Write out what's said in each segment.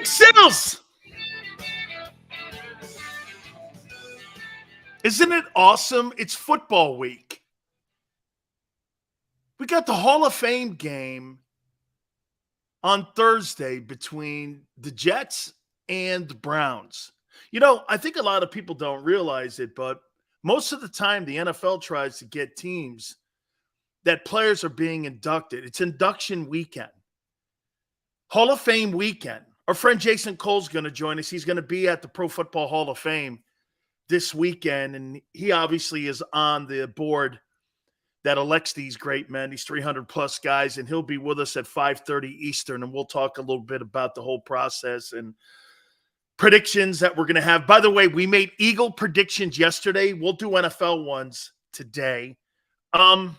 Sills! Isn't it awesome? It's football week. We got the Hall of Fame game on Thursday between the Jets and the Browns. You know, I think a lot of people don't realize it, but most of the time the NFL tries to get teams that players are being inducted. It's induction weekend. Hall of Fame weekend. Our friend Jason Cole's going to join us. He's going to be at the Pro Football Hall of Fame this weekend, and he obviously is on the board that elects these great men, these 300-plus guys, and he'll be with us at 5:30 Eastern, and we'll talk a little bit about the whole process and predictions that we're going to have. By the way, we made Eagle predictions yesterday. We'll do NFL ones today. I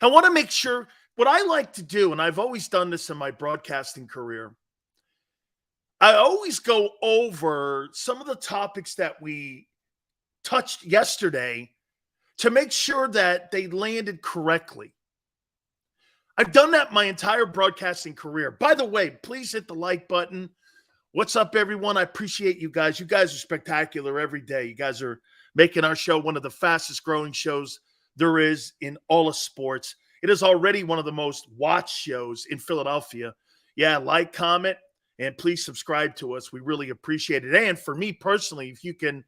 want to make sure what I like to do, and I've always done this in my broadcasting career, I always go over some of the topics that we touched yesterday to make sure that they landed correctly. I've done that my entire broadcasting career. By the way, please hit the like button. What's up, everyone? I appreciate you guys. You guys are spectacular every day. You guys are making our show one of the fastest growing shows there is in all of sports. It is already one of the most watched shows in Philadelphia. Yeah, like, comment, and please subscribe to us. We really appreciate it. And for me personally, if you can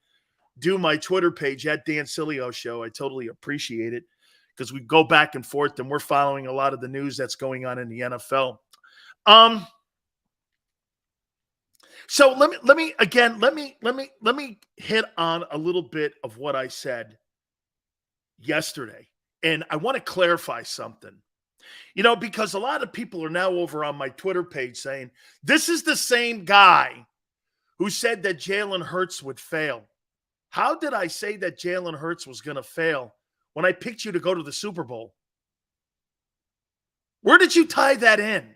do my Twitter page at Dan Sileo Show, I totally appreciate it because we go back and forth and we're following a lot of the news that's going on in the NFL. So let me hit on a little bit of what I said yesterday. And I want to clarify something, you know, because a lot of people are now over on my Twitter page saying, this is the same guy who said that Jalen Hurts would fail. How did I say that Jalen Hurts was going to fail when I picked you to go to the Super Bowl? Where did you tie that in?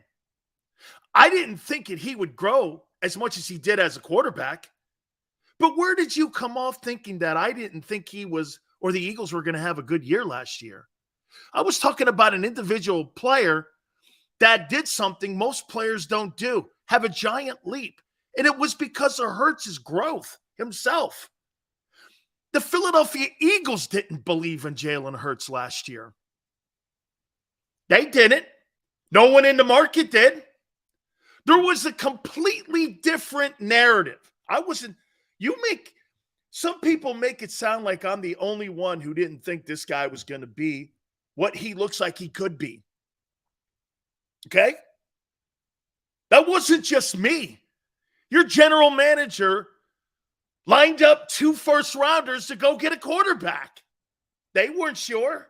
I didn't think he would grow as much as he did as a quarterback. But where did you come off thinking that I didn't think he was or the Eagles were going to have a good year last year? I was talking about an individual player that did something most players don't do, have a giant leap. And it was because of Hurts' growth himself. The Philadelphia Eagles didn't believe in Jalen Hurts last year. They didn't. No one in the market did. There was a completely different narrative. Some people make it sound like I'm the only one who didn't think this guy was going to be what he looks like he could be. Okay? That wasn't just me. Your general manager lined up 2 first-rounders to go get a quarterback. They weren't sure.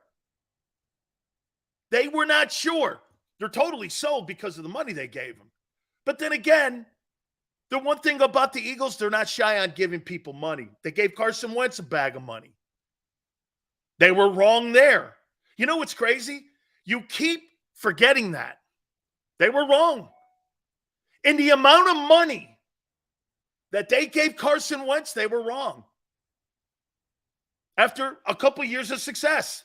They were not sure. They're totally sold because of the money they gave him. But then again, the one thing about the Eagles, they're not shy on giving people money. They gave Carson Wentz a bag of money. They were wrong there. You know what's crazy? You keep forgetting that. They were wrong. In the amount of money that they gave Carson Wentz, they were wrong. After a couple of years of success.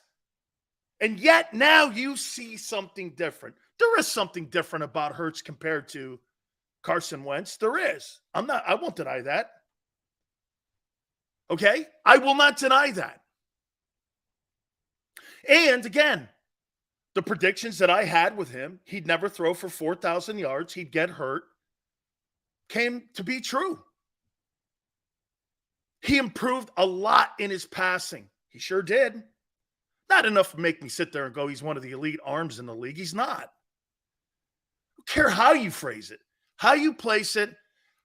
And yet now you see something different. There is something different about Hurts compared to Carson Wentz. There is. I won't deny that. Okay? I will not deny that. And again, the predictions that I had with him, he'd never throw for 4,000 yards, he'd get hurt, came to be true. He improved a lot in his passing. He sure did. Not enough to make me sit there and go, he's one of the elite arms in the league. He's not. I don't care how you phrase it, how you place it,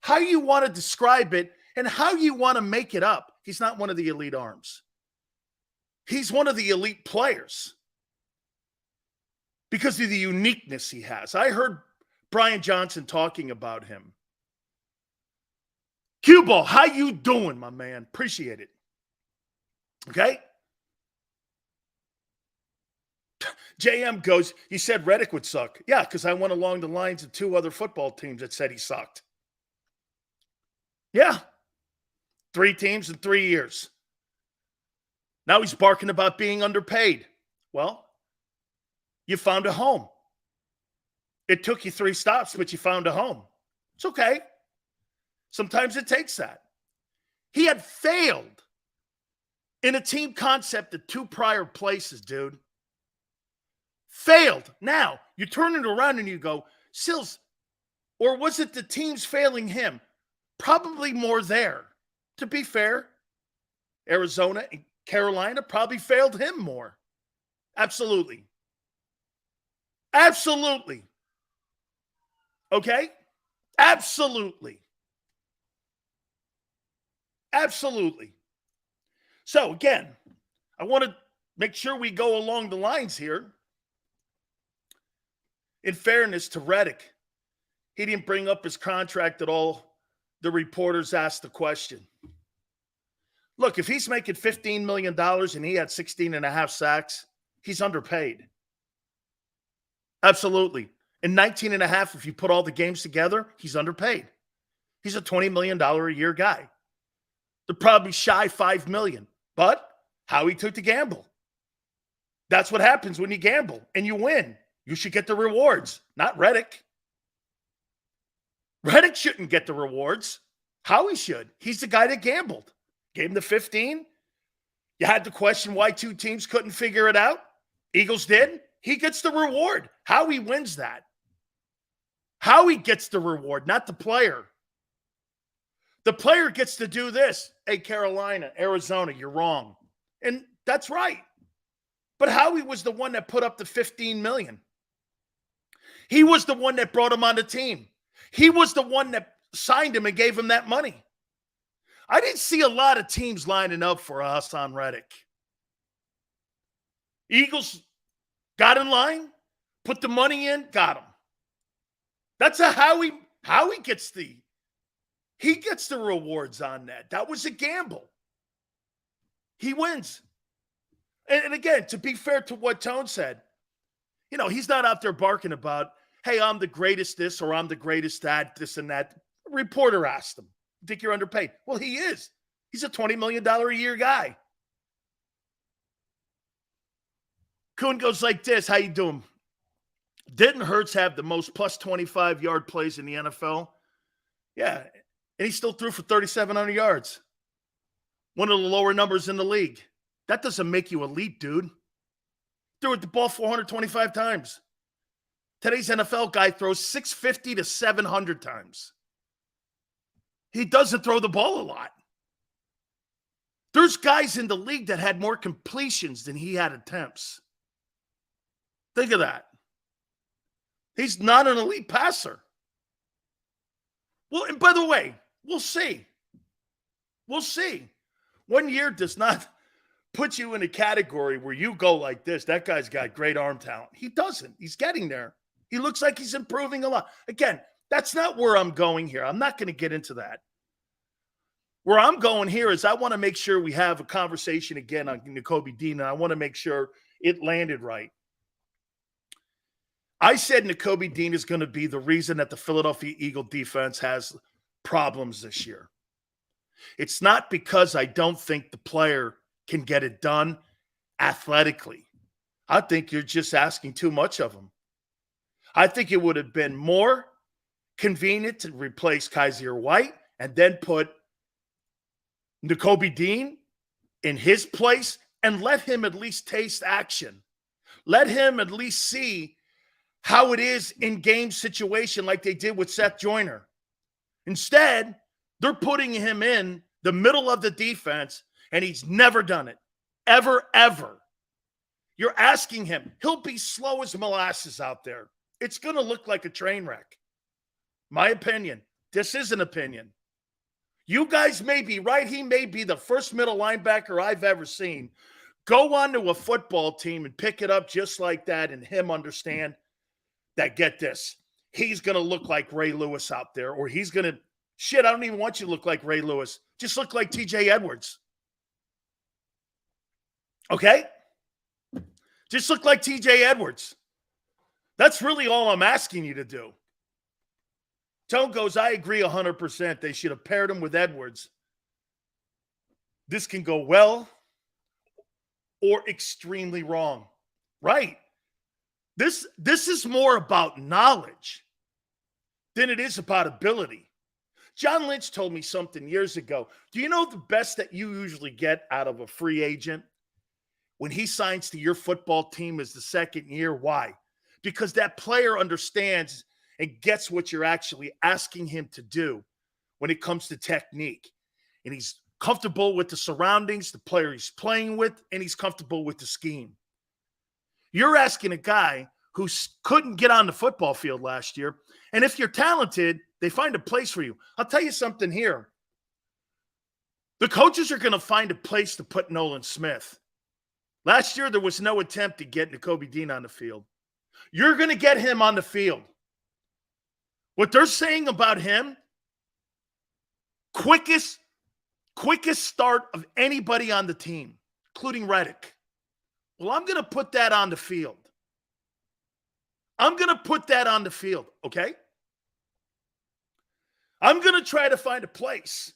how you want to describe it, and how you want to make it up. He's not one of the elite arms. He's one of the elite players because of the uniqueness he has. I heard Brian Johnson talking about him. Q-Ball, how you doing, my man? Appreciate it. Okay? JM goes, he said Reddick would suck. Yeah, because I went along the lines of 2 other football teams that said he sucked. Yeah. 3 teams in 3 years. Now he's barking about being underpaid. Well, you found a home. It took you 3 stops, but you found a home. It's okay. Sometimes it takes that. He had failed in a team concept at 2 prior places, dude. Failed. Now, you turn it around and you go, Sills, or was it the teams failing him? Probably more there. To be fair, Arizona and Carolina probably failed him more. Absolutely. Absolutely. Okay? Absolutely. Absolutely. So, again, I want to make sure we go along the lines here. In fairness to Reddick, he didn't bring up his contract at all. The reporters asked the question. Look, if he's making $15 million and he had 16 and a half sacks, he's underpaid. Absolutely. In 19 and a half, if you put all the games together, he's underpaid. He's a $20 million a year guy. They're probably shy $5 million. But Howie took the gamble. That's what happens when you gamble and you win. You should get the rewards, not Reddick. Reddick shouldn't get the rewards. Howie should. He's the guy that gambled. Gave him the 15. You had to question why 2 teams couldn't figure it out. Eagles did. He gets the reward. Howie wins that. Howie gets the reward, not the player. The player gets to do this. Hey, Carolina, Arizona, you're wrong. And that's right. But Howie was the one that put up the $15 million. He was the one that brought him on the team. He was the one that signed him and gave him that money. I didn't see a lot of teams lining up for Hassan Reddick. Eagles got in line, put the money in, got him. That's a Howie gets he gets the rewards on that. That was a gamble. He wins. And again, to be fair to what Tone said, he's not out there barking about, hey, I'm the greatest this or I'm the greatest that, this and that. A reporter asked him, think you're underpaid? Well, he is. He's a $20 million a year guy. Kuhn goes like this. How you doing? Didn't Hurts have the most plus 25-yard plays in the NFL? Yeah. And he still threw for 3,700 yards. One of the lower numbers in the league. That doesn't make you elite, dude. Threw at the ball 425 times. Today's NFL guy throws 650 to 700 times. He doesn't throw the ball a lot. There's guys in the league that had more completions than he had attempts. Think of that. He's not an elite passer. Well, and by the way, we'll see. We'll see. 1 year does not put you in a category where you go like this. That guy's got great arm talent. He doesn't. He's getting there. He looks like he's improving a lot. Again, that's not where I'm going here. I'm not going to get into that. Where I'm going here is I want to make sure we have a conversation again on Nicobe Dean, and I want to make sure it landed right. I said Nicobe Dean is going to be the reason that the Philadelphia Eagle defense has problems this year. It's not because I don't think the player can get it done athletically. I think you're just asking too much of him. I think it would have been more convenient to replace Kaiser White and then put Nicobe Dean in his place and let him at least taste action. Let him at least see how it is in game situation like they did with Seth Joyner. Instead, they're putting him in the middle of the defense, and he's never done it. Ever, ever. You're asking him. He'll be slow as molasses out there. It's going to look like a train wreck. My opinion. This is an opinion. You guys may be right. He may be the first middle linebacker I've ever seen. Go onto a football team and pick it up just like that and him understand that, get this, he's going to look like Ray Lewis out there, or he's going to, I don't even want you to look like Ray Lewis. Just look like TJ Edwards. Okay? Just look like TJ Edwards. That's really all I'm asking you to do. Tone goes, I agree 100%. They should have paired him with Edwards. This can go well or extremely wrong. Right. This is more about knowledge. than it is about ability. John Lynch told me something years ago. Do you know the best that you usually get out of a free agent when he signs to your football team is the second year? Why? Because that player understands and gets what you're actually asking him to do when it comes to technique. And he's comfortable with the surroundings, the player he's playing with, and he's comfortable with the scheme. You're asking a guy who couldn't get on the football field last year, and if you're talented, they find a place for you. I'll tell you something here. The coaches are going to find a place to put Nolan Smith. Last year, there was no attempt to get Nicobe Dean on the field. You're going to get him on the field. What they're saying about him, quickest start of anybody on the team, including Reddick. Well, I'm going to put that on the field. I'm going to put that on the field, okay? I'm going to try to find a place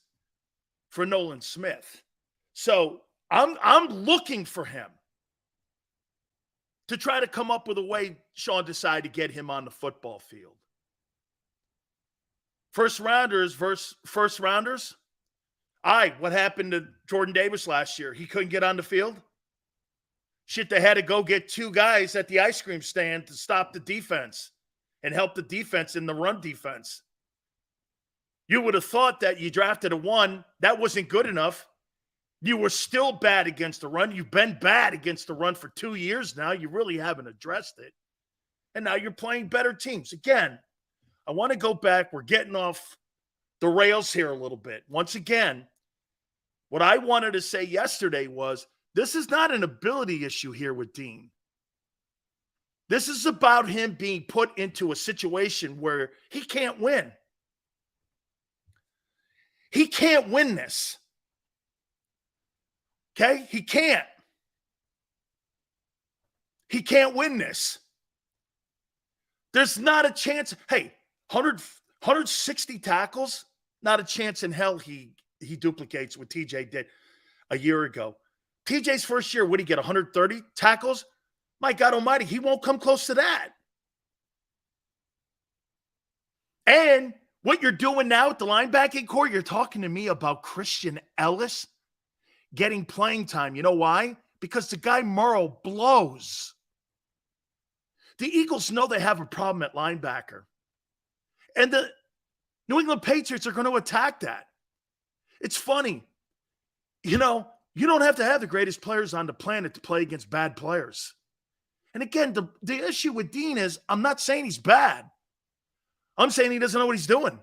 for Nolan Smith. So I'm looking for him to try to come up with a way Sean decided to get him on the football field. First rounders versus first rounders. What happened to Jordan Davis last year? He couldn't get on the field. Shit, they had to go get two guys at the ice cream stand to stop the defense and help the defense in the run defense. You would have thought that you drafted a one. That wasn't good enough. You were still bad against the run. You've been bad against the run for 2 years now. You really haven't addressed it. And now you're playing better teams. Again, I want to go back. We're getting off the rails here a little bit. Once again, what I wanted to say yesterday was this is not an ability issue here with Dean. This is about him being put into a situation where he can't win. He can't win this. Okay? He can't. He can't win this. There's not a chance. Hey, 160 tackles, not a chance in hell he duplicates what TJ did a year ago. TJ's first year, would he get 130 tackles? My God almighty, he won't come close to that. And what you're doing now at the linebacking core, you're talking to me about Christian Ellis getting playing time. You know why? Because the guy Murrow blows. The Eagles know they have a problem at linebacker. And the New England Patriots are going to attack that. It's funny. You know, you don't have to have the greatest players on the planet to play against bad players. And again, the issue with Dean is I'm not saying he's bad. I'm saying he doesn't know what he's doing.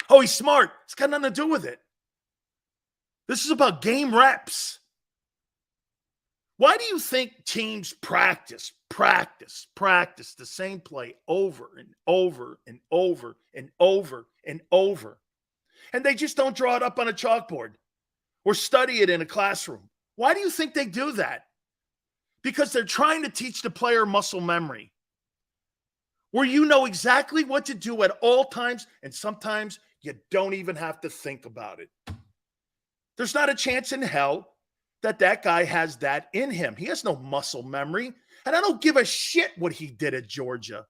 Oh, he's smart. It's got nothing to do with it. This is about game reps. Why do you think teams practice the same play over and over and over and over and over? And they just don't draw it up on a chalkboard or study it in a classroom. Why do you think they do that? Because they're trying to teach the player muscle memory, where you know exactly what to do at all times, and sometimes you don't even have to think about it. There's not a chance in hell that guy has that in him. He has no muscle memory, and I don't give a shit what he did at Georgia.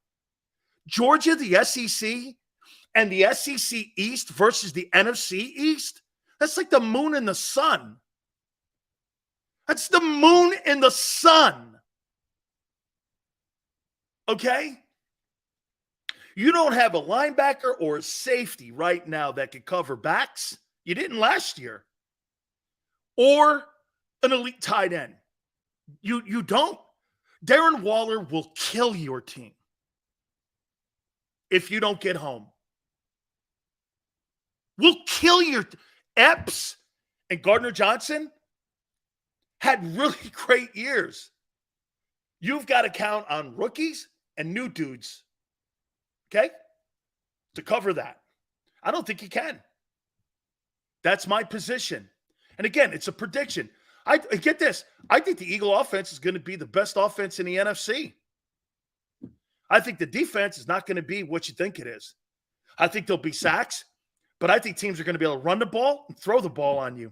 Georgia, the SEC, and the SEC East versus the NFC East, that's like the moon and the sun. That's the moon and the sun. Okay? You don't have a linebacker or a safety right now that can cover backs. You didn't last year. Or an elite tight end. You don't. Darren Waller will kill your team if you don't get home. Will kill your Epps and Gardner Johnson had really great years. You've got to count on rookies and new dudes, okay, to cover that. I don't think you can. That's my position. And again, it's a prediction. I get this. I think the Eagle offense is going to be the best offense in the NFC. I think the defense is not going to be what you think it is. I think there'll be sacks, but I think teams are going to be able to run the ball and throw the ball on you,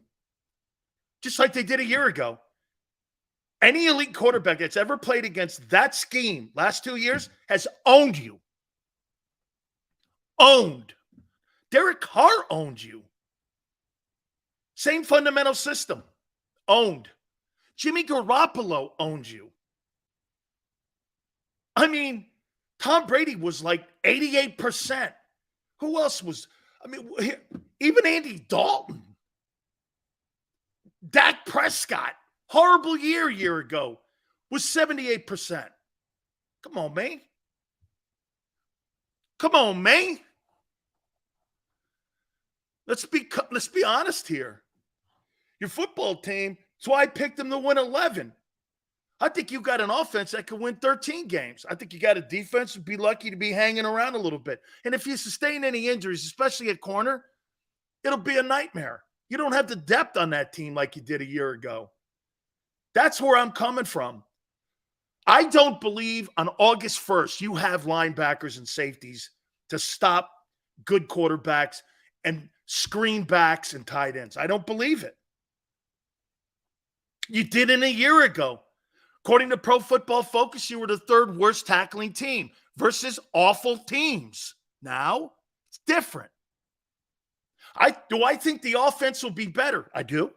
just like they did a year ago. Any elite quarterback that's ever played against that scheme last 2 years has owned you. Owned. Derek Carr owned you. Same fundamental system. Owned. Jimmy Garoppolo owned you. I mean, Tom Brady was like 88%. Who else was? I mean, even Andy Dalton. Dak Prescott, horrible year ago, was 78%. Come on, man. Come on, man. Let's be honest here. Your football team, that's why I picked them to win 11. I think you got an offense that could win 13 games. I think you got a defense would be lucky to be hanging around a little bit. And if you sustain any injuries, especially at corner, it'll be a nightmare. You don't have the depth on that team like you did a year ago. That's where I'm coming from. I don't believe on August 1st you have linebackers and safeties to stop good quarterbacks and screen backs and tight ends. I don't believe it. You didn't a year ago. According to Pro Football Focus, you were the third worst tackling team versus awful teams. Now, it's different. Do I think the offense will be better? I do.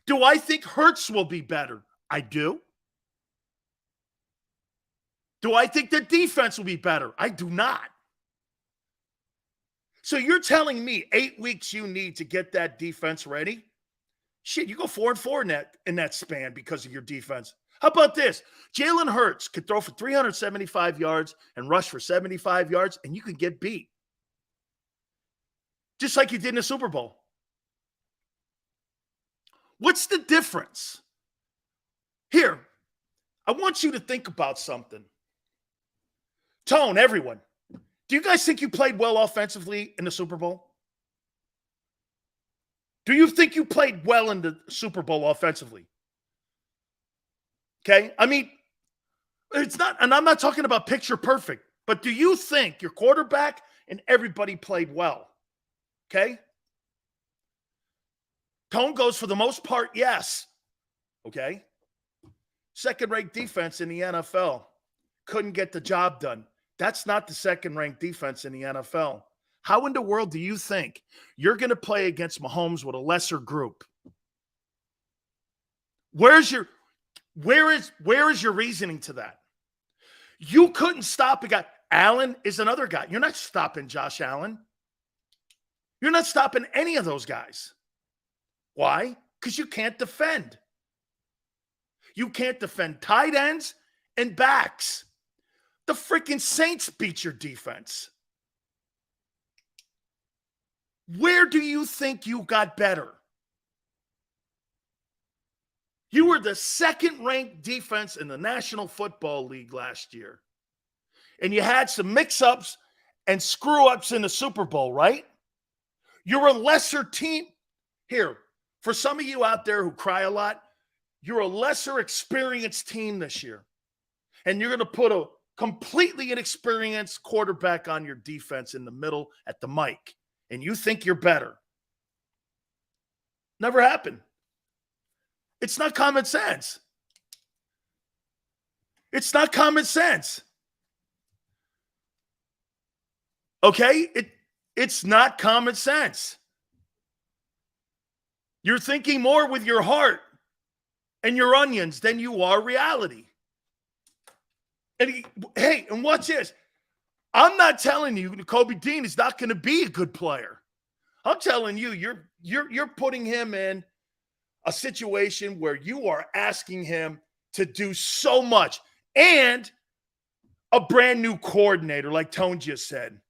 Do I think Hurts will be better? I do. Do I think the defense will be better? I do not. So you're telling me 8 weeks you need to get that defense ready? Shit, you go 4-4 in that span because of your defense. How about this? Jalen Hurts could throw for 375 yards and rush for 75 yards, and you could get beat. Just like you did in the Super Bowl. What's the difference? Here, I want you to think about something. Tone, everyone. Do you guys think you played well offensively in the Super Bowl? Do you think you played well in the Super Bowl offensively? Okay? I mean, it's not, and I'm not talking about picture perfect, but do you think your quarterback and everybody played well? Okay? Tone goes for the most part, yes. Okay? Second-ranked defense in the NFL. Couldn't get the job done. That's not the second-ranked defense in the NFL. How in the world do you think you're going to play against Mahomes with a lesser group? Where is your reasoning to that? You couldn't stop a guy. Allen is another guy. You're not stopping Josh Allen. You're not stopping any of those guys. Why? Because you can't defend. You can't defend tight ends and backs. The freaking Saints beat your defense. Where do you think you got better? You were the second-ranked defense in the National Football League last year. And you had some mix-ups and screw-ups in the Super Bowl, right? You're a lesser team. Here, for some of you out there who cry a lot, you're a lesser experienced team this year. And you're going to put a completely inexperienced quarterback on your defense in the middle at the mic. And you think you're better. Never happened. It's not common sense. It's not common sense. Okay? It's not common sense. You're thinking more with your heart and your onions than you are reality. And and watch this. I'm not telling you Nicobe Dean is not going to be a good player. I'm telling you, you're putting him in a situation where you are asking him to do so much and a brand new coordinator, like Tone just said.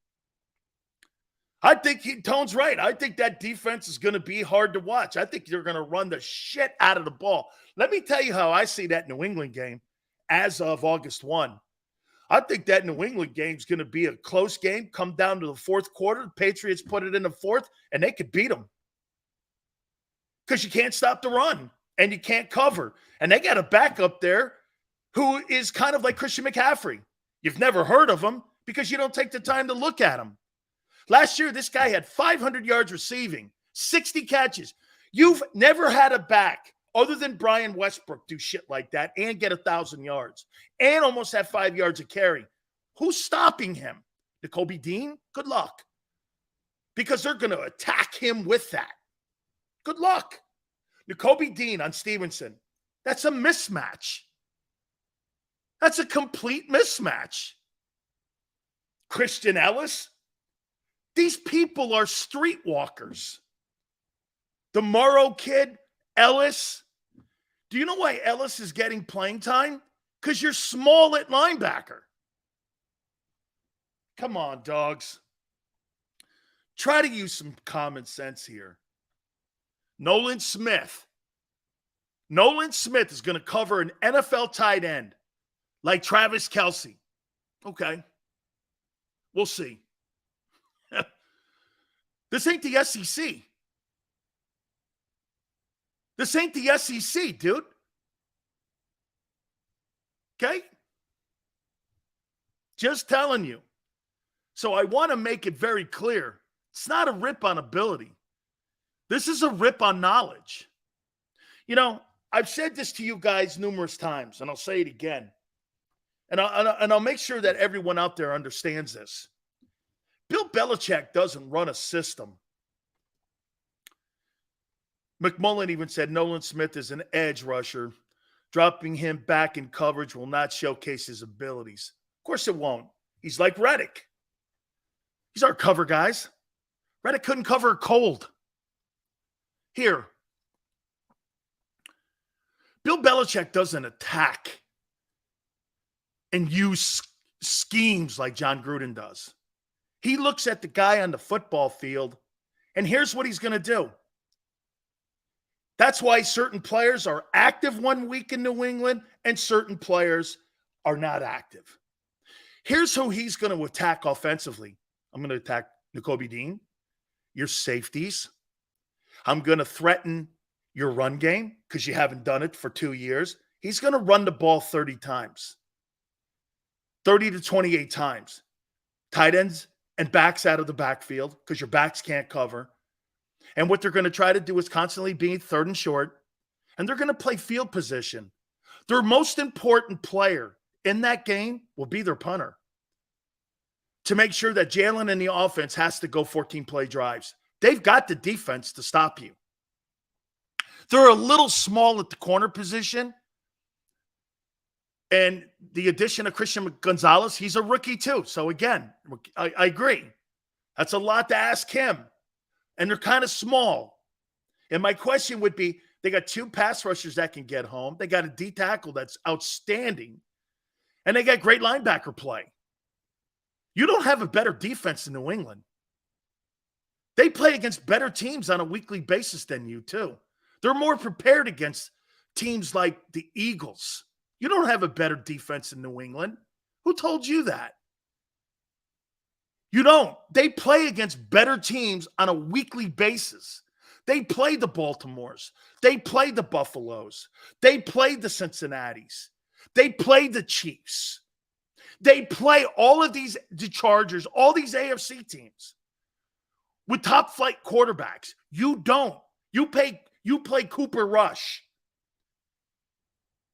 I think Tone's right. I think that defense is going to be hard to watch. I think they're going to run the shit out of the ball. Let me tell you how I see that New England game as of August 1. I think that New England game is going to be a close game, come down to the fourth quarter. The Patriots put it in the fourth, and they could beat them. Because you can't stop the run, and you can't cover. And they got a backup there who is kind of like Christian McCaffrey. You've never heard of him because you don't take the time to look at him. Last year, this guy had 500 yards receiving, 60 catches. You've never had a back other than Brian Westbrook do shit like that and get 1,000 yards and almost have 5 yards of carry. Who's stopping him? Nicobe Dean, good luck. Because they're going to attack him with that. Good luck. Nicobe Dean on Stevenson. That's a mismatch. That's a complete mismatch. Christian Ellis. These people are streetwalkers. The Morrow kid, Ellis. Do you know why Ellis is getting playing time? Because you're small at linebacker. Come on, dogs. Try to use some common sense here. Nolan Smith. Nolan Smith is going to cover an NFL tight end like Travis Kelce. Okay. We'll see. This ain't the SEC. This ain't the SEC, dude. Okay? Just telling you. So I want to make it very clear. It's not a rip on ability. This is a rip on knowledge. You know, I've said this to you guys numerous times, and I'll say it again. And I'll make sure that everyone out there understands this. Bill Belichick doesn't run a system. McMullen even said Nolan Smith is an edge rusher. Dropping him back in coverage will not showcase his abilities. Of course it won't. He's like Reddick. He's our cover guys. Reddick couldn't cover a cold. Here. Bill Belichick doesn't attack and use schemes like John Gruden does. He looks at the guy on the football field, and here's what he's going to do. That's why certain players are active 1 week in New England and certain players are not active. Here's who he's going to attack offensively. I'm going to attack Nicobe Dean, your safeties. I'm going to threaten your run game because you haven't done it for 2 years. He's going to run the ball 30 times, 30 to 28 times. Tight ends and backs out of the backfield because your backs can't cover. And what they're going to try to do is constantly be third and short. And they're going to play field position. Their most important player in that game will be their punter to make sure that Jalen and the offense has to go 14-play drives. They've got the defense to stop you. They're a little small at the corner position. And the addition of Christian Gonzalez, he's a rookie too. So again, I agree. That's a lot to ask him. And they're kind of small. And my question would be, they got 2 pass rushers that can get home. They got a D tackle that's outstanding. And they got great linebacker play. You don't have a better defense in New England. They play against better teams on a weekly basis than you too. They're more prepared against teams like the Eagles. You don't have a better defense in New England. Who told you that? You don't. They play against better teams on a weekly basis. They play the Baltimores. They play the Buffaloes. They play the Cincinnatis. They play the Chiefs. They play all of these, the Chargers, all these AFC teams with top flight quarterbacks. You don't. You play Cooper Rush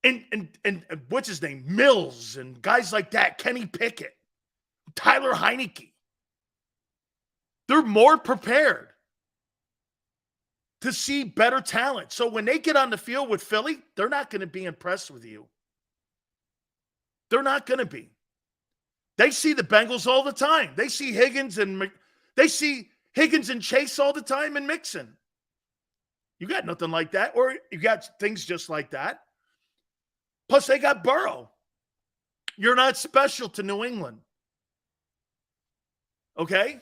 and what's his name? Mills and guys like that, Kenny Pickett, Tyler Heineke. They're more prepared to see better talent. So when they get on the field with Philly, they're not going to be impressed with you. They're not going to be. They see the Bengals all the time. They see Higgins and Chase all the time and Mixon. You got nothing like that, or you got things just like that. Plus, they got Burrow. You're not special to New England. Okay?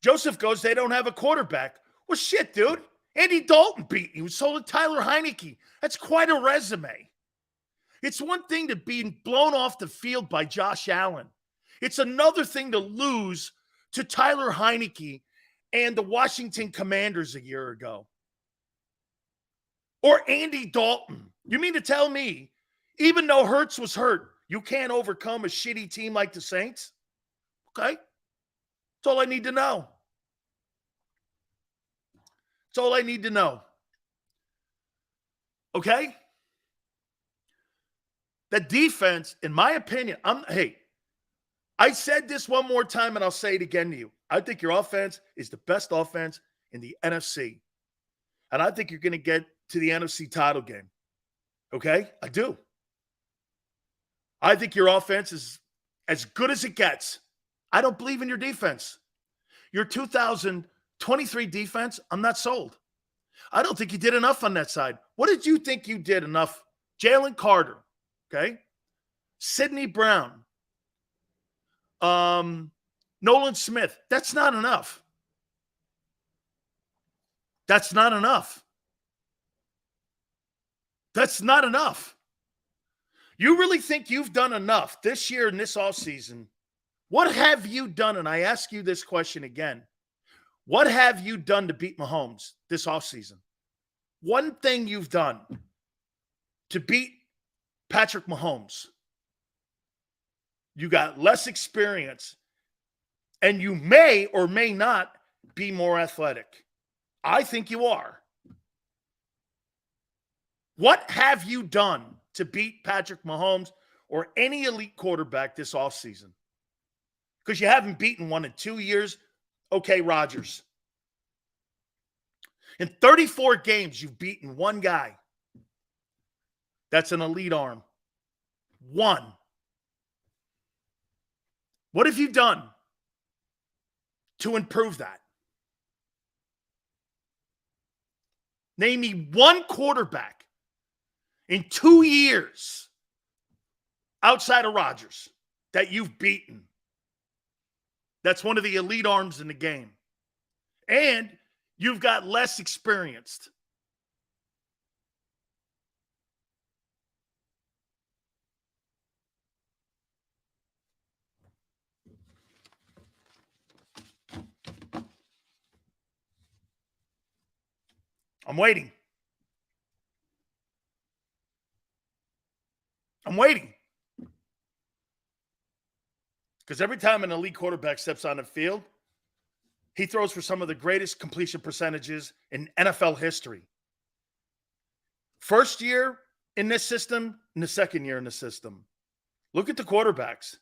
Joseph goes, they don't have a quarterback. Well, shit, dude. Andy Dalton beat you. So did Tyler Heineke. That's quite a resume. It's one thing to be blown off the field by Josh Allen. It's another thing to lose to Tyler Heineke and the Washington Commanders a year ago. Or Andy Dalton. You mean to tell me, even though Hurts was hurt, you can't overcome a shitty team like the Saints? Okay. That's all I need to know. That's all I need to know. Okay? The defense, in my opinion, I said this one more time, and I'll say it again to you. I think your offense is the best offense in the NFC. And I think you're going to get to the NFC title game. Okay? I do. I think your offense is as good as it gets. I don't believe in your defense. Your 2023 defense, I'm not sold. I don't think you did enough on that side. What did you think you did enough? Jalen Carter, okay? Sidney Brown, Nolan Smith. That's not enough. That's not enough. That's not enough. You really think you've done enough this year in this offseason? What have you done? And I ask you this question again. What have you done to beat Mahomes this offseason? One thing you've done to beat Patrick Mahomes. You got less experience, and you may or may not be more athletic. I think you are. What have you done to beat Patrick Mahomes or any elite quarterback this offseason? Because you haven't beaten one in 2 years. Okay, Rodgers. In 34 games, you've beaten one guy. That's an elite arm. One. What have you done to improve that? Name me one quarterback in 2 years outside of Rodgers that you've beaten. That's one of the elite arms in the game. And you've got less experienced. I'm waiting. I'm waiting. Because every time an elite quarterback steps on the field, he throws for some of the greatest completion percentages in NFL history. First year in this system, and the second year in the system. Look at the quarterbacks.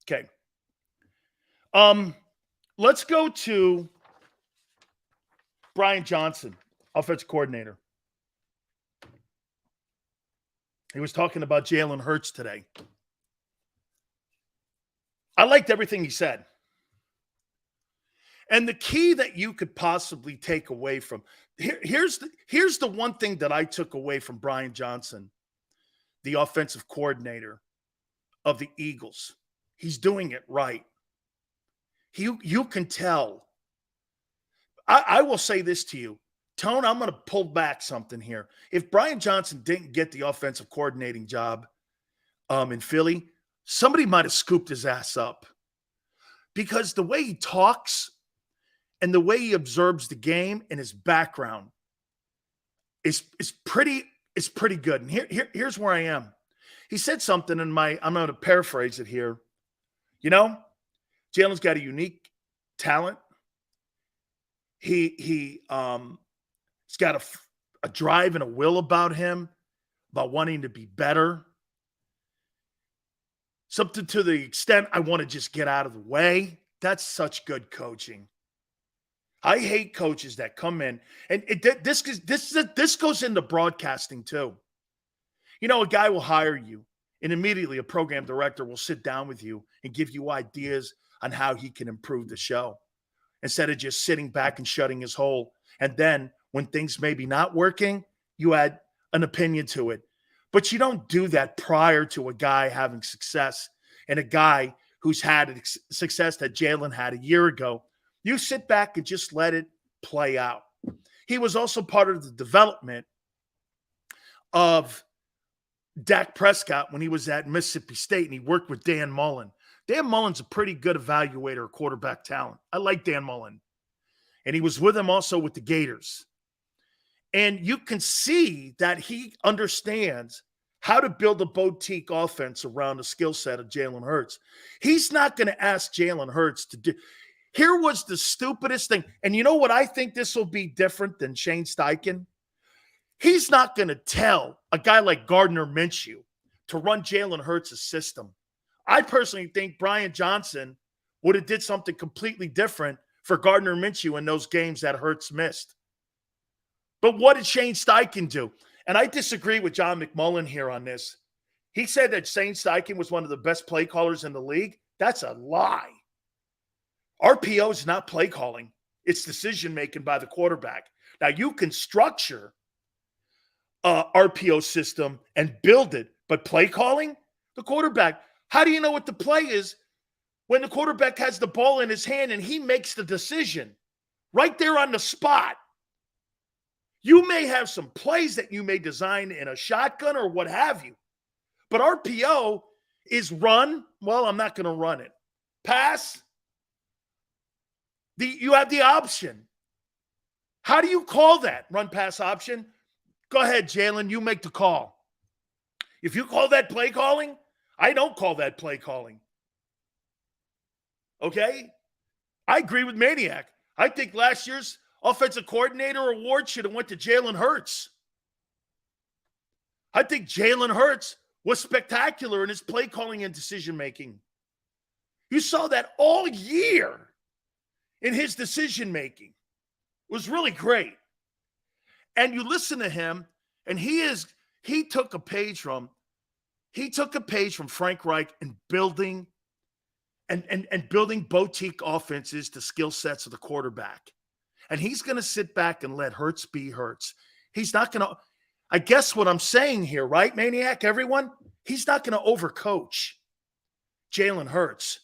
Okay. Let's go to Brian Johnson, offensive coordinator. He was talking about Jalen Hurts today. I liked everything he said. And the key that you could possibly take away from here's the one thing that I took away from Brian Johnson, the offensive coordinator of the Eagles. He's doing it right. You can tell. I will say this to you. Tone, I'm going to pull back something here. If Brian Johnson didn't get the offensive coordinating job in Philly, somebody might have scooped his ass up. Because the way he talks and the way he observes the game and his background is pretty good. And here's where I am. He said something in I'm going to paraphrase it here. You know, Jalen's got a unique talent. He's got a drive and a will about him, about wanting to be better. Something to the extent I want to just get out of the way. That's such good coaching. I hate coaches that come in, and this goes into broadcasting too. You know, a guy will hire you, and immediately a program director will sit down with you and give you ideas on how he can improve the show, instead of just sitting back and shutting his hole. And then when things maybe not working, you add an opinion to it. But you don't do that prior to a guy having success and a guy who's had success that Jalen had a year ago. You sit back and just let it play out. He was also part of the development of Dak Prescott when he was at Mississippi State, and he worked with Dan Mullen. Dan Mullen's a pretty good evaluator of quarterback talent. I like Dan Mullen. And he was with him also with the Gators. And you can see that he understands how to build a boutique offense around the skill set of Jalen Hurts. He's not going to ask Jalen Hurts to do. Here was the stupidest thing. And you know what? I think this will be different than Shane Steichen. He's not going to tell a guy like Gardner Minshew to run Jalen Hurts' system I personally think Brian Johnson would have did something completely different for Gardner Minshew in those games that Hurts missed. But what did Shane Steichen do? And I disagree with John McMullen here on this. He said that Shane Steichen was one of the best play callers in the league. That's a lie. RPO is not play calling. It's decision-making by the quarterback. Now, you can structure a RPO system and build it, but play calling, the quarterback, how do you know what the play is when the quarterback has the ball in his hand and he makes the decision right there on the spot? You may have some plays that you may design in a shotgun or what have you, but RPO is run. Well, I'm not going to run it. Pass. You have the option. How do you call that? Run, pass option? Go ahead, Jalen. You make the call. If you call that play calling, I don't call that play calling. Okay? I agree with Maniac. I think last year's offensive coordinator award should have went to Jalen Hurts. I think Jalen Hurts was spectacular in his play calling and decision making. You saw that all year in his decision making. It was really great. And you listen to him, and he took a page from Frank Reich and building boutique offenses to skill sets of the quarterback. And he's going to sit back and let Hurts be Hurts. He's not going to, I guess what I'm saying here, right, Maniac, everyone? He's not going to overcoach Jalen Hurts.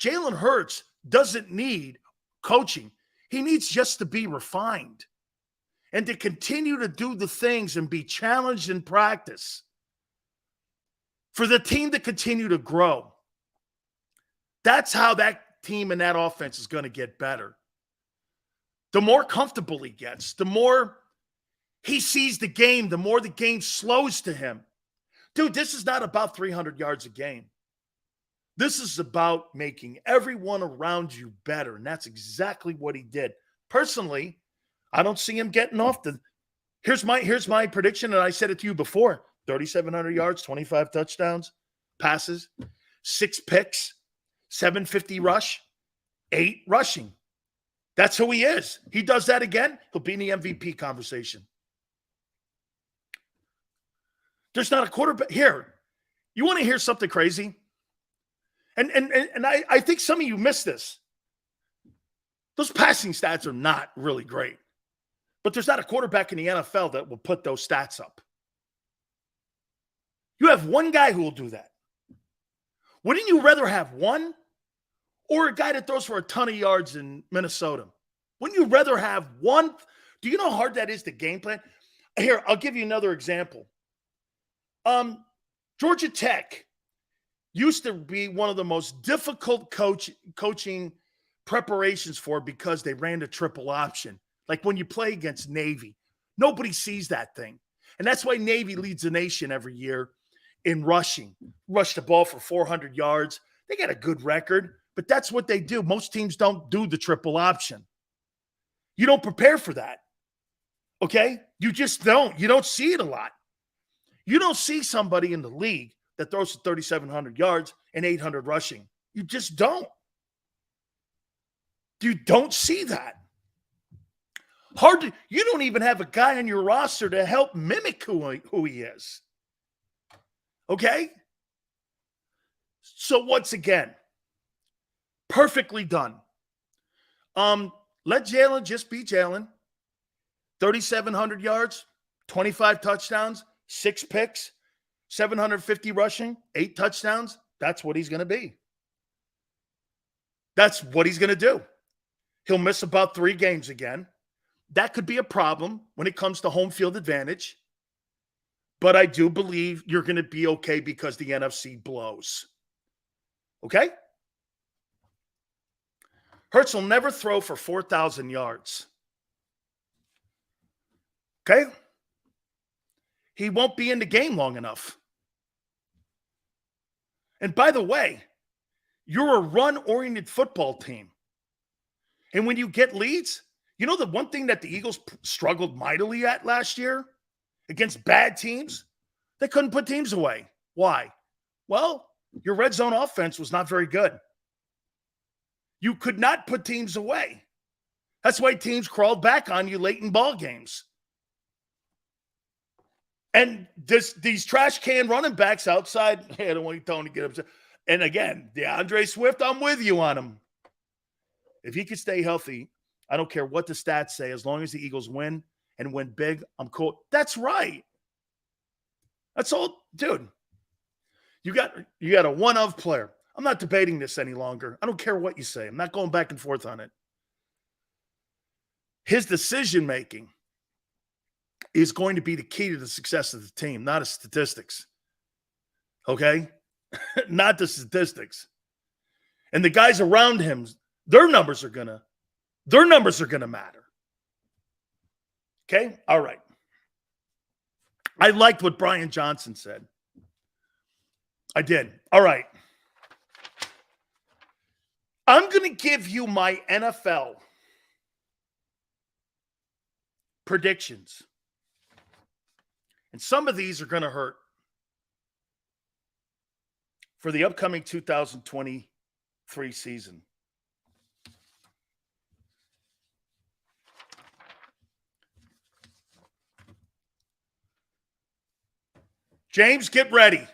Jalen Hurts doesn't need coaching. He needs just to be refined and to continue to do the things and be challenged in practice for the team to continue to grow. That's how that team and that offense is going to get better. The more comfortable he gets, the more he sees the game, the more the game slows to him. Dude, this is not about 300 yards a game. This is about making everyone around you better, and that's exactly what he did. Personally, I don't see him getting off the – here's my prediction, and I said it to you before. 3,700 yards, 25 touchdowns, passes, 6 picks, 750 rush, 8 rushing. That's who he is. He does that again, he'll be in the MVP conversation. There's not a quarterback here. You want to hear something crazy? And I think some of you missed this. Those passing stats are not really great. But there's not a quarterback in the NFL that will put those stats up. You have one guy who will do that. Wouldn't you rather have one or a guy that throws for a ton of yards in Minnesota? Wouldn't you rather have one? Do you know how hard that is to game plan? Here, I'll give you another example. Georgia Tech used to be one of the most difficult coaching preparations for because they ran the triple option. Like when you play against Navy, nobody sees that thing. And that's why Navy leads the nation every year in rushing. Rush the ball for 400 yards. They got a good record, but that's what they do. Most teams don't do the triple option. You don't prepare for that. Okay? You just don't. You don't see it a lot. You don't see somebody in the league that throws for 3,700 yards and 800 rushing. You just don't. You don't see that. You don't even have a guy on your roster to help mimic who he is. Okay? So once again, perfectly done. Let Jalen just be Jalen. 3,700 yards, 25 touchdowns, 6 picks, 750 rushing, 8 touchdowns. That's what he's going to be. That's what he's going to do. He'll miss about 3 games again. That could be a problem when it comes to home field advantage. But I do believe you're going to be okay because the NFC blows. Okay? Hurts will never throw for 4,000 yards. Okay? He won't be in the game long enough. And by the way, you're a run-oriented football team. And when you get leads, you know the one thing that the Eagles struggled mightily at last year against bad teams? They couldn't put teams away. Why? Well, Your red zone offense was not very good. You could not put teams away. That's why teams crawled back on you late in ball games. And these trash can running backs outside, hey, I don't want Tony to get upset. And again, DeAndre Swift, I'm with you on him. If he could stay healthy, I don't care what the stats say. As long as the Eagles win and win big, I'm cool. That's right. That's all, dude. You got a one-of player. I'm not debating this any longer. I don't care what you say. I'm not going back and forth on it. His decision-making is going to be the key to the success of the team, not his statistics. Okay? Not the statistics. And the guys around him, their numbers are gonna matter. Okay? All right. I liked what Brian Johnson said. I did. All right. I'm going to give you my NFL predictions. And some of these are going to hurt for the upcoming 2023 season. James, get ready.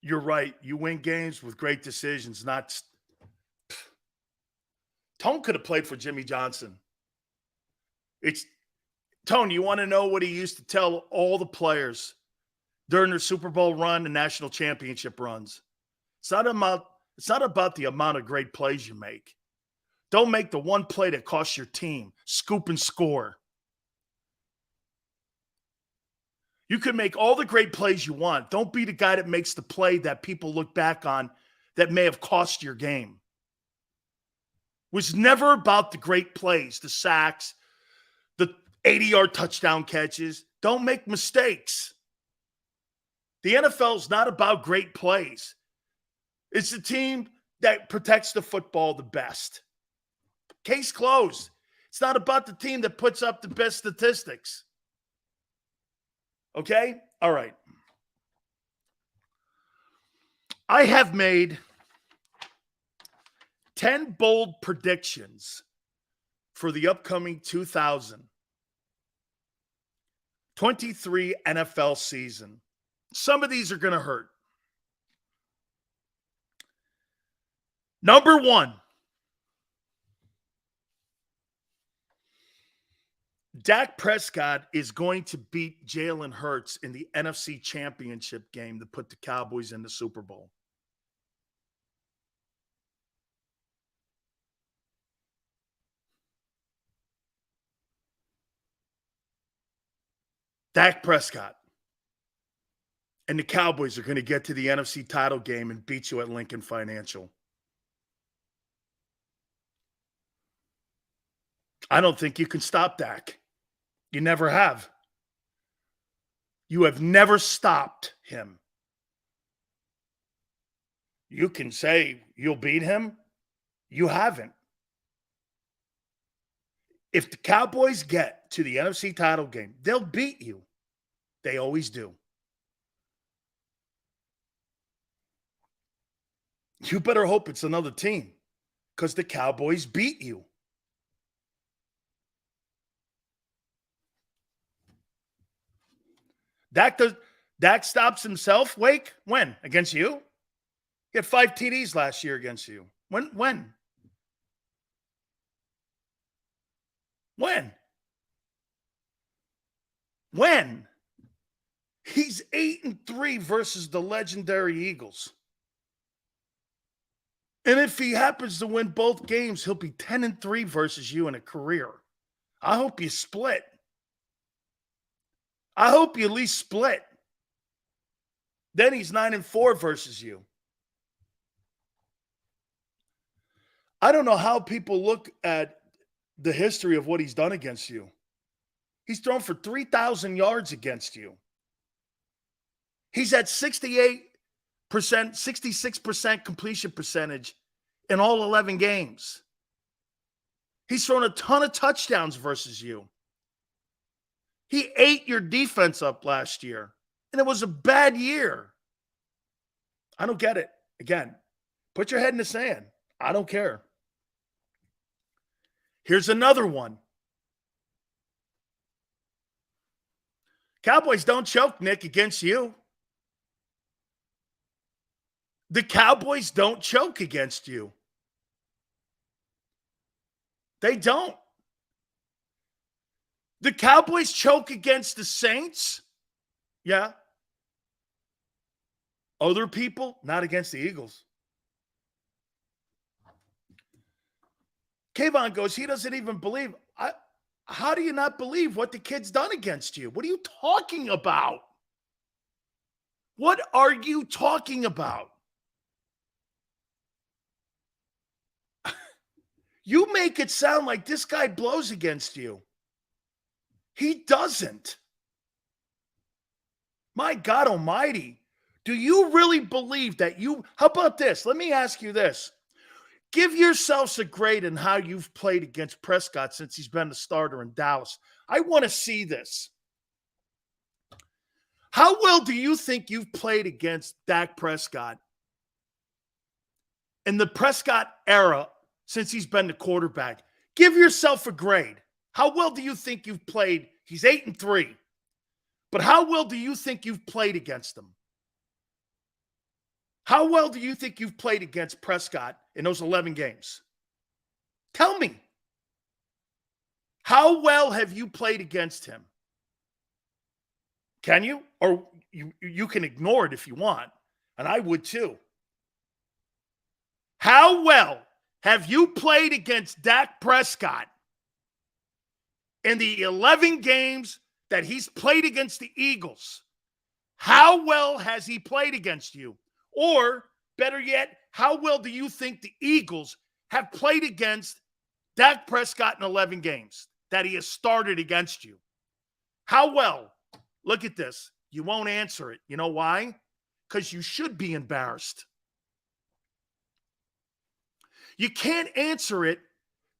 You're right. You win games with great decisions, not. Tone could have played for Jimmy Johnson. Tone, you want to know what he used to tell all the players during their Super Bowl run and national championship runs? It's not about the amount of great plays you make. Don't make the one play that costs your team. Scoop and score. You can make all the great plays you want. Don't be the guy that makes the play that people look back on that may have cost your game. It was never about the great plays, the sacks, the 80-yard touchdown catches. Don't make mistakes. The NFL is not about great plays. It's the team that protects the football the best. Case closed. It's not about the team that puts up the best statistics. Okay? All right. I have made 10 bold predictions for the upcoming 2023 NFL season. Some of these are going to hurt. Number 1. Dak Prescott is going to beat Jalen Hurts in the NFC Championship game to put the Cowboys in the Super Bowl. Dak Prescott and the Cowboys are going to get to the NFC title game and beat you at Lincoln Financial. I don't think you can stop Dak. You never have. You have never stopped him. You can say you'll beat him. You haven't. If the Cowboys get to the NFC title game, they'll beat you. They always do. You better hope it's another team because the Cowboys beat you. Dak stops himself, Wake? When? Against you? He had 5 TDs last year against you. When? When? He's 8-3 versus the legendary Eagles. And if he happens to win both games, he'll be 10-3 versus you in a career. I hope you split. I hope you at least split. Then he's 9-4 versus you. I don't know how people look at the history of what he's done against you. He's thrown for 3,000 yards against you. He's at 68%, 66% completion percentage in all 11 games. He's thrown a ton of touchdowns versus you. He ate your defense up last year, and it was a bad year. I don't get it. Again, put your head in the sand. I don't care. Here's another one. Cowboys don't choke, Nick, against you. The Cowboys don't choke against you. They don't. The Cowboys choke against the Saints. Yeah. Other people, not against the Eagles. Kayvon goes, he doesn't even believe. How do you not believe what the kid's done against you? What are you talking about? What are you talking about? You make it sound like this guy blows against you. He doesn't. My God almighty. Do you really believe that you... How about this? Let me ask you this. Give yourselves a grade in how you've played against Prescott since he's been the starter in Dallas. I want to see this. How well do you think you've played against Dak Prescott in the Prescott era since he's been the quarterback? Give yourself a grade. How well do you think you've played? He's 8-3. But how well do you think you've played against him? How well do you think you've played against Prescott in those 11 games? Tell me. How well have you played against him? Can you? Or you can ignore it if you want. And I would too. How well have you played against Dak Prescott in the 11 games that he's played against the Eagles? How well has he played against you? Or, better yet, how well do you think the Eagles have played against Dak Prescott in 11 games that he has started against you? How well? Look at this. You won't answer it. You know why? Because you should be embarrassed. You can't answer it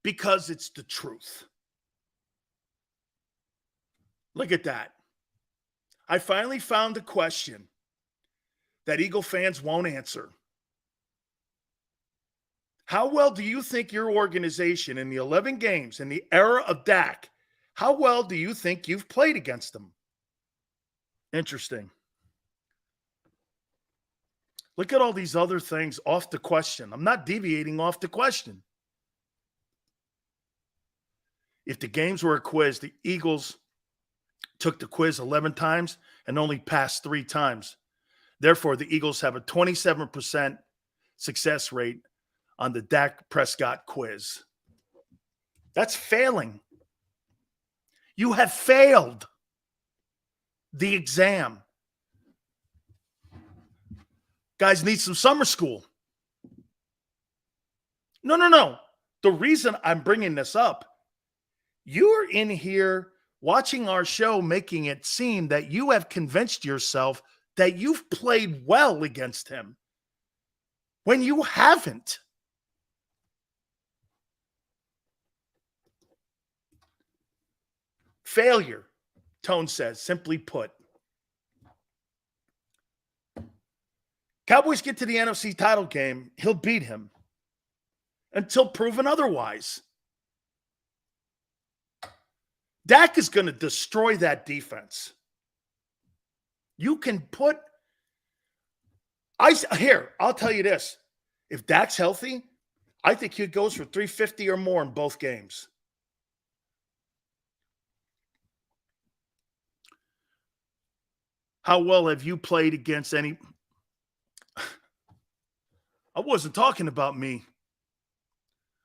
because it's the truth. Look at that. I finally found a question that Eagle fans won't answer. How well do you think your organization in the 11 games in the era of Dak, how well do you think you've played against them? Interesting. Look at all these other things off the question. I'm not deviating off the question. If the games were a quiz, the Eagles took the quiz 11 times and only passed 3 times. Therefore, the Eagles have a 27% success rate on the Dak Prescott quiz. That's failing. You have failed the exam. Guys need some summer school. No. The reason I'm bringing this up, you're in here watching our show, making it seem that you have convinced yourself that you've played well against him when you haven't. Failure, Tone says, simply put. Cowboys get to the NFC title game, he'll beat him until proven otherwise. Dak is going to destroy that defense. You can put I'll tell you this. If Dak's healthy, I think he goes for 350 or more in both games. How well have you played against any? I wasn't talking about me.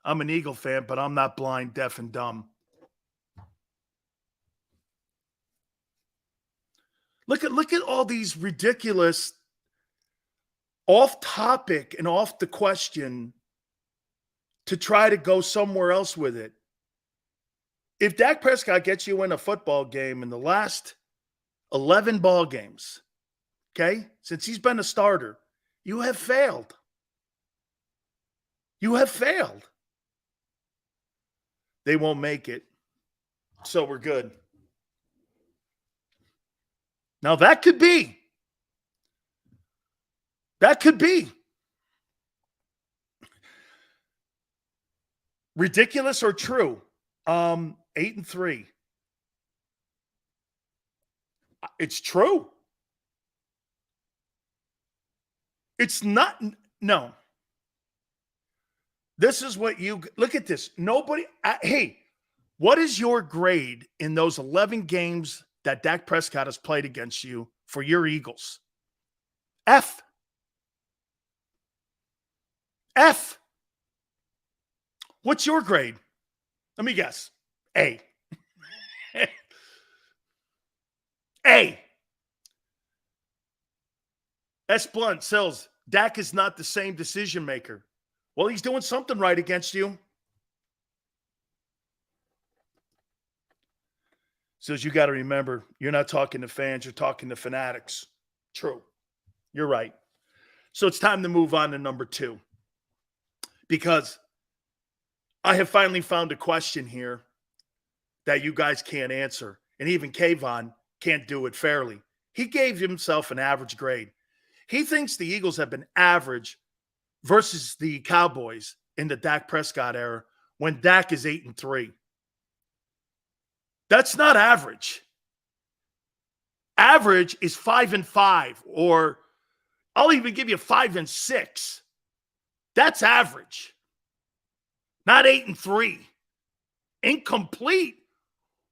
I'm an Eagle fan, but I'm not blind, deaf, and dumb. Look at all these ridiculous off topic and off the question to try to go somewhere else with it. If Dak Prescott gets you in a football game in the last 11 ball games, okay, since he's been a starter, you have failed. You have failed. They won't make it, so we're good. Now, that could be. That could be. Ridiculous or true? 8-3. It's true. It's not. No. This is what you look at this. Nobody. Hey, what is your grade in those 11 games that Dak Prescott has played against you for your Eagles? F. F. What's your grade? Let me guess. A. A. S. Blunt sells. Dak is not the same decision maker. Well, he's doing something right against you. Says you got to remember, you're not talking to fans, you're talking to fanatics. True. You're right. So it's time to move on to number 2. Because I have finally found a question here that you guys can't answer. And even Kayvon can't do it fairly. He gave himself an average grade. He thinks the Eagles have been average versus the Cowboys in the Dak Prescott era when Dak is 8-3. That's not average. Average is 5-5, or I'll even give you 5-6. That's average. Not 8-3. Incomplete.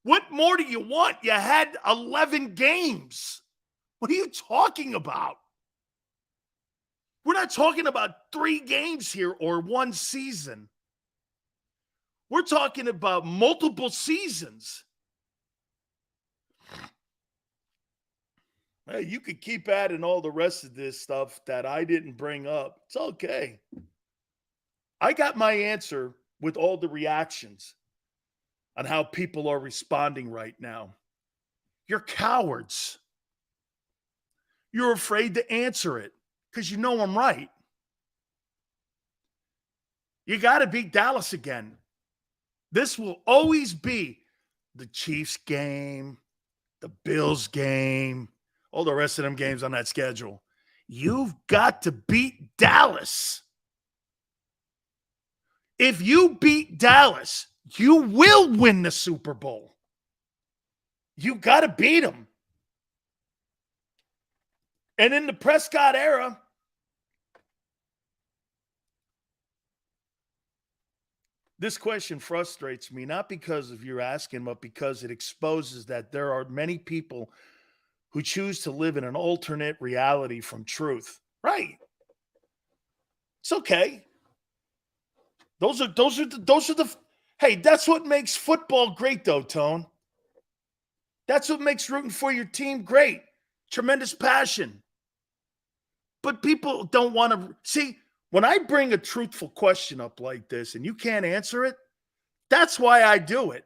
What more do you want? You had 11 games. What are you talking about? We're not talking about 3 games here or 1 season. We're talking about multiple seasons. Hey, you could keep adding all the rest of this stuff that I didn't bring up. It's okay. I got my answer with all the reactions on how people are responding right now. You're cowards. You're afraid to answer it because you know I'm right. You got to beat Dallas again. This will always be the Chiefs game, the Bills game, all the rest of them games on that schedule. You've got to beat Dallas. If you beat Dallas, you will win the Super Bowl. You got to beat them. And in the Prescott era, this question frustrates me, not because of your asking, but because it exposes that there are many people who choose to live in an alternate reality from truth. Right. It's okay. Those are the hey, that's what makes football great though, Tone. That's what makes rooting for your team great. Tremendous passion. But people don't want to see when I bring a truthful question up like this and you can't answer it, that's why I do it.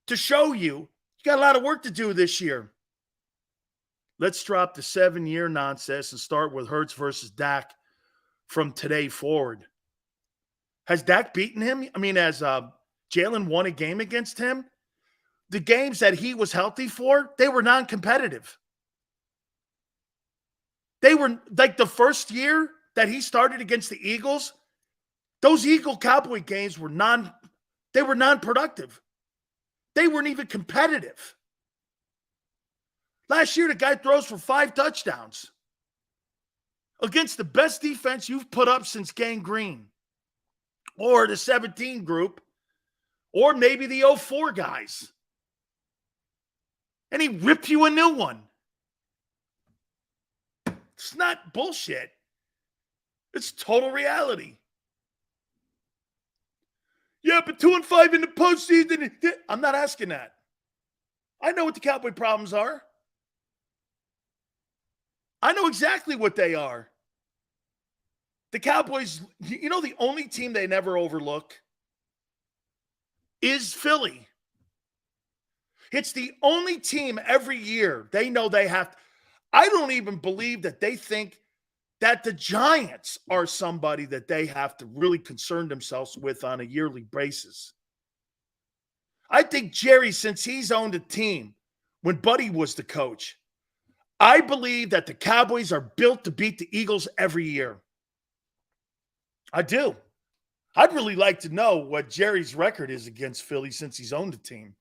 To show you got a lot of work to do this year. Let's drop the 7-year nonsense and start with Hurts versus Dak from today forward. Has Dak beaten him? I mean, has Jalen won a game against him? The games that he was healthy for, they were non-competitive. They were like the first year that he started against the Eagles, those Eagle-Cowboy games were non-productive. They weren't even competitive. Last year, the guy throws for 5 touchdowns against the best defense you've put up since Gang Green or the 17 group or maybe the 04 guys. And he ripped you a new one. It's not bullshit. It's total reality. Yeah, but 2-5 in the postseason. I'm not asking that. I know what the Cowboy problems are. I know exactly what they are. The Cowboys, you know, the only team they never overlook is Philly. It's the only team every year they know they have. I don't even believe that they think that the Giants are somebody that they have to really concern themselves with on a yearly basis. I think Jerry, since he's owned a team, when Buddy was the coach, I believe that the Cowboys are built to beat the Eagles every year. I do. I'd really like to know what Jerry's record is against Philly since he's owned the team.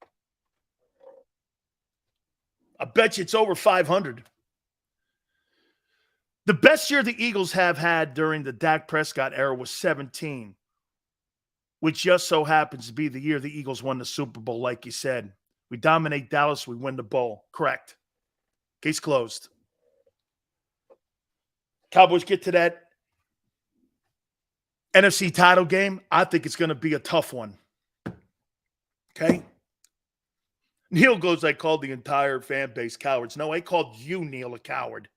I bet you it's over 500. The best year the Eagles have had during the Dak Prescott era was 17, which just so happens to be the year the Eagles won the Super Bowl, like you said. We dominate Dallas, we win the bowl. Correct. Case closed. Cowboys get to that NFC title game. I think it's going to be a tough one. Okay? Neil goes, I called the entire fan base cowards. No, I called you, Neil, a coward.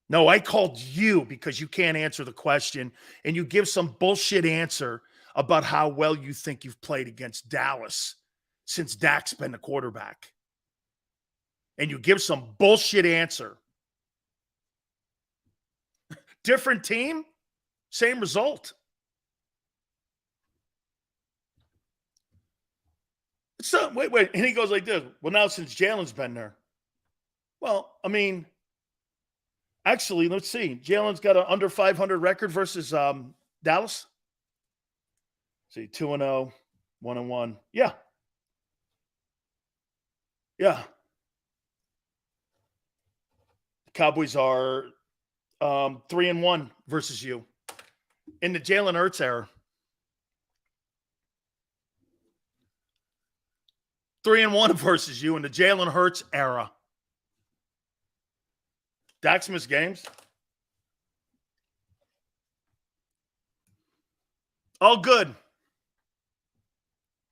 No, I called you because you can't answer the question and you give some bullshit answer about how well you think you've played against Dallas since Dak's been the quarterback. And you give some bullshit answer. Different team, same result. So, wait. And he goes like this. Well, now since Jalen's been there. Well, I mean, actually, let's see. Jalen's got an under 500 record versus Dallas. See, 2-0, 1-1. Yeah. Yeah. The Cowboys are 3-1 versus you in the Jalen Hurts era. 3-1 versus you in the Jalen Hurts era. Dak's missed games. All good.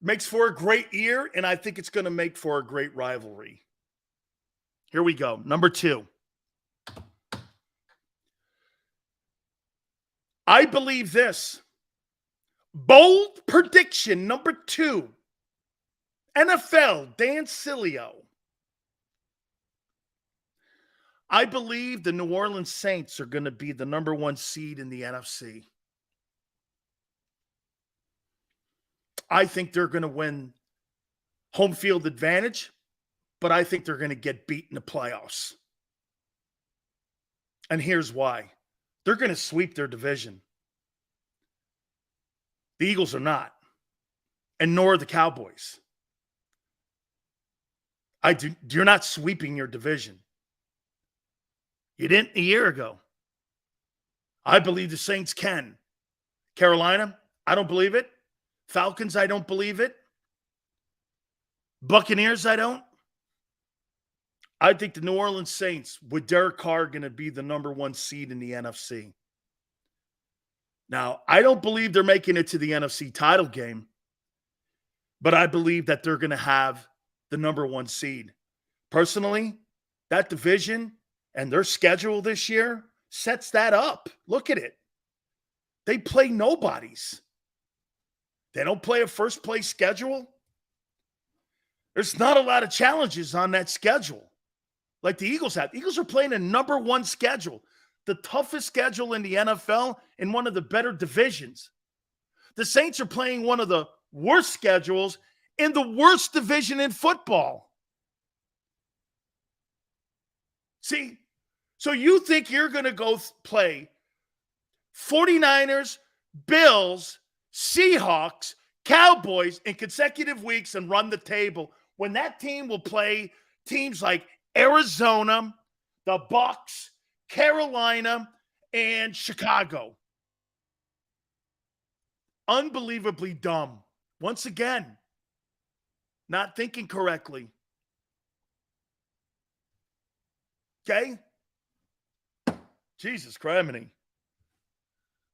Makes for a great year, and I think it's going to make for a great rivalry. Here we go. Number 2. I believe this. Bold prediction number 2. NFL, Dan Sileo. I believe the New Orleans Saints are going to be the number 1 seed in the NFC. I think they're going to win home field advantage, but I think they're going to get beat in the playoffs. And here's why. They're going to sweep their division. The Eagles are not, and nor are the Cowboys. You're not sweeping your division. You didn't a year ago. I believe the Saints can. Carolina, I don't believe it. Falcons, I don't believe it. Buccaneers, I don't. I think the New Orleans Saints, with Derek Carr, going to be the number 1 seed in the NFC. Now, I don't believe they're making it to the NFC title game, but I believe that they're going to have the number 1 seed. Personally, that division and their schedule this year sets that up. Look at it. They play nobodies. They don't play a first-place schedule. There's not a lot of challenges on that schedule like the Eagles have. The Eagles are playing a number 1 schedule, the toughest schedule in the NFL in one of the better divisions. The Saints are playing one of the worst schedules in the worst division in football. See, so you think you're going to go play 49ers, Bills, Seahawks, Cowboys in consecutive weeks and run the table when that team will play teams like Arizona, the Bucs, Carolina, and Chicago. Unbelievably dumb. Once again, not thinking correctly. Okay? Jesus criminy.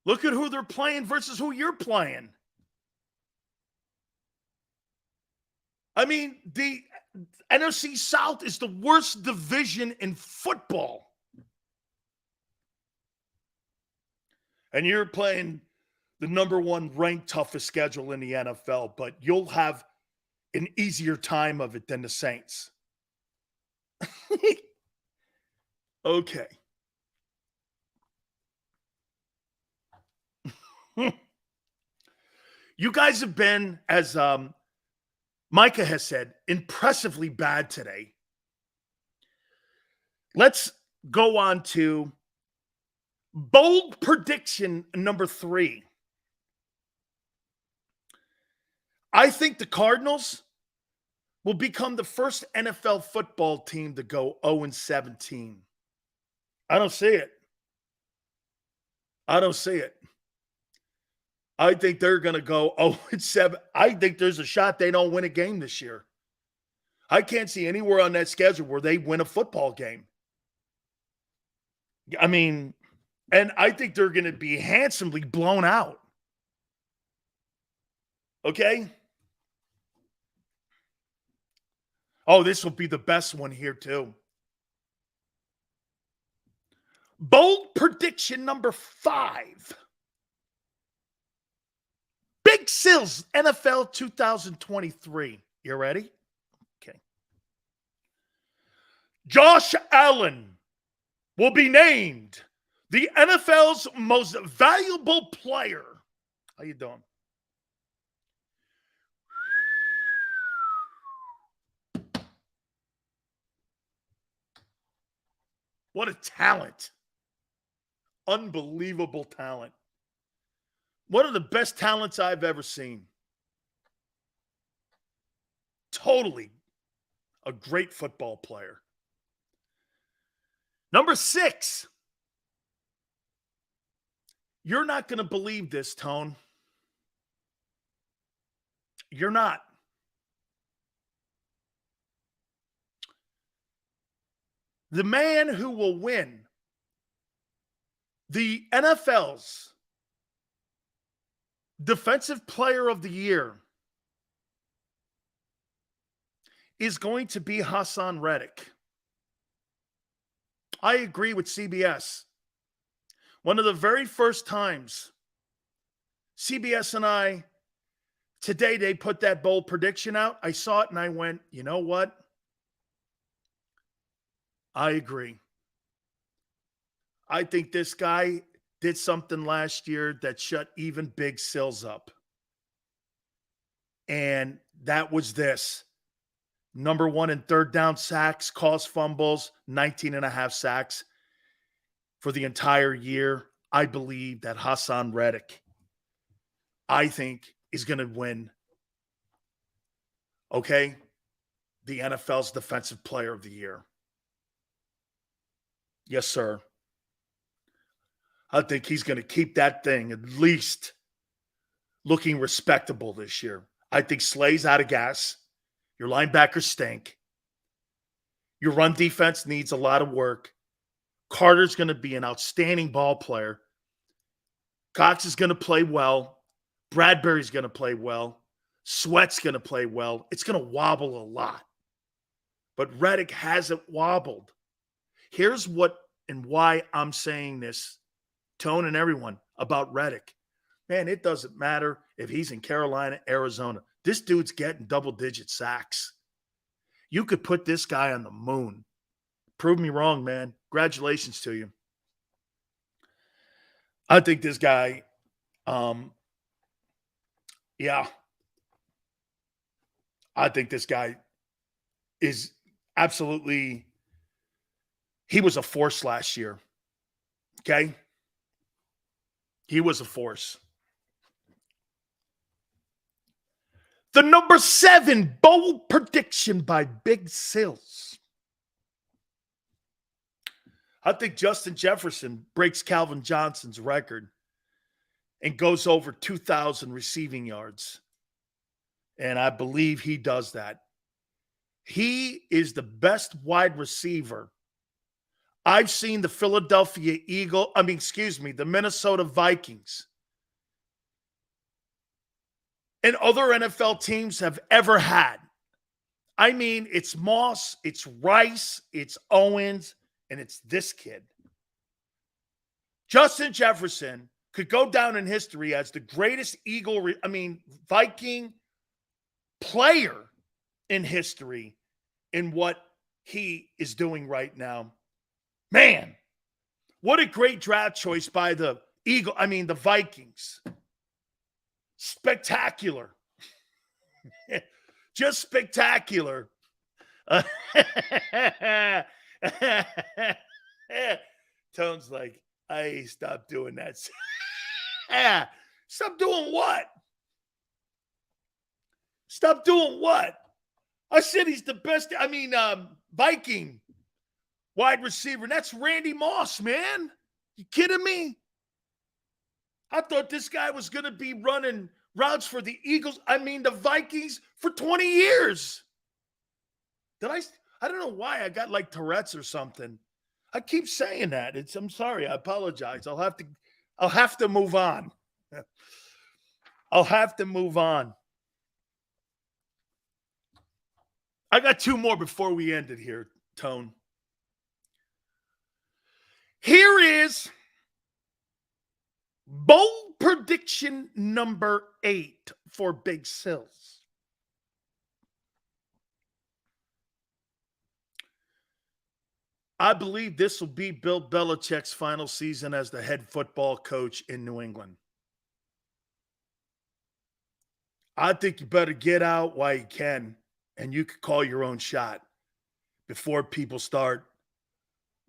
Look at who they're playing versus who you're playing. I mean, the NFC South is the worst division in football. And you're playing the number 1 ranked toughest schedule in the NFL, but you'll have an easier time of it than the Saints. Okay. You guys have been, as Micah has said, impressively bad today. Let's go on to bold prediction number 3. I think the Cardinals will become the first NFL football team to go 0-17. I don't see it. I don't see it. I think they're going to go 0-7. I think there's a shot they don't win a game this year. I can't see anywhere on that schedule where they win a football game. I mean, and I think they're going to be handsomely blown out. Okay? Oh, this will be the best one here, too. Bold prediction number 5. Big Sills, NFL 2023. You ready? Okay. Josh Allen will be named the NFL's most valuable player. How you doing? What a talent. Unbelievable talent. One of the best talents I've ever seen. Totally a great football player. Number 6. You're not going to believe this, Tone. You're not. The man who will win the NFL's Defensive Player of the Year is going to be Hassan Reddick. I agree with CBS. One of the very first times CBS and I, today they put that bold prediction out, I saw it and I went, you know what? I agree. I think this guy did something last year that shut even Big Sills up. And that was this. Number 1 in third down sacks, caused fumbles, 19.5 sacks for the entire year. I believe that Hassan Reddick, I think, is going to win, okay, the NFL's Defensive Player of the Year. Yes, sir. I think he's going to keep that thing at least looking respectable this year. I think Slay's out of gas. Your linebackers stink. Your run defense needs a lot of work. Carter's going to be an outstanding ball player. Cox is going to play well. Bradbury's going to play well. Sweat's going to play well. It's going to wobble a lot. But Reddick hasn't wobbled. Here's what and why I'm saying this, Tone and everyone, about Reddick. Man, it doesn't matter if he's in Carolina, Arizona. This dude's getting double-digit sacks. You could put this guy on the moon. Prove me wrong, man. Congratulations to you. I think this guy, yeah. I think this guy is absolutely, he was a force last year. Okay? He was a force. The number 7 bold prediction by Big Sills. I think Justin Jefferson breaks Calvin Johnson's record and goes over 2,000 receiving yards. And I believe he does that. He is the best wide receiver I've seen the the Minnesota Vikings and other NFL teams have ever had. I mean, it's Moss, it's Rice, it's Owens, and it's this kid. Justin Jefferson could go down in history as the greatest Viking player in history in what he is doing right now. Man, what a great draft choice by the Vikings. Spectacular. Just spectacular. And Tone's like, I stopped doing that. Yeah. Stop doing what? Stop doing what? I said he's the best. I mean, Viking wide receiver. That's Randy Moss, man. You kidding me? I thought this guy was going to be running routes for the Eagles. I mean, the Vikings for 20 years. I don't know why I got like Tourette's or something. I keep saying that. I'm sorry. I apologize. I'll have to move on. I'll have to move on. I got two more before we end it here, Tone. Here is bold prediction number 8 for Big Sills. I believe this will be Bill Belichick's final season as the head football coach in New England. I think you better get out while you can, and you could call your own shot before people start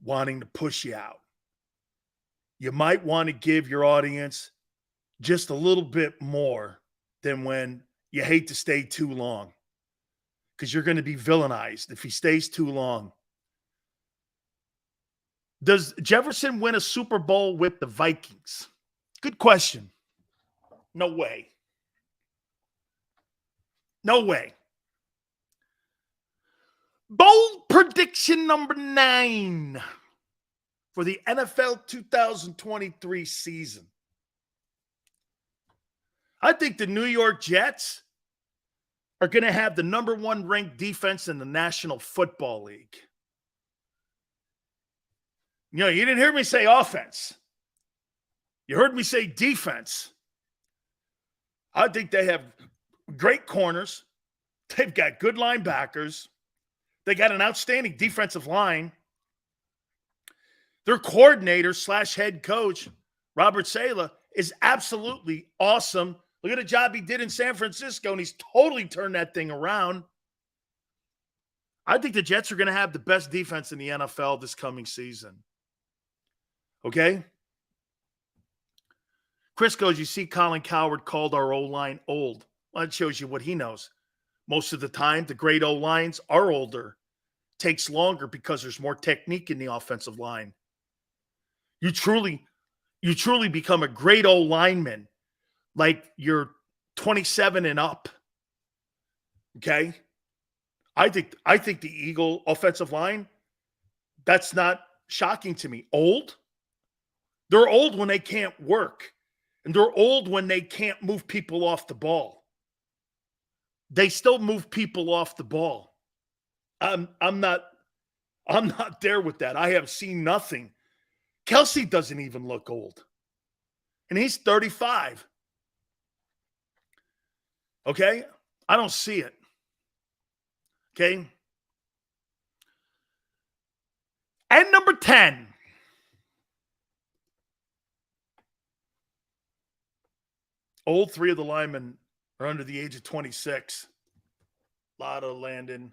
wanting to push you out. You might want to give your audience just a little bit more than when you hate to stay too long, because you're going to be villainized if he stays too long. Does Jefferson win a Super Bowl with the Vikings? Good question. No way. No way. Bold prediction number 9 for the NFL 2023 season. I think the New York Jets are going to have the number 1 ranked defense in the National Football League. You know, you didn't hear me say offense. You heard me say defense. I think they have great corners. They've got good linebackers. They got an outstanding defensive line. Their coordinator / head coach, Robert Saleh, is absolutely awesome. Look at the job he did in San Francisco, and he's totally turned that thing around. I think the Jets are going to have the best defense in the NFL this coming season. Okay? Chris goes, you see Colin Cowherd called our O-line old. Well, that shows you what he knows. Most of the time, the great O-lines are older. Takes longer because there's more technique in the offensive line. You truly become a great O-lineman like you're 27 and up. Okay? I think the Eagle offensive line, that's not shocking to me. Old? They're old when they can't work. And they're old when they can't move people off the ball. They still move people off the ball. I'm not there with that. I have seen nothing. Kelsey doesn't even look old. And he's 35. Okay? I don't see it. Okay? And number 10. Old 3 of the linemen are under the age of 26. Lotta, Landon,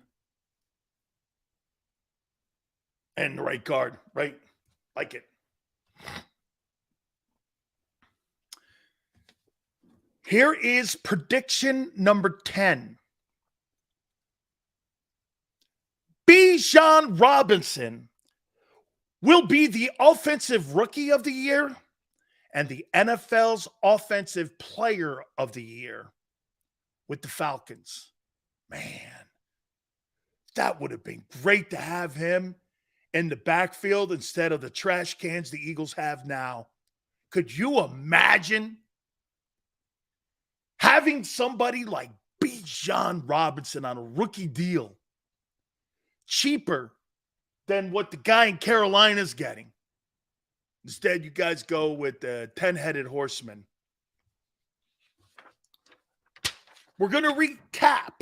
and the right guard, right? Like it. Here is prediction number 10. Bijan Robinson will be the offensive rookie of the year and the NFL's offensive player of the year with the Falcons. Man, that would have been great to have him in the backfield instead of the trash cans the Eagles have now. Could you imagine having somebody like Bijan Robinson on a rookie deal cheaper than what the guy in Carolina is getting? Instead, you guys go with the 10-headed horseman. We're going to recap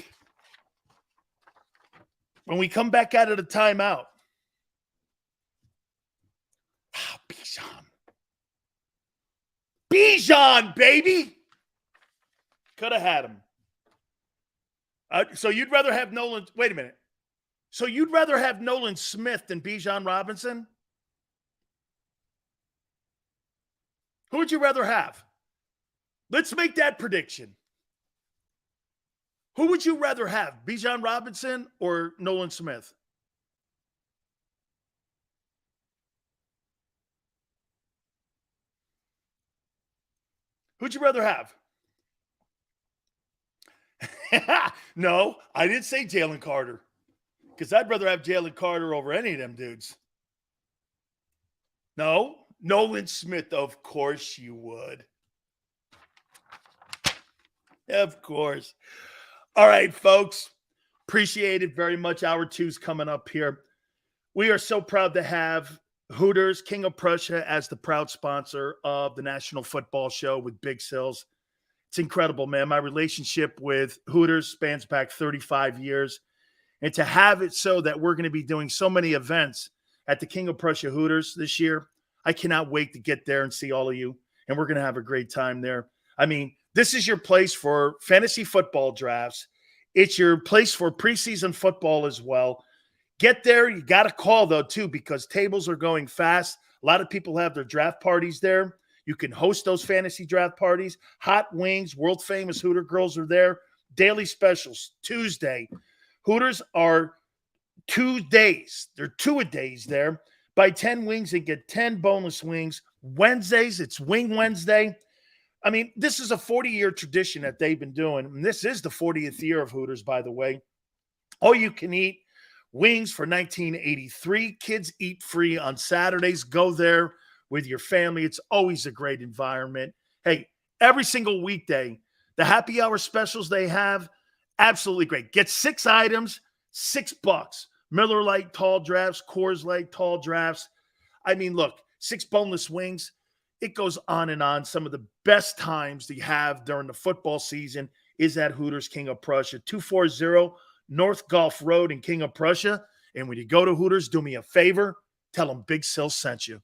when we come back out of the timeout. Ah, Bijan, baby. Could have had him. So you'd rather have Nolan. Wait a minute. So you'd rather have Nolan Smith than Bijan Robinson? Who would you rather have? Let's make that prediction. Who would you rather have, Bijan Robinson or Nolan Smith? Who'd you rather have? No, I didn't say Jalen Carter, because I'd rather have Jalen Carter over any of them dudes. No, Nolan Smith, of course you would. Of course. All right, folks. Appreciate it very much. Hour 2's coming up here. We are so proud to have Hooters, King of Prussia, as the proud sponsor of the National Football Show with Big Sills. It's incredible, man. My relationship with Hooters spans back 35 years. And to have it so that we're going to be doing so many events at the King of Prussia Hooters this year, I cannot wait to get there and see all of you. And we're going to have a great time there. I mean, this is your place for fantasy football drafts. It's your place for preseason football as well. Get there. You got to call, though, too, because tables are going fast. A lot of people have their draft parties there. You can host those fantasy draft parties. Hot wings, world famous Hooter girls are there. Daily specials, Tuesday. Hooters are 2 days. They're 2-a-days there. Buy 10 wings and get 10 bonus wings. Wednesdays, it's Wing Wednesday. I mean, this is a 40-year tradition that they've been doing. And this is the 40th year of Hooters, by the way. All you can eat wings for $19.83. Kids eat free on Saturdays. Go there with your family. It's always a great environment. Hey, every single weekday, the happy hour specials they have, absolutely great. Get 6 items, $6. Miller Lite tall drafts, Coors Light tall drafts. I mean, look, 6 boneless wings. It goes on and on. Some of the best times that you have during the football season is at Hooters, King of Prussia, 240 North Gulf Road in King of Prussia. And when you go to Hooters, do me a favor, tell them Big Sil sent you.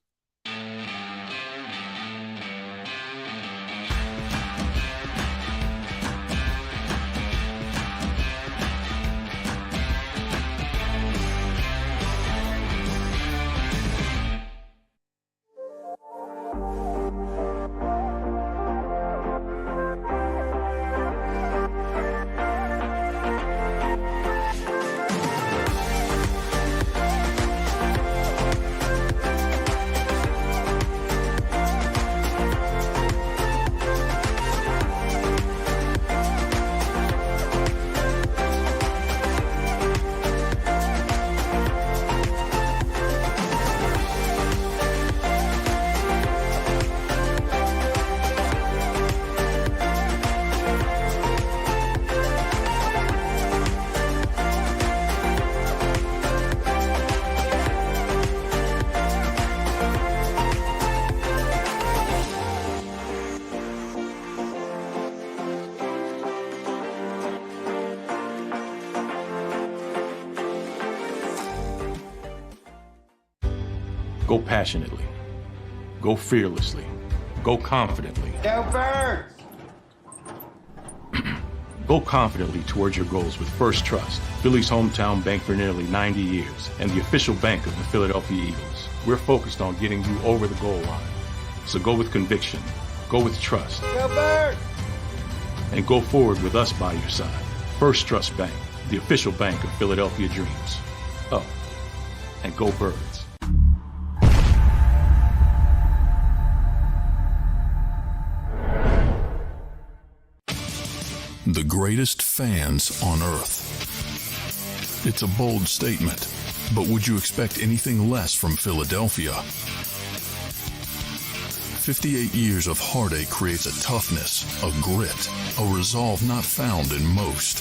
Go passionately. Go fearlessly. Go confidently. Go Birds! Go confidently towards your goals with First Trust, Philly's hometown bank for nearly 90 years, and the official bank of the Philadelphia Eagles. We're focused on getting you over the goal line. So go with conviction. Go with trust. Go Birds! And go forward with us by your side. First Trust Bank, the official bank of Philadelphia dreams. Oh, and go Birds. The greatest fans on earth. It's a bold statement, but would you expect anything less from Philadelphia? 58 years of heartache creates a toughness, a grit, a resolve not found in most.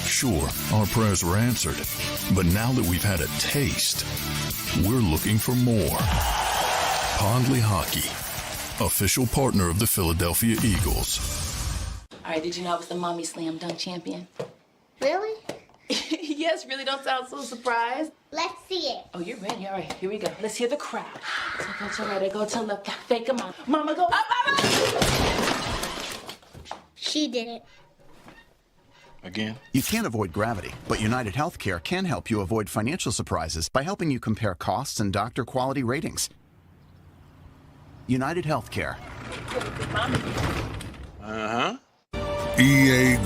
Sure, our prayers were answered, but now that we've had a taste, we're looking for more. Pondley Hockey, official partner of the Philadelphia Eagles. All right, did you know I was the Mommy Slam Dunk Champion? Really? Yes, really, don't sound so surprised. Let's see it. Oh, you're ready. All right, here we go. Let's hear the crowd. So go to right, go to left, fake a mom. Mama, go up, up, up. She did it. Again? You can't avoid gravity, but United Healthcare can help you avoid financial surprises by helping you compare costs and doctor quality ratings. United Healthcare. Uh-huh. EAGLES.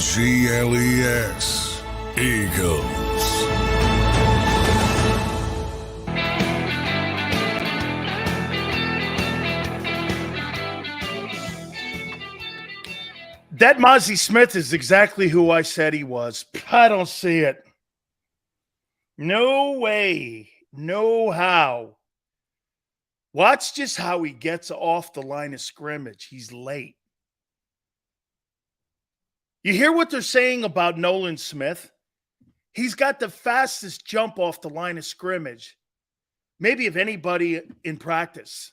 Eagles. That Mozzie Smith is exactly who I said he was. I don't see it. No way. No how. Watch just how he gets off the line of scrimmage. He's late. You hear what they're saying about Nolan Smith? He's got the fastest jump off the line of scrimmage, maybe of anybody in practice.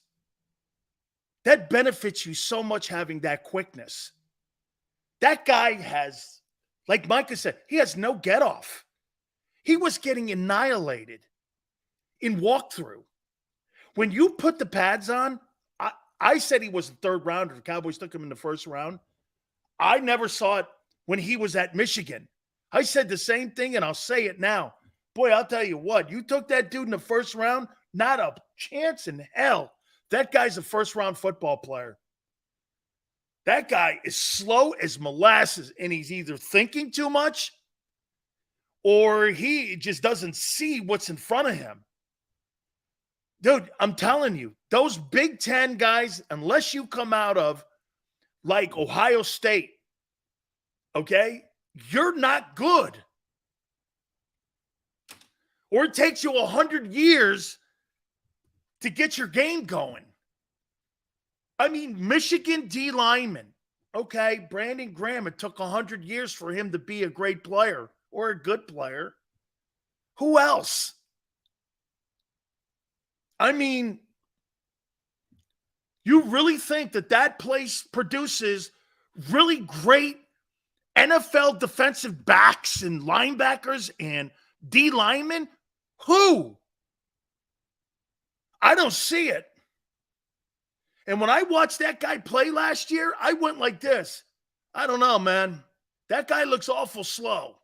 That benefits you so much having that quickness. That guy has, like Micah said, he has no get off. He was getting annihilated in walkthrough. When you put the pads on, I said he was a third rounder. The Cowboys took him in the first round. I never saw it when he was at Michigan. I said the same thing, and I'll say it now. Boy, I'll tell you what, you took that dude in the first round, not a chance in hell. That guy's a first-round football player. That guy is slow as molasses, and he's either thinking too much or he just doesn't see what's in front of him. Dude, I'm telling you, those Big Ten guys, unless you come out of like Ohio State, okay, you're not good. Or it takes you 100 years to get your game going. I mean, Michigan D lineman. Okay, Brandon Graham, it took 100 years for him to be a great player or a good player. Who else? I mean, you really think that place produces really great NFL defensive backs and linebackers and D linemen? Who? I don't see it. And when I watched that guy play last year, I went like this. I don't know, man. That guy looks awful slow.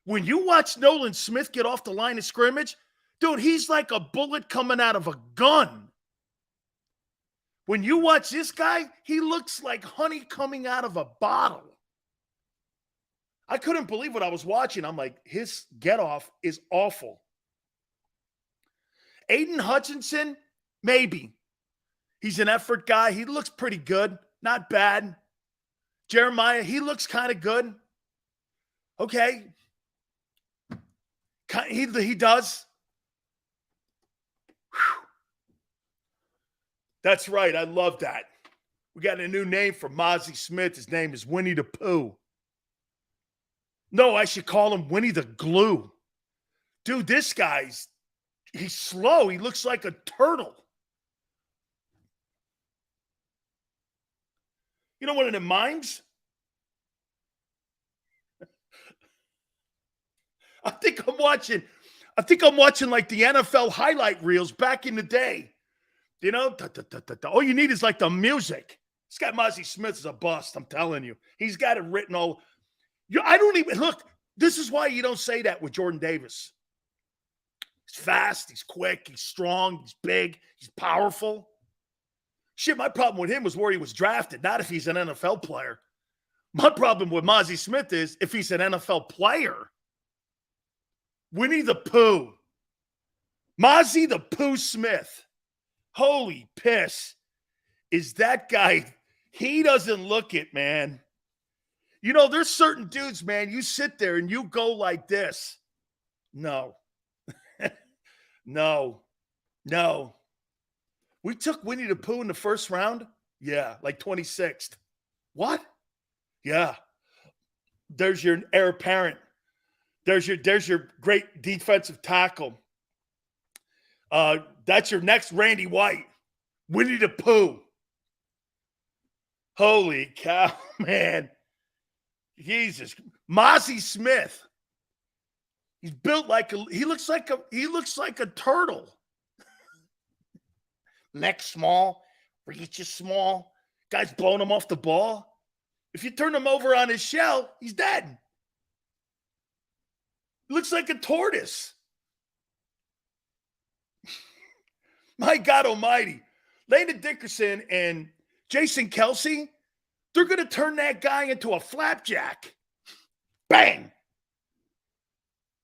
When you watch Nolan Smith get off the line of scrimmage, dude, he's like a bullet coming out of a gun. When you watch this guy, he looks like honey coming out of a bottle. I couldn't believe what I was watching. I'm like, his get off is awful. Aiden Hutchinson, maybe. He's an effort guy. He looks pretty good. Not bad. Jeremiah, he looks kind of good. Okay. He does. Whew. That's right. I love that. We got a new name for Mozzie Smith. His name is Winnie the Pooh. No, I should call him Winnie the Glue. Dude, this guy's, he's slow. He looks like a turtle. You know what it mimes? I think I'm watching like the NFL highlight reels back in the day. You know, all you need is like the music. This guy Mozzie Smith is a bust, I'm telling you. He's got it written all. I don't even look. This is why you don't say that with Jordan Davis. He's fast, he's quick, he's strong, he's big, he's powerful. Shit, my problem with him was where he was drafted, not if he's an NFL player. My problem with Mozzie Smith is if he's an NFL player. Winnie the Pooh. Mozzie the Pooh Smith. Holy piss. Is that guy, he doesn't look it, man. You know, there's certain dudes, man, you sit there and you go like this. No. No. We took Winnie the Pooh in the first round? Yeah, like 26th. What? Yeah. There's your heir apparent. There's your great defensive tackle. That's your next Randy White. Winnie the Pooh. Holy cow, man. Jesus. Mozzie Smith. He's built like he looks like a turtle. Neck small, reach is small. Guy's blowing him off the ball. If you turn him over on his shell, he's dead. He looks like a tortoise. My God almighty. Landon Dickerson and Jason Kelsey, they're going to turn that guy into a flapjack. Bang.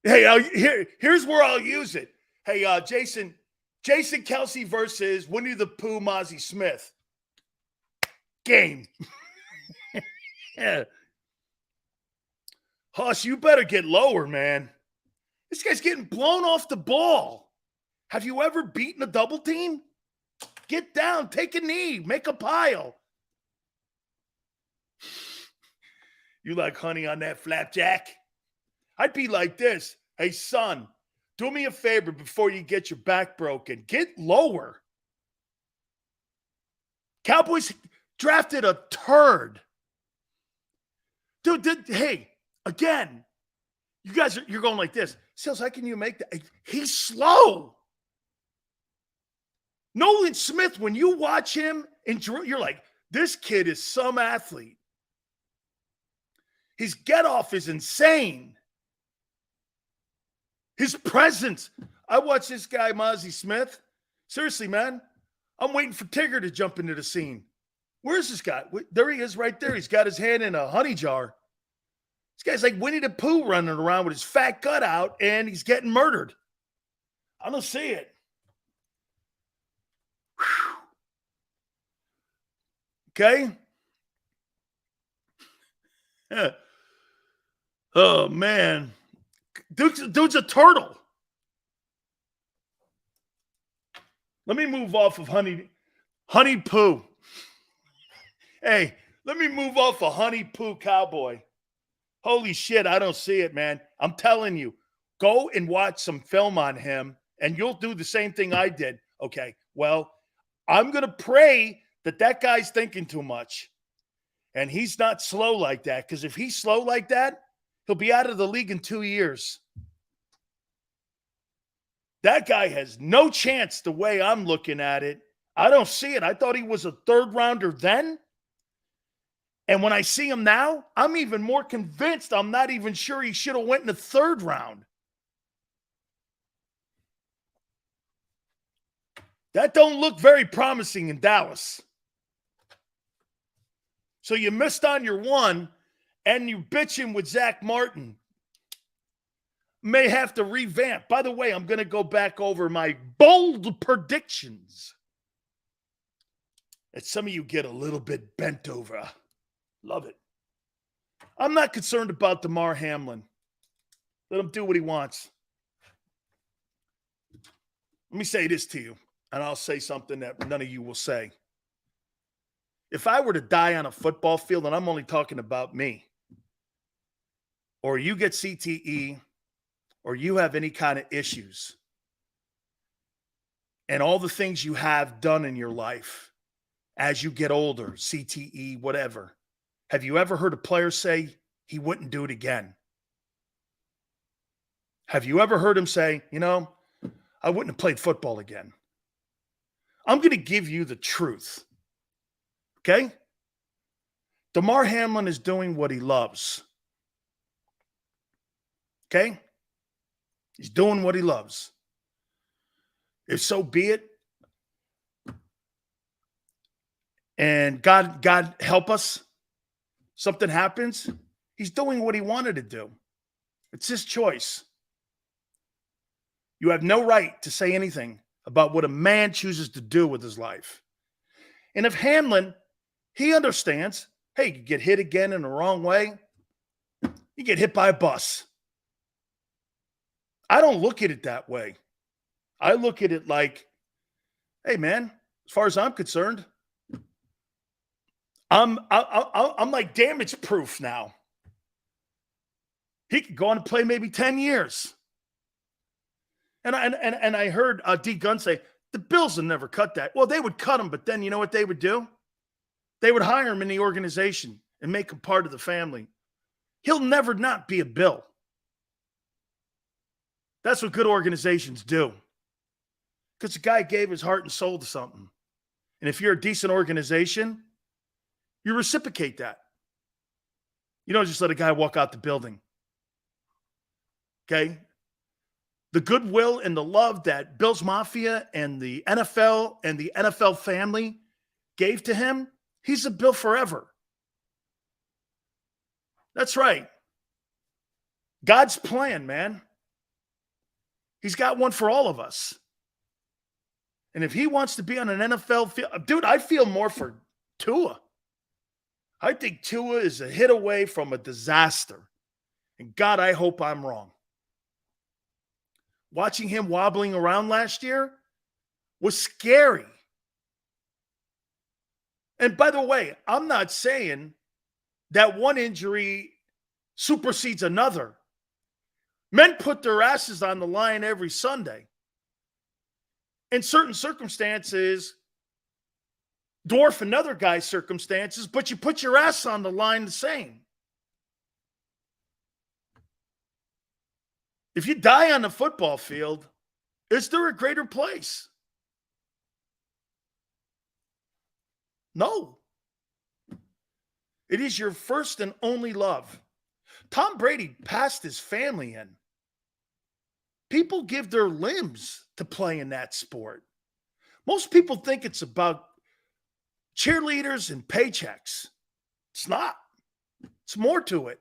Hey, here's where I'll use it. Hey, Jason Kelsey versus Winnie the Pooh, Mozzie Smith. Game. Yeah. Huss, you better get lower, man. This guy's getting blown off the ball. Have you ever beaten a double team? Get down, take a knee, make a pile. You like honey on that flapjack? I'd be like this. Hey, son, do me a favor before you get your back broken. Get lower. Cowboys drafted a turd. Dude, hey, again, you're going like this. Sales, how can you make that? He's slow. Nolan Smith, when you watch him, you're like, this kid is some athlete. His get-off is insane. His presence. I watch this guy, Mozzie Smith. Seriously, man, I'm waiting for Tigger to jump into the scene. Where's this guy? There he is right there. He's got his hand in a honey jar. This guy's like Winnie the Pooh running around with his fat gut out, and he's getting murdered. I don't see it. Whew. Okay? Yeah. Oh, man. Dude's a turtle. Let me move off of Honey Pooh. Hey, let me move off of Honey Pooh Cowboy. Holy shit, I don't see it, man. I'm telling you, go and watch some film on him, and you'll do the same thing I did. Okay, well, I'm going to pray that guy's thinking too much, and he's not slow like that, because if he's slow like that, he'll be out of the league in 2 years. That guy has no chance the way I'm looking at it. I don't see it. I thought he was a third rounder then. And when I see him now, I'm even more convinced I'm not even sure he should have went in the third round. That don't look very promising in Dallas. So you missed on your one, and you bitching with Zach Martin. May have to revamp. By the way, I'm going to go back over my bold predictions. And some of you get a little bit bent over. Love it. I'm not concerned about Damar Hamlin. Let him do what he wants. Let me say this to you, and I'll say something that none of you will say. If I were to die on a football field, and I'm only talking about me, or you get CTE, or you have any kind of issues, and all the things you have done in your life as you get older, CTE, whatever, have you ever heard a player say he wouldn't do it again? Have you ever heard him say, I wouldn't have played football again? I'm going to give you the truth. Okay? Damar Hamlin is doing what he loves. Okay? He's doing what he loves. If so be it, and God help us, something happens, he's doing what he wanted to do. It's his choice. You have no right to say anything about what a man chooses to do with his life. And if Hamlin, he understands, hey, you get hit again in the wrong way, you get hit by a bus. I don't look at it that way. I look at it like, hey, man, as far as I'm concerned, I'm like damage proof now. He could go on and play maybe 10 years. And I heard D. Gunn say, the Bills would never cut that. Well, they would cut him, but then you know what they would do? They would hire him in the organization and make him part of the family. He'll never not be a Bill. That's what good organizations do. Because the guy gave his heart and soul to something. And if you're a decent organization, you reciprocate that. You don't just let a guy walk out the building. Okay? The goodwill and the love that Bills Mafia and the NFL and the NFL family gave to him, he's a Bill forever. That's right. God's plan, man. He's got one for all of us. And if he wants to be on an NFL field, dude, I feel more for Tua. I think Tua is a hit away from a disaster. And God, I hope I'm wrong. Watching him wobbling around last year was scary. And by the way, I'm not saying that one injury supersedes another. Men put their asses on the line every Sunday. In certain circumstances, dwarf another guy's circumstances, but you put your ass on the line the same. If you die on the football field, is there a greater place? No. It is your first and only love. Tom Brady passed his family in. People give their limbs to play in that sport. Most people think it's about cheerleaders and paychecks. It's not. It's more to it.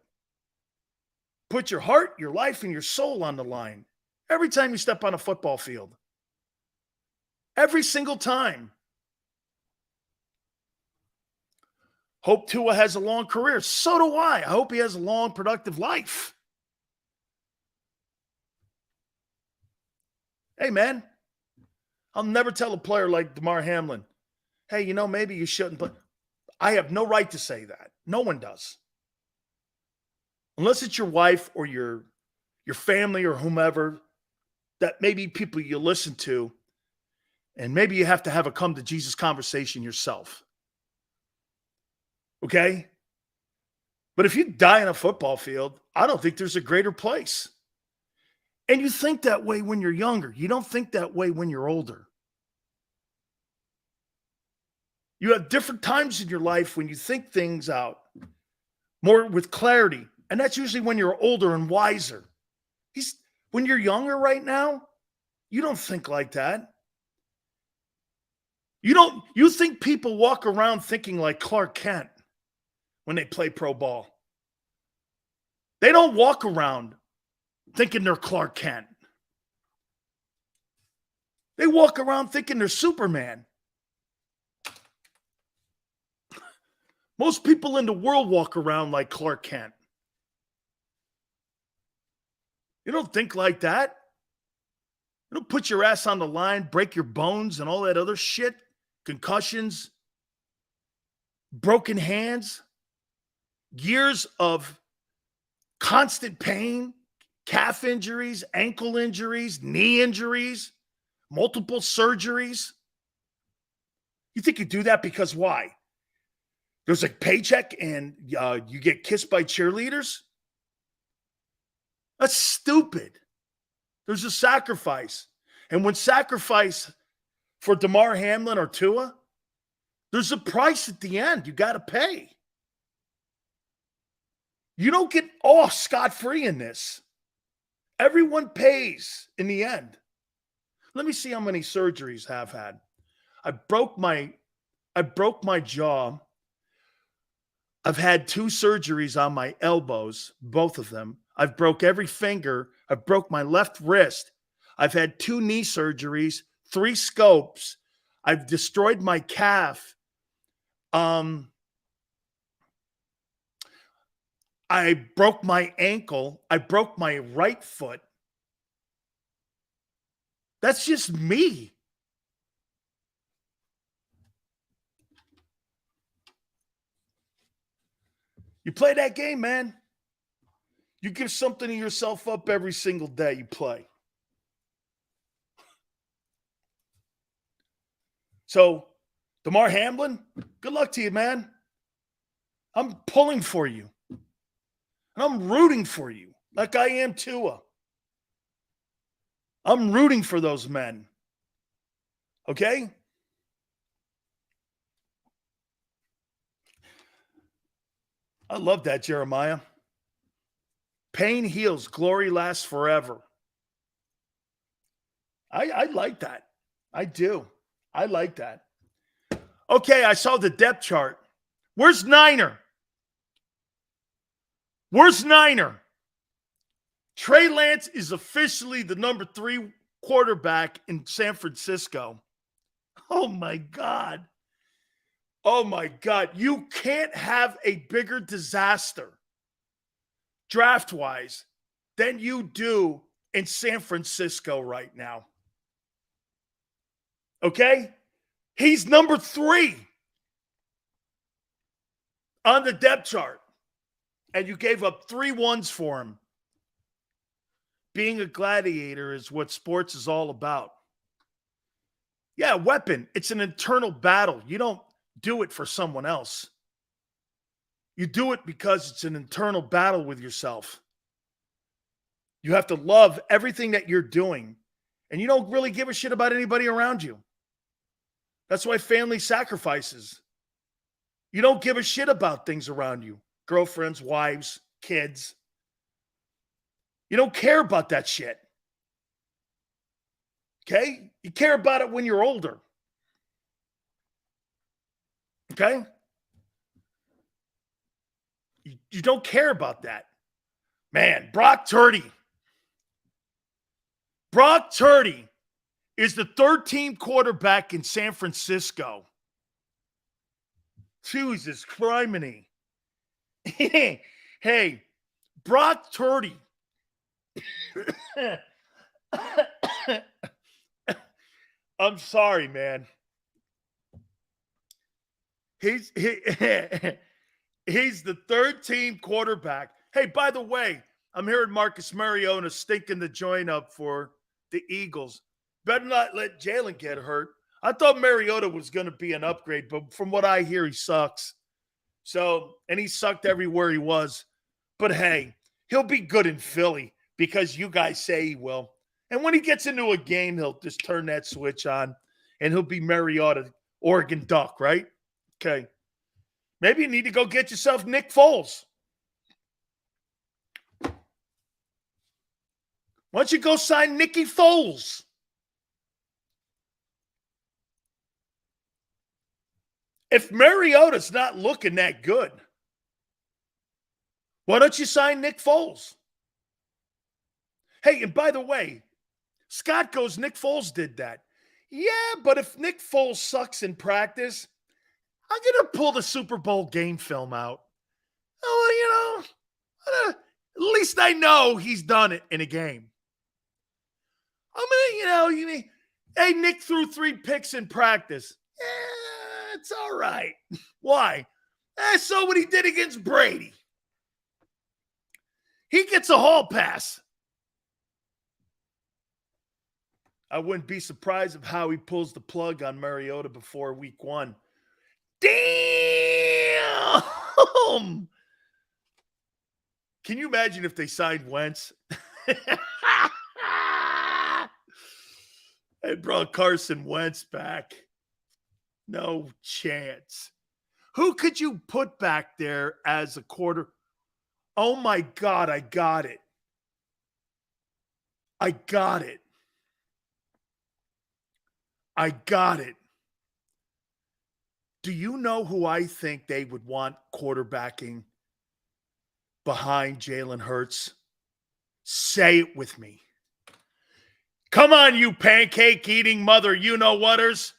Put your heart, your life, and your soul on the line every time you step on a football field. Every single time. Hope Tua has a long career. So do I. I hope he has a long, productive life. Hey, man, I'll never tell a player like Damar Hamlin, hey, maybe you shouldn't. But I have no right to say that. No one does. Unless it's your wife or your family or whomever, that maybe people you listen to, and maybe you have to have a come to Jesus conversation yourself. Okay? But if you die on a football field, I don't think there's a greater place. And you think that way when you're younger. You don't think that way when you're older. You have different times in your life when you think things out more with clarity. And that's usually when you're older and wiser. When you're younger right now, you don't think like that. You think people walk around thinking like Clark Kent when they play pro ball. They don't walk around thinking they're Clark Kent. They walk around thinking they're Superman. Most people in the world walk around like Clark Kent. You don't think like that. You don't put your ass on the line, break your bones and all that other shit. Concussions, broken hands, years of constant pain, calf injuries, ankle injuries, knee injuries, multiple surgeries. You think you do that because why? There's a paycheck and you get kissed by cheerleaders? That's stupid. There's a sacrifice. And when sacrifice for Damar Hamlin or Tua, there's a price at the end you got to pay. You don't get off scot-free in this. Everyone pays in the end. Let me see how many surgeries I've had. I broke my jaw. I've had 2 surgeries on my elbows, both of them. I've broke every finger. I've broke my left wrist. I've had 2 knee surgeries, 3 scopes. I've destroyed my calf. I broke my ankle. I broke my right foot. That's just me. You play that game, man. You give something to yourself up every single day you play. So, Damar Hamlin, good luck to you, man. I'm pulling for you. And I'm rooting for you like I am Tua. I'm rooting for those men. Okay? I love that, Jeremiah. Pain heals, glory lasts forever. I like that. I do. I like that. Okay, I saw the depth chart. Where's Niner? Where's Niner? Trey Lance is officially the number 3 quarterback in San Francisco. Oh, my God. Oh, my God. You can't have a bigger disaster draft-wise than you do in San Francisco right now. Okay? He's number 3 on the depth chart. And you gave up 3 ones for him. Being a gladiator is what sports is all about. Yeah, weapon. It's an internal battle. You don't do it for someone else. You do it because it's an internal battle with yourself. You have to love everything that you're doing. And you don't really give a shit about anybody around you. That's why family sacrifices. You don't give a shit about things around you. Girlfriends, wives, kids. You don't care about that shit. Okay? You care about it when you're older. Okay? You don't care about that. Man, Brock Purdy. Brock Purdy is the 13th quarterback in San Francisco. Jesus criminy. Hey, Brock Purdy. I'm sorry, man. He's the 13th quarterback. Hey, by the way, I'm hearing Marcus Mariota stinking the joint up for the Eagles. Better not let Jalen get hurt. I thought Mariota was going to be an upgrade, but from what I hear, he sucks. So, and he sucked everywhere he was. But hey, he'll be good in Philly because you guys say he will. And when he gets into a game, he'll just turn that switch on and he'll be Mariota, Oregon Duck, right? Okay. Maybe you need to go get yourself Nick Foles. Why don't you go sign Nicky Foles? If Mariota's not looking that good, why don't you sign Nick Foles? Hey, and by the way, Scott goes, Nick Foles did that. Yeah, but if Nick Foles sucks in practice, I'm going to pull the Super Bowl game film out. Oh, at least I know he's done it in a game. I'm going to, hey, Nick threw 3 picks in practice. Yeah, it's all right. Why? I saw what he did against Brady. He gets a hall pass. I wouldn't be surprised if Howie pulls the plug on Mariota before week 1. Damn! Can you imagine if they signed Wentz? They brought Carson Wentz back. No chance. Who could you put back there as a quarter? Oh, my God, I got it. I got it. I got it. Do you know who I think they would want quarterbacking behind Jalen Hurts? Say it with me. Come on, you pancake-eating mother you-know-whatters.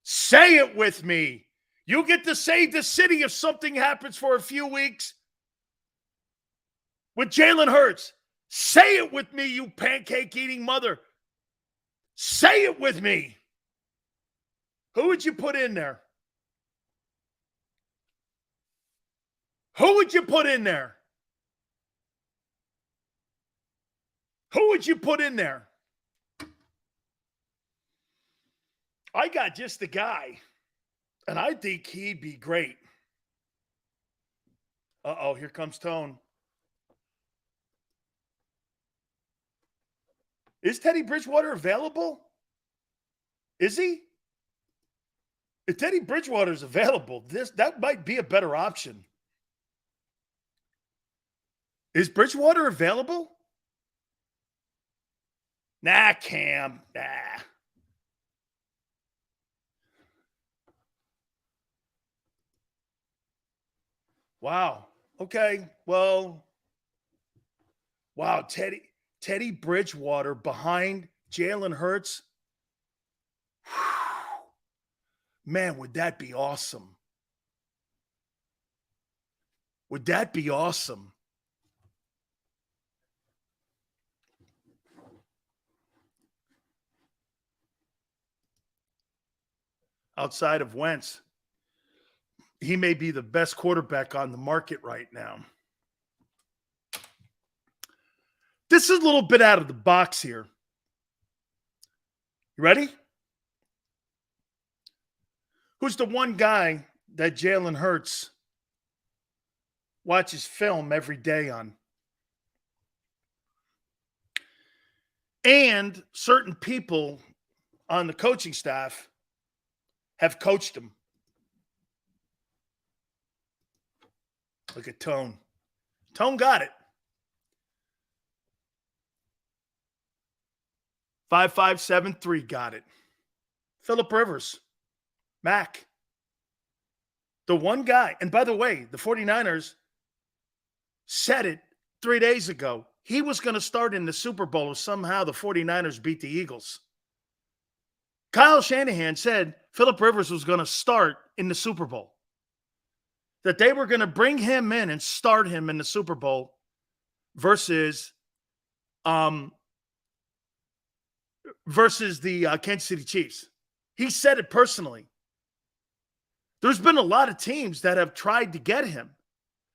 Say it with me. You get to save the city if something happens for a few weeks with Jalen Hurts. Say it with me, you pancake-eating mother. Say it with me. Who would you put in there? Who would you put in there? Who would you put in there? I got just the guy, and I think he'd be great. Uh-oh, here comes Tone. Is Teddy Bridgewater available? Is he? If Teddy Bridgewater's available, that might be a better option. Is Bridgewater available? Nah, Cam. Nah. Wow. Okay. Well, wow. Teddy Bridgewater behind Jalen Hurts. Man, would that be awesome? Would that be awesome? Outside of Wentz, he may be the best quarterback on the market right now. This is a little bit out of the box here. You ready? Who's the one guy that Jalen Hurts watches film every day on? And certain people on the coaching staff have coached him. Look at Tone. Tone got it. 5573 got it. Phillip Rivers. Mac. The one guy. And by the way, the 49ers said it 3 days ago. He was going to start in the Super Bowl if somehow the 49ers beat the Eagles. Kyle Shanahan said Phillip Rivers was going to start in the Super Bowl. That they were going to bring him in and start him in the Super Bowl versus the Kansas City Chiefs. He said it personally. There's been a lot of teams that have tried to get him.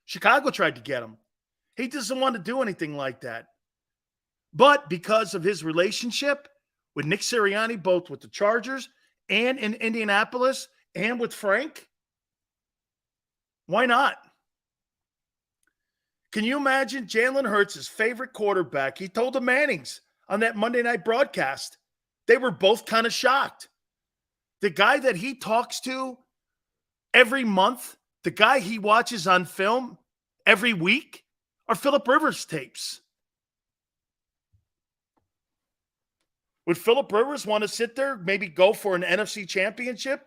Chicago tried to get him. He doesn't want to do anything like that. But because of his relationship with Nick Sirianni, both with the Chargers and in Indianapolis and with Frank, why not? Can you imagine Jalen Hurts, his favorite quarterback? He told the Mannings on that Monday night broadcast. They were both kind of shocked. The guy that he talks to every month, the guy he watches on film every week, are Phillip Rivers tapes. Would Phillip Rivers want to sit there, maybe go for an NFC championship?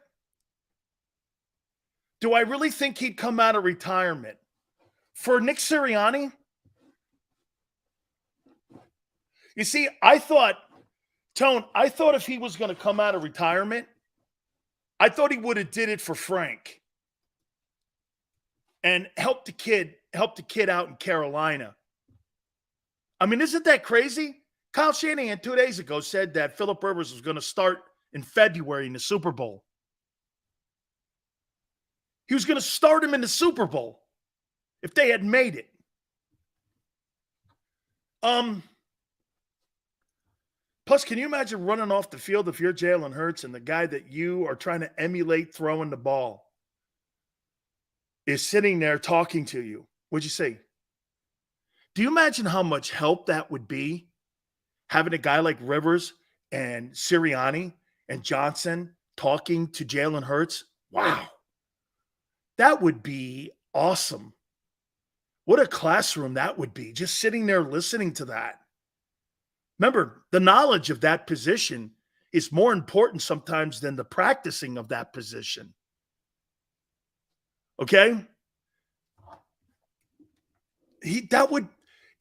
Do I really think he'd come out of retirement? For Nick Sirianni? You see, I thought if he was going to come out of retirement, I thought he would have did it for Frank and help the kid out in Carolina. I mean, isn't that crazy? Kyle Shanahan 2 days ago said that Phillip Rivers was going to start in February in the Super Bowl. He was going to start him in the Super Bowl if they had made it. Plus, can you imagine running off the field if you're Jalen Hurts and the guy that you are trying to emulate throwing the ball is sitting there talking to you? What'd you say? Do you imagine how much help that would be? Having a guy like Rivers and Sirianni and Johnson talking to Jalen Hurts? Wow. That would be awesome. What a classroom that would be, just sitting there listening to that. Remember, the knowledge of that position is more important sometimes than the practicing of that position. Okay? You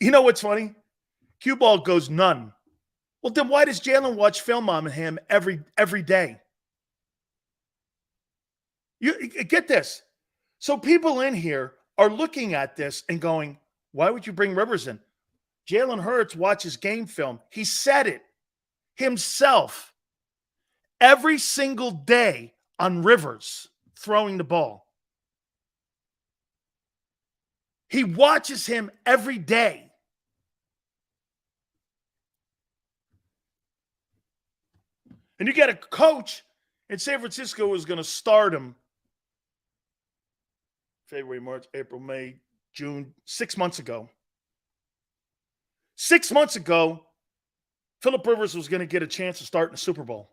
know what's funny? Cue ball goes none. Well, then why does Jalen watch film on him every day? You get this. So people in here are looking at this and going, why would you bring Rivers in? Jalen Hurts watches game film. He said it himself every single day on Rivers throwing the ball. He watches him every day. And you got a coach in San Francisco who's going to start him February, March, April, May, June, 6 months ago. 6 months ago, Phillip Rivers was going to get a chance to start in the Super Bowl.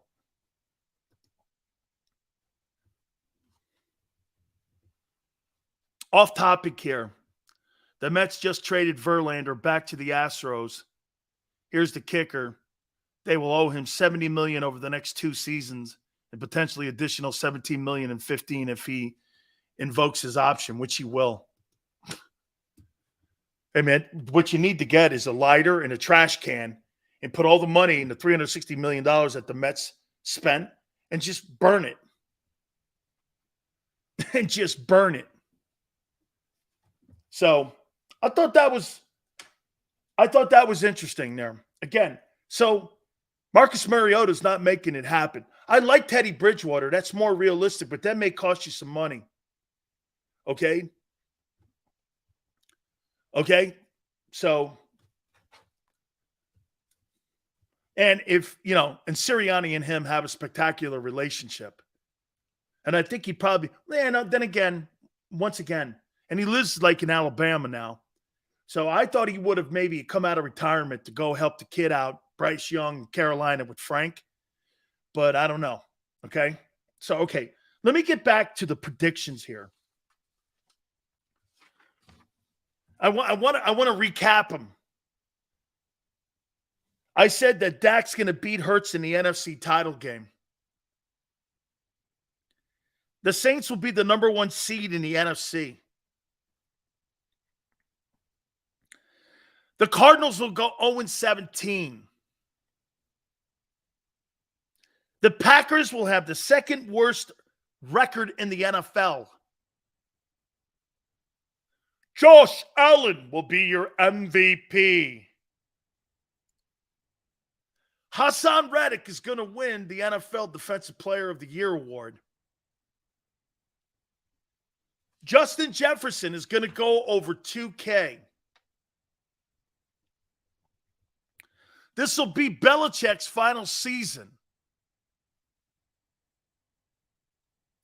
Off topic here. The Mets just traded Verlander back to the Astros. Here's the kicker. They will owe him $70 million over the next 2 seasons and potentially additional $17 million in 15 if he invokes his option, which he will. Hey, man, what you need to get is a lighter and a trash can and put all the money in the $360 million that the Mets spent and just burn it. And just burn it. So I thought that was interesting there. Again, so Marcus Mariota's not making it happen. I like Teddy Bridgewater. That's more realistic, but that may cost you some money. Okay? Okay? So, and if, and Sirianni and him have a spectacular relationship. And I think he probably, then again, once again, and he lives like in Alabama now. So I thought he would have maybe come out of retirement to go help the kid out, Bryce Young, Carolina with Frank. But I don't know. Okay. So, okay. Let me get back to the predictions here. I want to recap them. I said that Dak's going to beat Hurts in the NFC title game. The Saints will be the number 1 seed in the NFC. The Cardinals will go 0-17. The Packers will have the 2nd worst record in the NFL. Josh Allen will be your MVP. Hassan Reddick is going to win the NFL Defensive Player of the Year award. Justin Jefferson is going to go over 2K. This will be Belichick's final season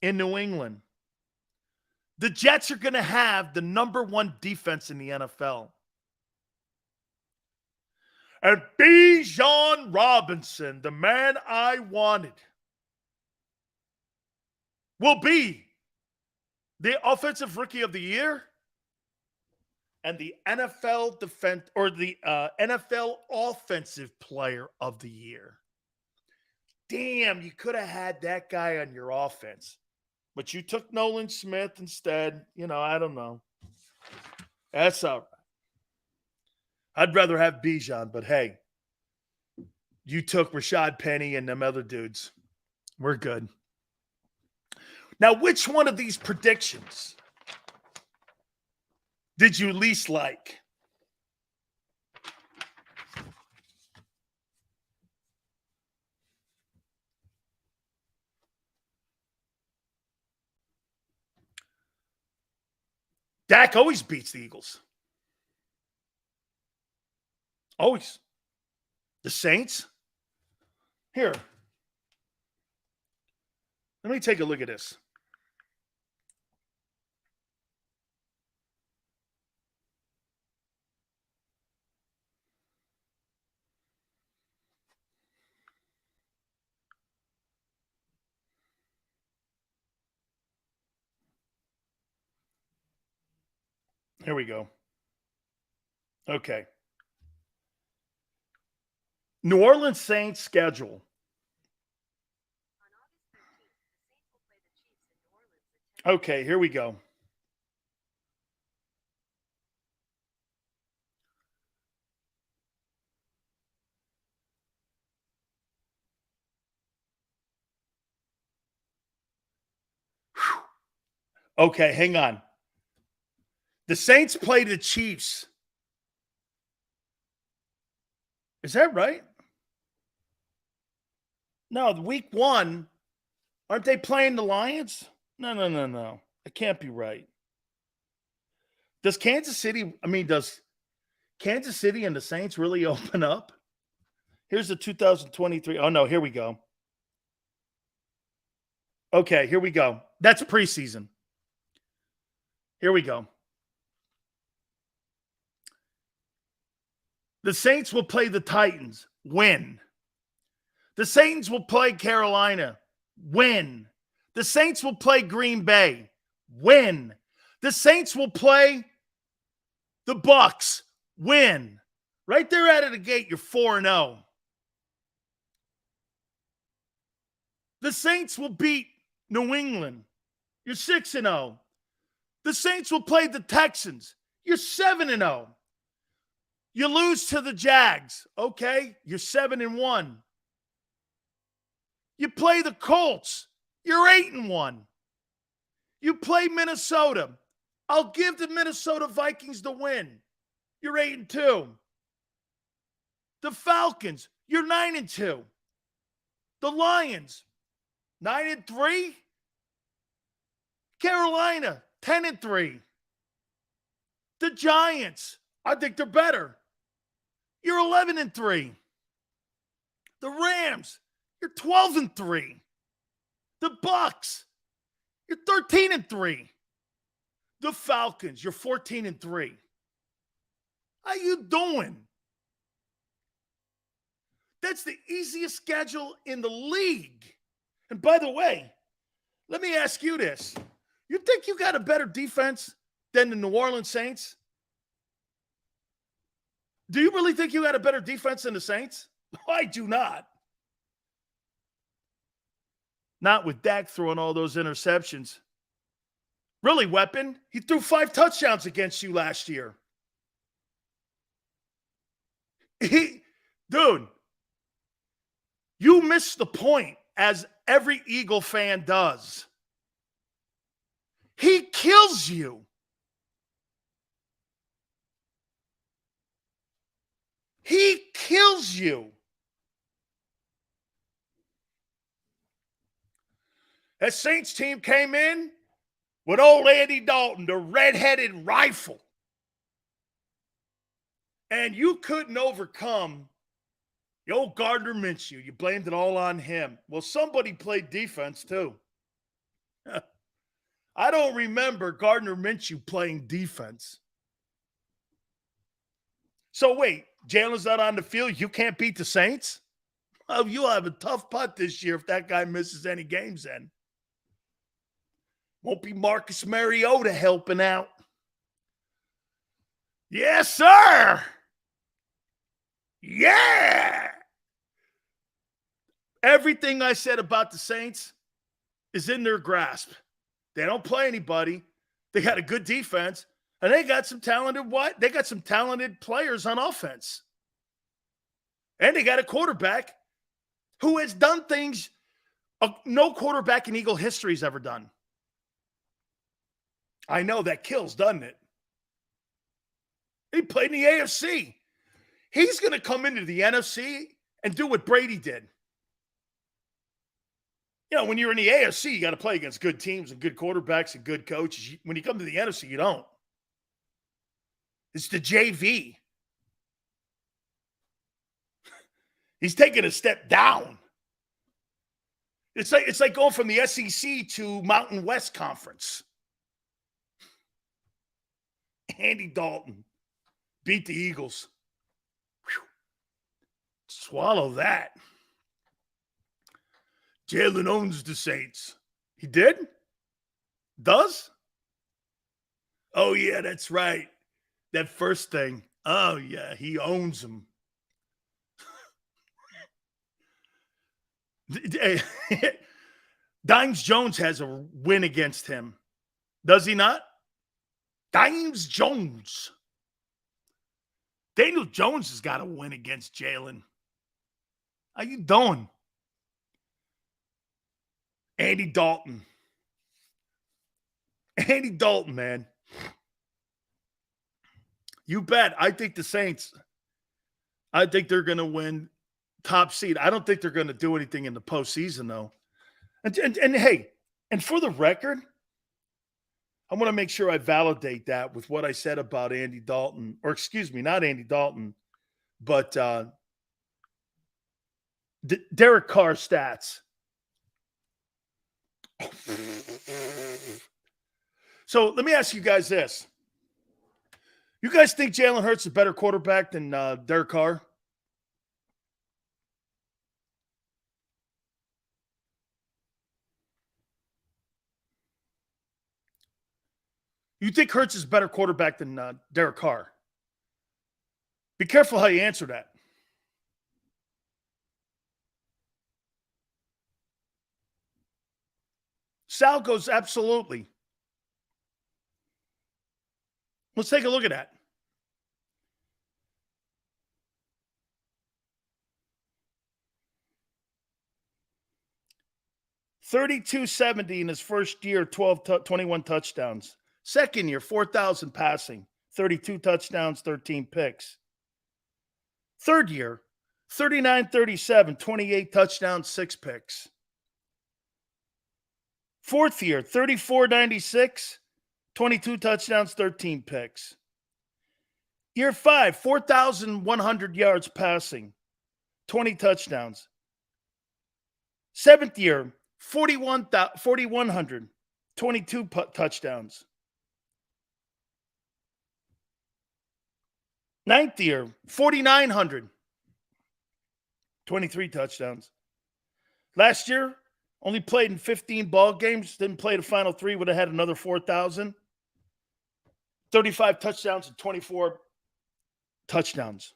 in New England. The Jets are going to have the number 1 defense in the NFL. And Bijan Robinson, the man I wanted, will be the Offensive Rookie of the Year and the NFL NFL Offensive Player of the Year. Damn, you could have had that guy on your offense. But you took Nolan Smith instead. I don't know. That's all right. I'd rather have Bijan, but hey, you took Rashad Penny and them other dudes. We're good. Now, which one of these predictions did you least like? Dak always beats the Eagles. Always. The Saints? Here. Let me take a look at this. Here we go. Okay. New Orleans Saints schedule. Okay, here we go. Whew. Okay, hang on. The Saints play the Chiefs. Is that right? No, week 1. Aren't they playing the Lions? No. It can't be right. Does Kansas City and the Saints really open up? Here's the 2023. Oh, no, here we go. Okay, here we go. That's preseason. Here we go. The Saints will play the Titans. Win. The Saints will play Carolina. Win. The Saints will play Green Bay. Win. The Saints will play The Bucks win. Right there out of the gate, you're 4-0. The Saints will beat New England. You're 6-0. The Saints will play the Texans. You're 7-0. You lose to the Jags. Okay, you're 7-1. You play the Colts. You're 8-1. You play Minnesota. I'll give the Minnesota Vikings the win. You're 8-2. The Falcons, you're 9-2. The Lions, 9-3. Carolina, 10-3. The Giants, I think they're better. You're 11-3. The Rams, you're 12-3. The Bucks, you're 13-3. The Falcons, you're 14-3. How you doing? That's the easiest schedule in the league. And by the way, let me ask you this. You think you got a better defense than the New Orleans Saints? Do you really think you got a better defense than the Saints? I do not. Not with Dak throwing all those interceptions. Really, weapon? He threw 5 touchdowns against you last year. Dude, you missed the point, as every Eagle fan does. He kills you. He kills you. That Saints team came in with old Andy Dalton, the red-headed rifle. And you couldn't overcome the old Gardner Minshew. You blamed it all on him. Well, somebody played defense too. I don't remember Gardner Minshew playing defense. So wait, Jalen's not on the field. You can't beat the Saints? Oh, you'll have a tough putt this year if that guy misses any games then. Won't be Marcus Mariota helping out. Yes, sir. Yeah. Everything I said about the Saints is in their grasp. They don't play anybody. They got a good defense. And they got some talented what? They got some talented players on offense. And they got a quarterback who has done things no quarterback in Eagle history has ever done. I know that kills, doesn't it? He played in the AFC. He's going to come into the NFC and do what Brady did. You know, when you're in the AFC, you got to play against good teams and good quarterbacks and good coaches. When you come to the NFC, you don't. It's the JV. He's taking a step down. It's like going from the SEC to Mountain West Conference. Andy Dalton beat the Eagles. Whew. Swallow that. Jalen owns the Saints. He did? Does? Oh, yeah, that's right. That first thing. Oh, yeah, he owns them. Dimes Jones has a win against him. Does he not? Dimes Jones. Daniel Jones has got a win against Jalen. How you doing? Andy Dalton. Andy Dalton, man. You bet. I think the Saints, I think they're going to win top seed. I don't think they're going to do anything in the postseason, though. And hey, and for the record, I want to make sure I validate that with what I said about Andy Dalton, or excuse me, not Andy Dalton, but Derek Carr stats. So let me ask you guys this. You guys think Jalen Hurts is a better quarterback than Derek Carr? You think Hurts is a better quarterback than Derek Carr? Be careful how you answer that. Sal goes, absolutely. Let's take a look at that. $3,270 in his first year, 21 touchdowns. Second year, 4,000 passing, 32 touchdowns, 13 picks. Third year, 39-37, 28 touchdowns, 6 picks. Fourth year, 34-96, 22 touchdowns, 13 picks. Year 5, 4,100 yards passing, 20 touchdowns. Seventh year, 4,100, 22 touchdowns. Ninth year, 4,900, 23 touchdowns. Last year, only played in 15 ball games, didn't play the final 3, would have had another 4,000. 35 touchdowns and 24 touchdowns.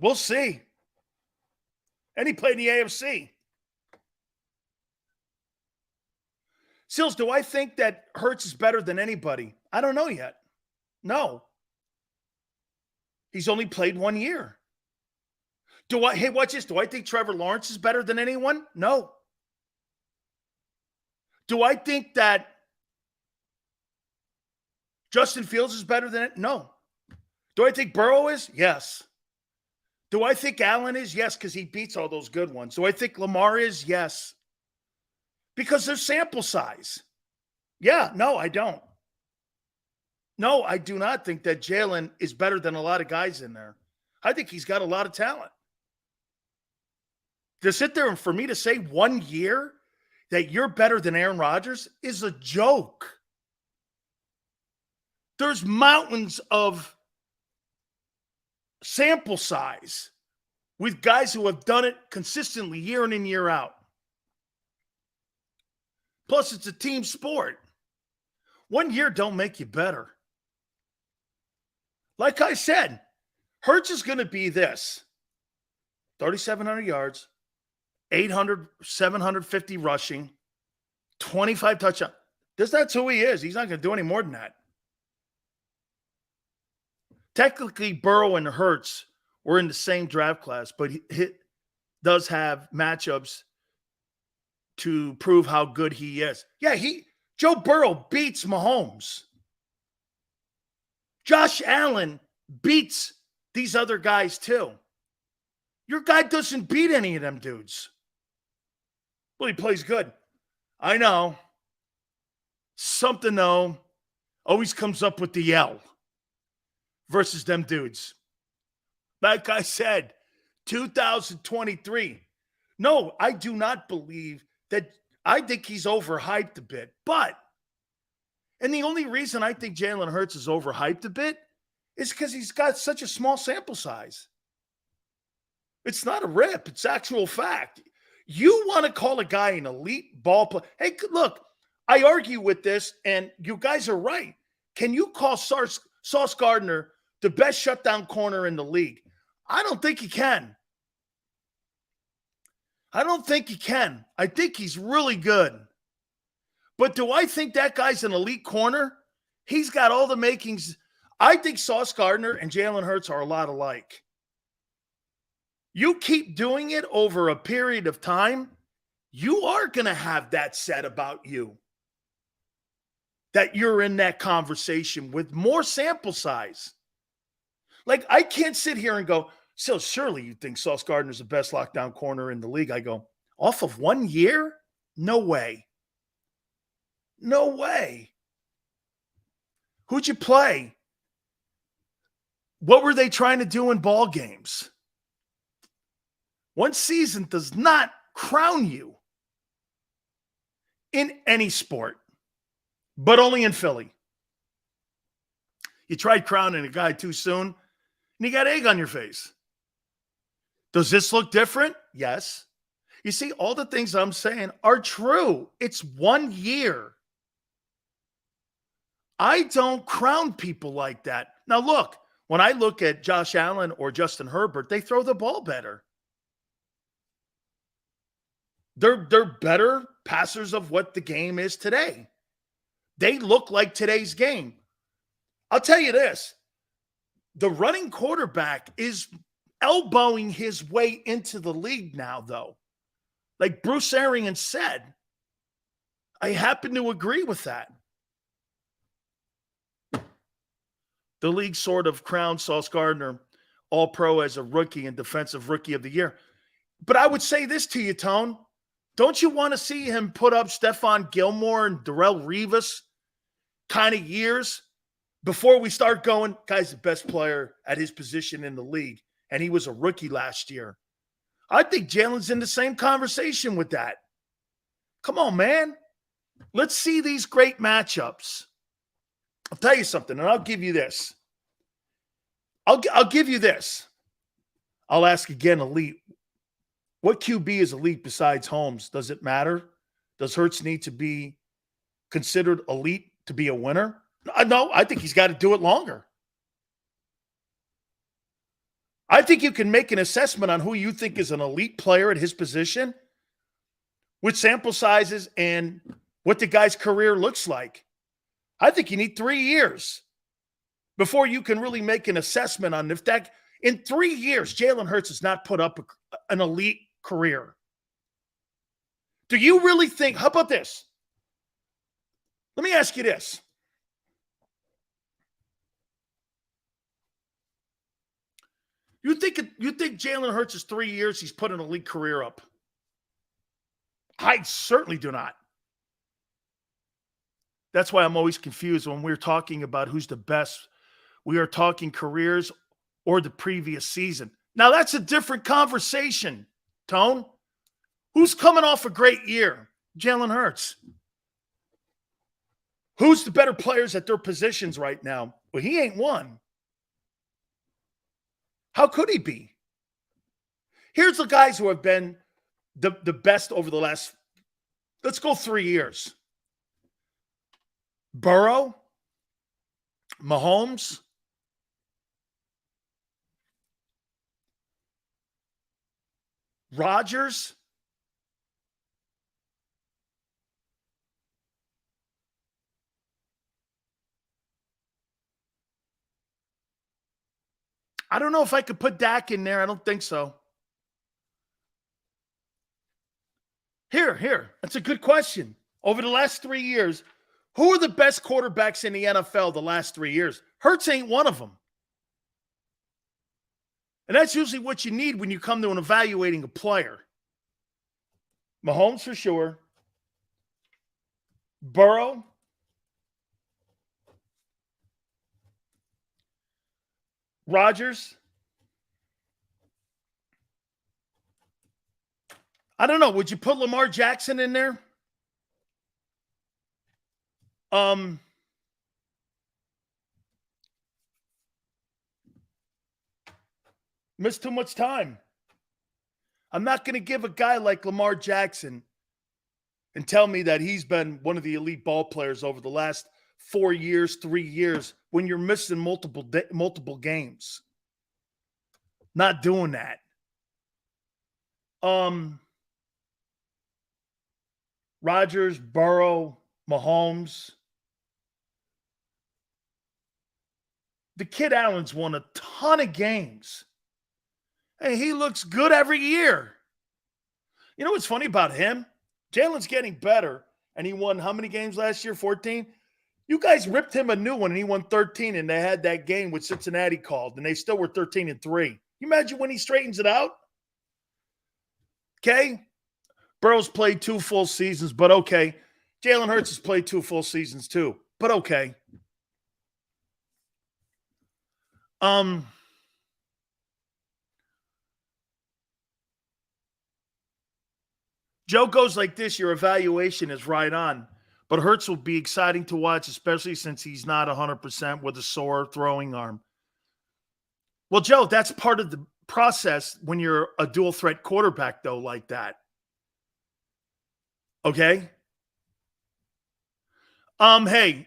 We'll see. And he played in the AFC. Sills, do I think that Hurts is better than anybody? I don't know yet. No. He's only played 1 year. Hey, watch this. Do I think Trevor Lawrence is better than anyone? No. Do I think that Justin Fields is better than it? No. Do I think Burrow is? Yes. Do I think Allen is? Yes, because he beats all those good ones. Do I think Lamar is? Yes. Because there's sample size. Yeah, no, I don't. No, I do not think that Jalen is better than a lot of guys in there. I think he's got a lot of talent. To sit there and for me to say 1 year that you're better than Aaron Rodgers is a joke. There's mountains of sample size with guys who have done it consistently year in and year out. Plus, it's a team sport. 1 year don't make you better. Like I said, Hurts is going to be this. 3,700 yards, 750 rushing, 25 touchdowns. That's who he is. He's not going to do any more than that. Technically, Burrow and Hurts were in the same draft class, but he does have matchups to prove how good he is. Yeah, Joe Burrow beats Mahomes. Josh Allen beats these other guys too. Your guy doesn't beat any of them dudes. Well, he plays good. I know. Something, though, always comes up with the L versus them dudes. Like I said, 2023. No, I do not believe that. I think he's overhyped a bit. And the only reason I think Jalen Hurts is overhyped a bit is because he's got such a small sample size. It's not a rip. It's actual fact. You want to call a guy an elite ball player. Hey, look, I argue with this, and you guys are right. Can you call Sauce Gardner the best shutdown corner in the league? I don't think he can. I don't think he can. I think he's really good. But do I think that guy's an elite corner? He's got all the makings. I think Sauce Gardner and Jalen Hurts are a lot alike. You keep doing it over a period of time, you are going to have that said about you. That you're in that conversation with more sample size. Like, I can't sit here and go, so surely you think Sauce Gardner's the best lockdown corner in the league. I go, off of 1 year? No way. No way. Who'd you play? What were they trying to do in ball games? One season does not crown you in any sport, but only in Philly. You tried crowning a guy too soon, and you got egg on your face. Does this look different? Yes. You see, all the things I'm saying are true. It's 1 year. I don't crown people like that. Now, look, when I look at Josh Allen or Justin Herbert, they throw the ball better. They're better passers of what the game is today. They look like today's game. I'll tell you this. The running quarterback is elbowing his way into the league now, though. Like Bruce Arians said, I happen to agree with that. The league sort of crowned Sauce Gardner All-Pro as a rookie and Defensive Rookie of the Year. But I would say this to you, Tone. Don't you want to see him put up Stephon Gilmore and Darrelle Revis kind of years before we start going, guy's the best player at his position in the league, and he was a rookie last year? I think Jalen's in the same conversation with that. Come on, man. Let's see these great matchups. I'll tell you something, and I'll give you this. I'll give you this. I'll ask again, elite. What QB is elite besides Holmes? Does it matter? Does Hurts need to be considered elite to be a winner? No, I think he's got to do it longer. I think you can make an assessment on who you think is an elite player at his position with sample sizes and what the guy's career looks like. I think you need 3 years before you can really make an assessment on if that in 3 years, Jalen Hurts has not put up an elite career. Do you really think, how about this? Let me ask you this. You think Jalen Hurts is 3 years, he's put an elite career up? I certainly do not. That's why I'm always confused when we're talking about who's the best. We are talking careers or the previous season. Now, that's a different conversation, Tone. Who's coming off a great year? Jalen Hurts. Who's the better players at their positions right now? Well, he ain't one. How could he be? Here's the guys who have been the best over the last, let's go 3 years. Burrow, Mahomes, Rodgers, I don't know if I could put Dak in there. I don't think so. Here. That's a good question. Over the last 3 years, who are the best quarterbacks in the NFL the last 3 years? Hurts ain't one of them. And that's usually what you need when you come to an evaluating a player. Mahomes for sure. Burrow. Rodgers. I don't know. Would you put Lamar Jackson in there? Missed too much time. I'm not going to give a guy like Lamar Jackson and tell me that he's been one of the elite ball players over the last 4 years, 3 years, when you're missing multiple games. Not doing that. Rodgers, Burrow, Mahomes. The kid Allen's won a ton of games. Hey, he looks good every year. You know what's funny about him? Jalen's getting better, and he won how many games last year? 14? You guys ripped him a new one, and he won 13, and they had that game with Cincinnati called, and they still were 13-3. You imagine when he straightens it out? Okay? Burrow's played 2 full seasons, but okay. Jalen Hurts has played 2 full seasons too, but okay. Joe goes like this, your evaluation is right on, but Hurts will be exciting to watch, especially since he's not 100% with a sore throwing arm. Well, Joe, that's part of the process when you're a dual threat quarterback, though, like that. Okay? Hey,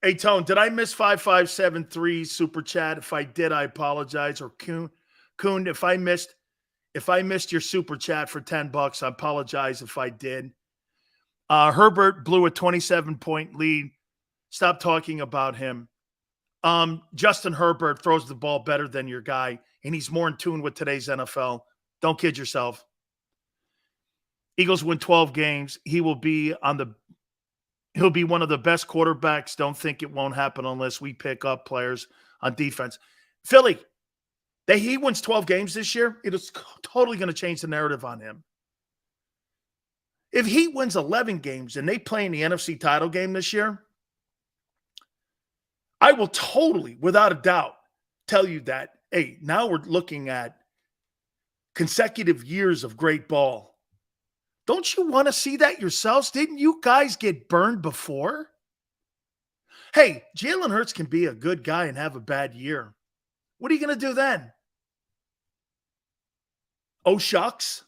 Hey, Tone, did I miss 5573 super chat? If I did, I apologize. Or Kuhn, if I missed your super chat for $10, I apologize if I did. Herbert blew a 27-point lead. Stop talking about him. Justin Herbert throws the ball better than your guy, and he's more in tune with today's NFL. Don't kid yourself. Eagles win 12 games. He'll be one of the best quarterbacks. Don't think it won't happen unless we pick up players on defense. Philly, he wins 12 games this year. It is totally going to change the narrative on him. If he wins 11 games and they play in the NFC title game this year, I will totally, without a doubt, tell you that, hey, now we're looking at consecutive years of great ball. Don't you want to see that yourselves? Didn't you guys get burned before? Hey, Jalen Hurts can be a good guy and have a bad year. What are you going to do then? Oh, shucks.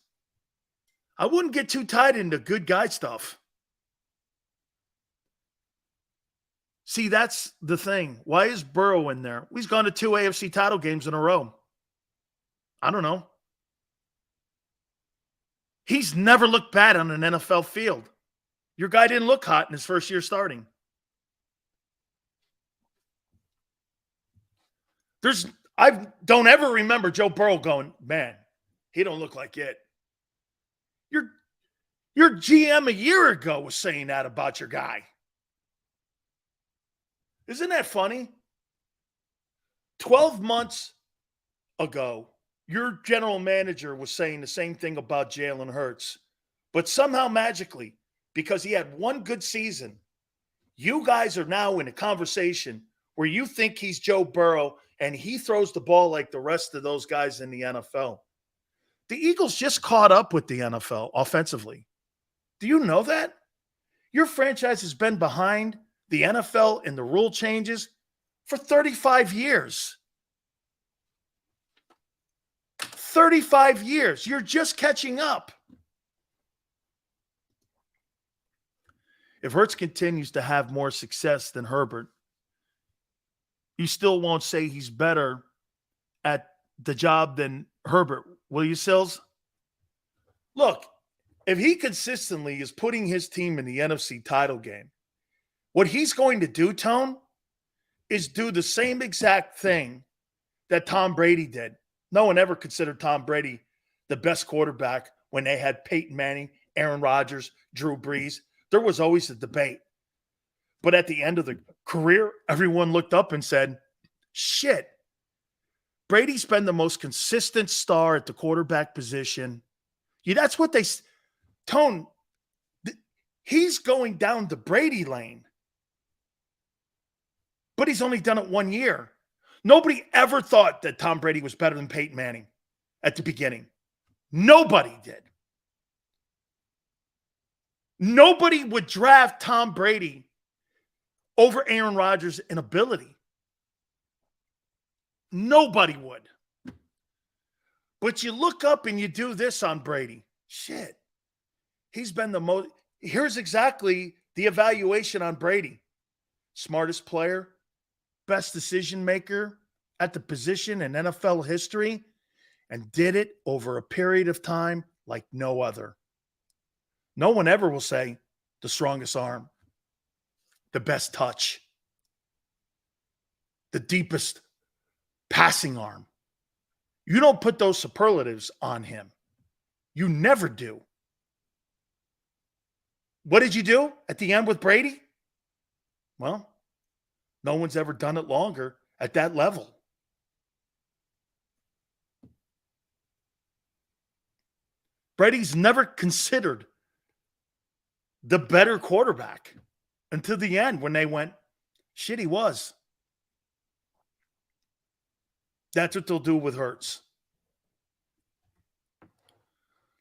I wouldn't get too tied into good guy stuff. See, that's the thing. Why is Burrow in there? He's gone to 2 AFC title games in a row. I don't know. He's never looked bad on an NFL field. Your guy didn't look hot in his first year starting. I don't ever remember Joe Burrow going, man, he don't look like it. Your GM a year ago was saying that about your guy. Isn't that funny? 12 months ago, your general manager was saying the same thing about Jalen Hurts. But somehow magically, because he had one good season, you guys are now in a conversation where you think he's Joe Burrow and he throws the ball like the rest of those guys in the NFL. The Eagles just caught up with the NFL offensively. Do you know that? Your franchise has been behind the NFL and the rule changes for 35 years. 35 years. You're just catching up. If Hurts continues to have more success than Herbert, you still won't say he's better at the job than Herbert, will you, Sills? Look, if he consistently is putting his team in the NFC title game, what he's going to do, Tone, is do the same exact thing that Tom Brady did. No one ever considered Tom Brady the best quarterback when they had Peyton Manning, Aaron Rodgers, Drew Brees. There was always a debate. But at the end of the career, everyone looked up and said, shit, Brady's been the most consistent star at the quarterback position. Yeah, that's what they – Tone, he's going down the Brady lane. But he's only done it 1 year. Nobody ever thought that Tom Brady was better than Peyton Manning at the beginning. Nobody did. Nobody would draft Tom Brady over Aaron Rodgers in ability. Nobody would. But you look up and you do this on Brady. Shit. He's been the most. Here's exactly the evaluation on Brady. Smartest player, best decision maker at the position in NFL history, and did it over a period of time like no other. No one ever will say the strongest arm, the best touch, the deepest passing arm. You don't put those superlatives on him. You never do. What did you do at the end with Brady? Well, no one's ever done it longer at that level. Brady's never considered the better quarterback until the end when they went, shit, he was. That's what they'll do with Hurts.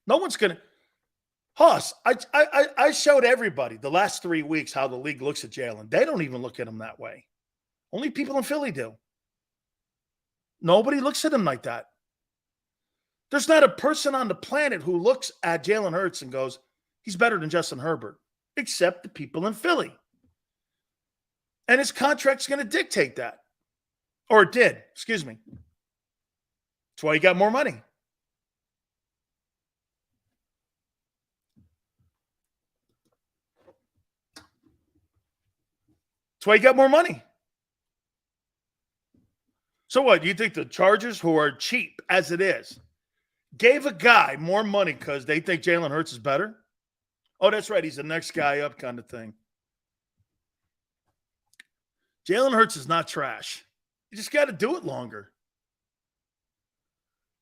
No one's going to. Hoss, I showed everybody the last 3 weeks how the league looks at Jalen. They don't even look at him that way. Only people in Philly do. Nobody looks at him like that. There's not a person on the planet who looks at Jalen Hurts and goes, he's better than Justin Herbert, except the people in Philly. And his contract's going to dictate that. Or it did, excuse me. That's why he got more money. That's why he got more money. So what? You think the Chargers, who are cheap as it is, gave a guy more money because they think Jalen Hurts is better? Oh, that's right. He's the next guy up kind of thing. Jalen Hurts is not trash. You just got to do it longer.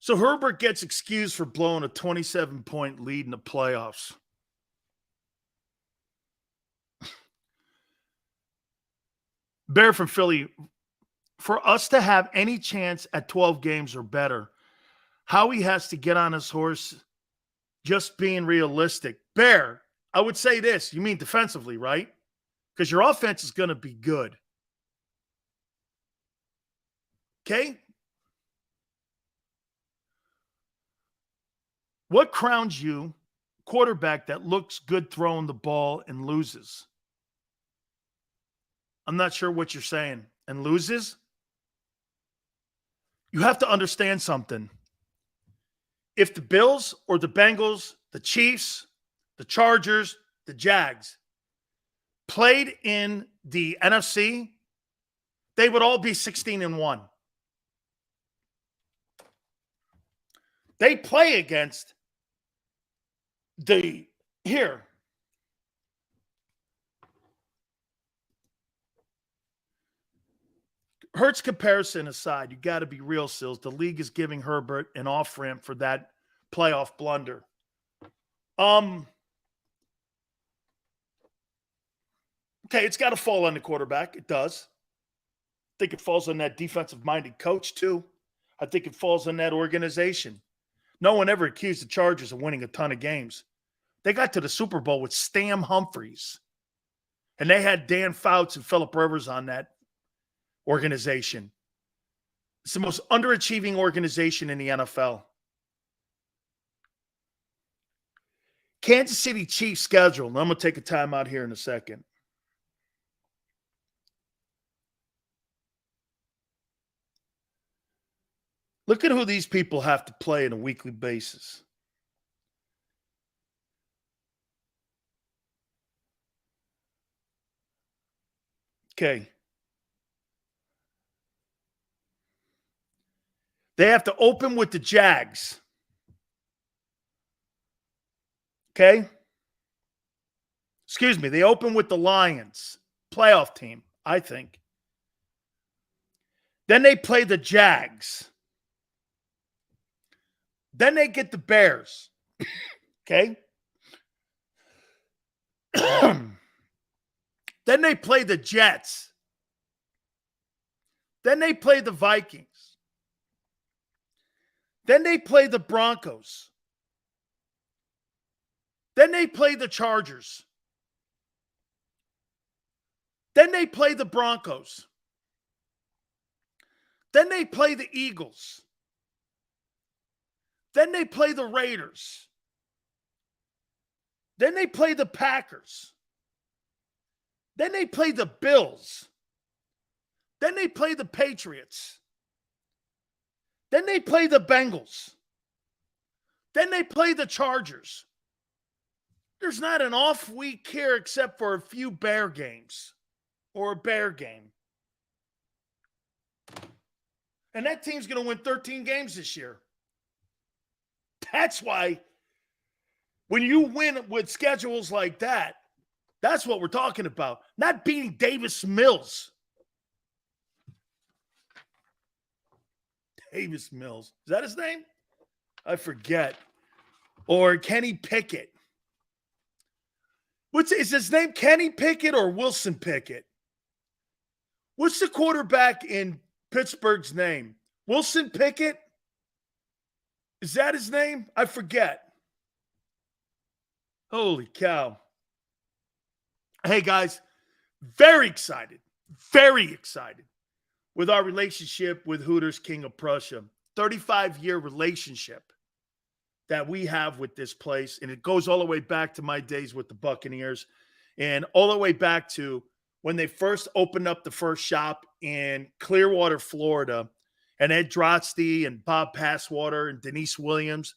So Herbert gets excused for blowing a 27-point lead in the playoffs. Bear from Philly, for us to have any chance at 12 games or better, Howie has to get on his horse, just being realistic. Bear, I would say this. You mean defensively, right? Because your offense is going to be good. Okay? What crowns you quarterback that looks good throwing the ball and loses? I'm not sure what you're saying. And loses? You have to understand something. If the Bills or the Bengals, the Chiefs, the Chargers, the Jags played in the NFC, they would all be 16-1. They play against here. Hurts comparison aside, you got to be real, Sills. The league is giving Herbert an off-ramp for that playoff blunder. Okay, it's got to fall on the quarterback. It does. I think it falls on that defensive-minded coach, too. I think it falls on that organization. No one ever accused the Chargers of winning a ton of games. They got to the Super Bowl with Stam Humphries. And they had Dan Fouts and Phillip Rivers on that organization. It's the most underachieving organization in the NFL. Kansas City Chiefs schedule. And I'm going to take a time out here in a second. Look at who these people have to play on a weekly basis. Okay. They have to open with the Jags. Okay? Excuse me. They open with the Lions. Playoff team, I think. Then they play the Jags. Then they get the Bears. Okay? Then they play the Jets. Then they play the Vikings. Then they play the Broncos. Then they play the Chargers. Then they play the Broncos. Then they play the Eagles. Then they play the Raiders. Then they play the Packers. Then they play the Bills. Then they play the Patriots. Then they play the Bengals. Then they play the Chargers. There's not an off week here except for a few Bear games or a Bear game. And that team's going to win 13 games this year. That's why when you win with schedules like that, that's what we're talking about. Not beating Davis Mills. Davis Mills. Is that his name? I forget. Or Kenny Pickett. Is his name Kenny Pickett or Wilson Pickett? What's the quarterback in Pittsburgh's name? Wilson Pickett? Is that his name? I forget. Holy cow. Hey, guys, very excited with our relationship with Hooters King of Prussia. 35-year relationship that we have with this place. And it goes all the way back to my days with the Buccaneers and all the way back to when they first opened up the first shop in Clearwater, Florida, and Ed Drotsky and Bob Passwater and Denise Williams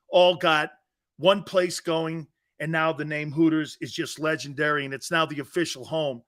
all got one place going, and now the name Hooters is just legendary, and it's now the official home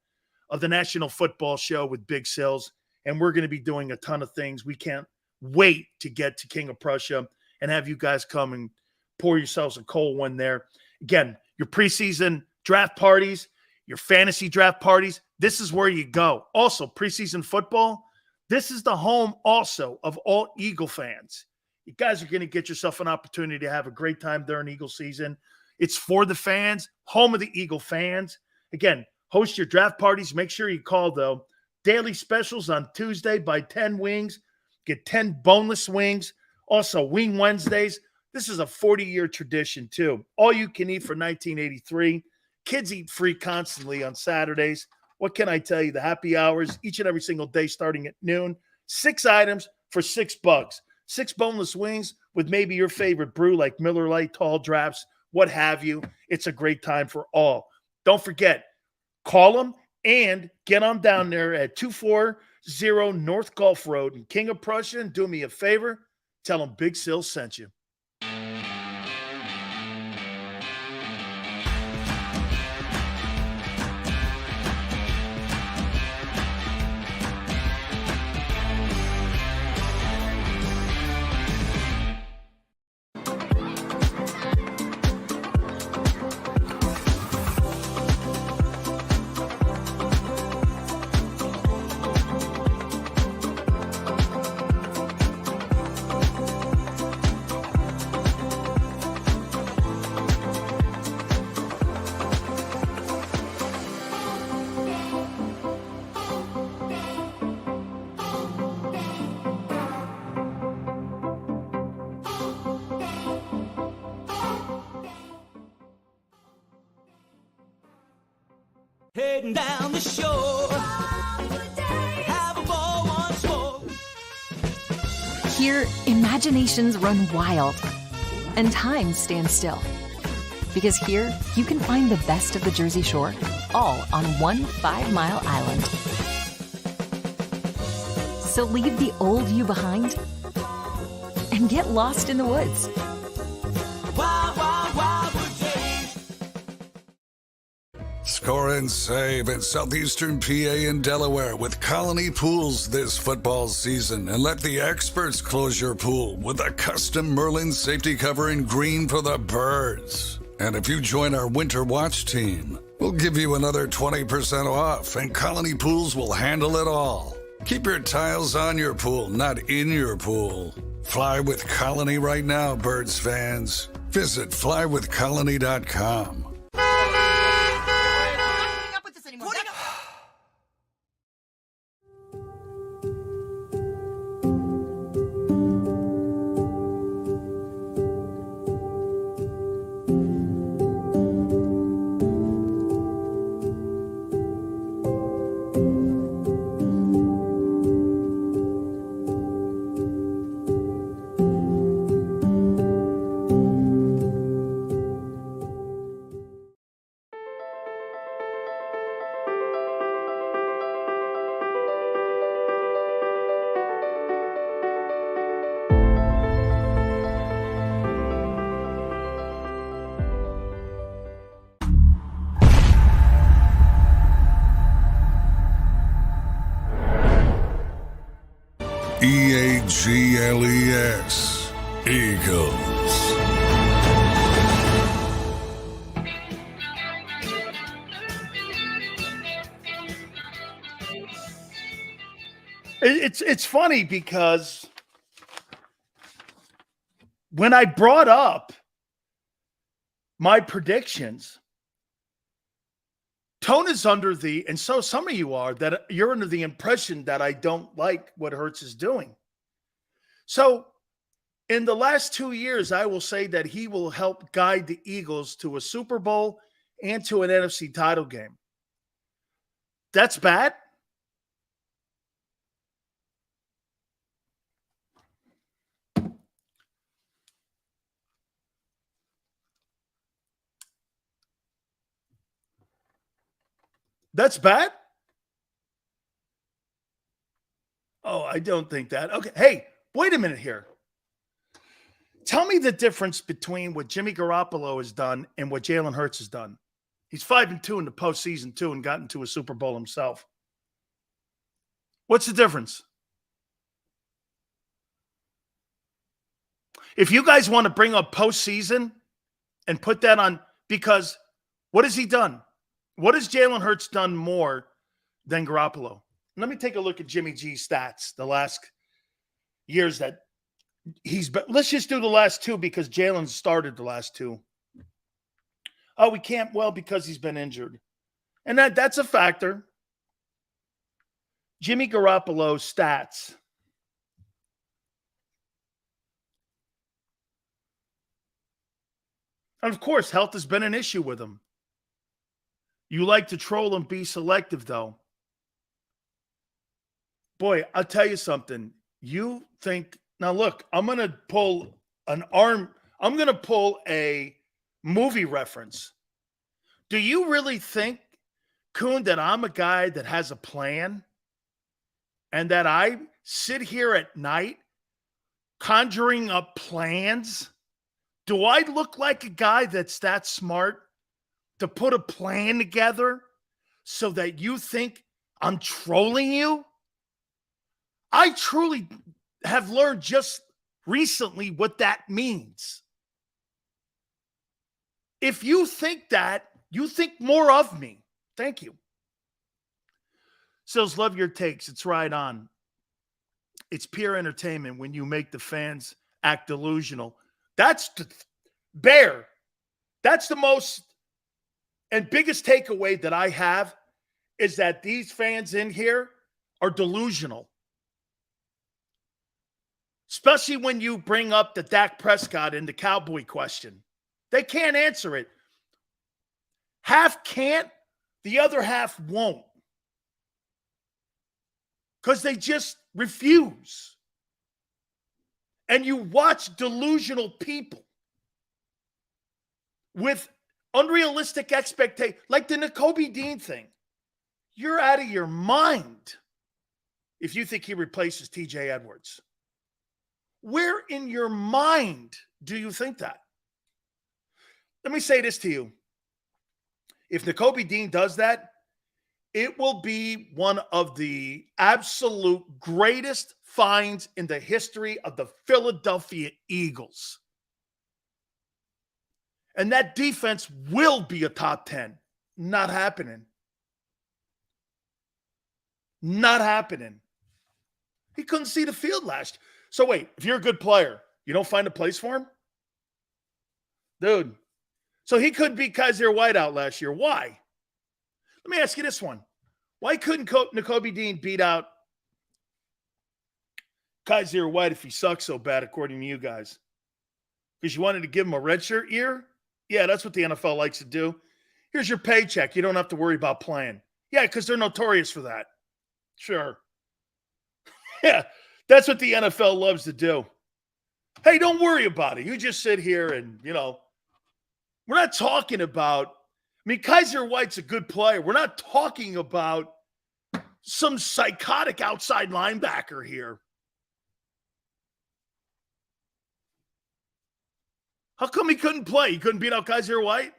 of the National Football Show with Big Sills, and we're going to be doing a ton of things. We can't wait to get to King of Prussia and have you guys come and pour yourselves a cold one there. Again, your preseason draft parties, your fantasy draft parties, this is where you go. Also, preseason football, this is the home also of all Eagle fans. You guys are going to get yourself an opportunity to have a great time during Eagle season. It's for the fans, home of the Eagle fans. Again, host your draft parties. Make sure you call, though. Daily specials on Tuesday, buy 10 wings, get 10 boneless wings. Also, Wing Wednesdays. This is a 40-year tradition, too. All you can eat for $19.83. Kids eat free constantly on Saturdays. What can I tell you? The happy hours each and every single day starting at noon. 6 items for $6. 6 boneless wings with maybe your favorite brew like Miller Lite, Tall Drafts, what have you. It's a great time for all. Don't forget, call them and get on down there at 240 North Gulf Road in King of Prussia, and do me a favor, tell them Big Sil sent you. Heading down the shore, have a ball once more. Here, imaginations run wild and time stands still. Because here, you can find the best of the Jersey Shore, all on one 5-mile island. So leave the old you behind and get lost in the woods. Wild, wild, wild wood days. Score and save in southeastern PA and Delaware with Colony Pools this football season, and let the experts close your pool with a custom Merlin safety cover in green for the birds. And if you join our Winter Watch team, we'll give you another 20% off, and Colony Pools will handle it all. Keep your tiles on your pool, not in your pool. Fly with Colony right now, birds fans. Visit flywithcolony.com. EAGLES, Eagles. It's funny because when I brought up my predictions, Tone is under the, and so some of you are, that you're under the impression that I don't like what Hurts is doing. So in the last 2 years, I will say that he will help guide the Eagles to a Super Bowl and to an NFC title game. That's bad. That's bad. I don't think that. Okay. Hey, wait a minute here. Tell me the difference between what Jimmy Garoppolo has done and what Jalen Hurts has done. He's 5-2 in the postseason too and got into a Super Bowl himself. What's the difference? If you guys want to bring up postseason and put that on, because what has he done? What has Jalen Hurts done more than Garoppolo? Let me take a look at Jimmy G's stats the last years that he's been. Let's just do the last two because Jalen started the last two. Oh, we can't. Well, because he's been injured. And that's a factor. Jimmy Garoppolo's stats. And of course, health has been an issue with him. You like to troll and be selective, though. Boy, I'll tell you something. You think, now look, I'm going to pull a movie reference. Do you really think, Kuhn, that I'm a guy that has a plan and that I sit here at night conjuring up plans? Do I look like a guy that's that smart to put a plan together so that you think I'm trolling you? I truly have learned just recently what that means. If you think that, you think more of me. Thank you. Sills, love your takes. It's right on. It's pure entertainment when you make the fans act delusional. That's the Bear. That's the most and biggest takeaway that I have is that these fans in here are delusional. Especially when you bring up the Dak Prescott and the Cowboy question. They can't answer it. Half can't, the other half won't. Because they just refuse. And you watch delusional people with unrealistic expectations, like the Nicobe Dean thing. You're out of your mind if you think he replaces TJ Edwards. Where in your mind do you think that? Let me say this to you. If Nicobe Dean does that, it will be one of the absolute greatest finds in the history of the Philadelphia Eagles. And that defense will be a top 10. Not happening. Not happening. He couldn't see the field last year. So wait, if you're a good player, you don't find a place for him? Dude. So he could be Kaiser Whiteout last year. Why? Let me ask you this one. Why couldn't Nicobe Dean beat out Kaiser White if he sucks so bad, according to you guys? Because you wanted to give him a redshirt year? Yeah, that's what the NFL likes to do. Here's your paycheck. You don't have to worry about playing. Yeah, because they're notorious for that. Sure. Yeah, that's what the NFL loves to do. Hey, don't worry about it. You just sit here and, we're not talking about, Kaiser White's a good player. We're not talking about some psychotic outside linebacker here. How come he couldn't play? He couldn't beat out Kaiser White?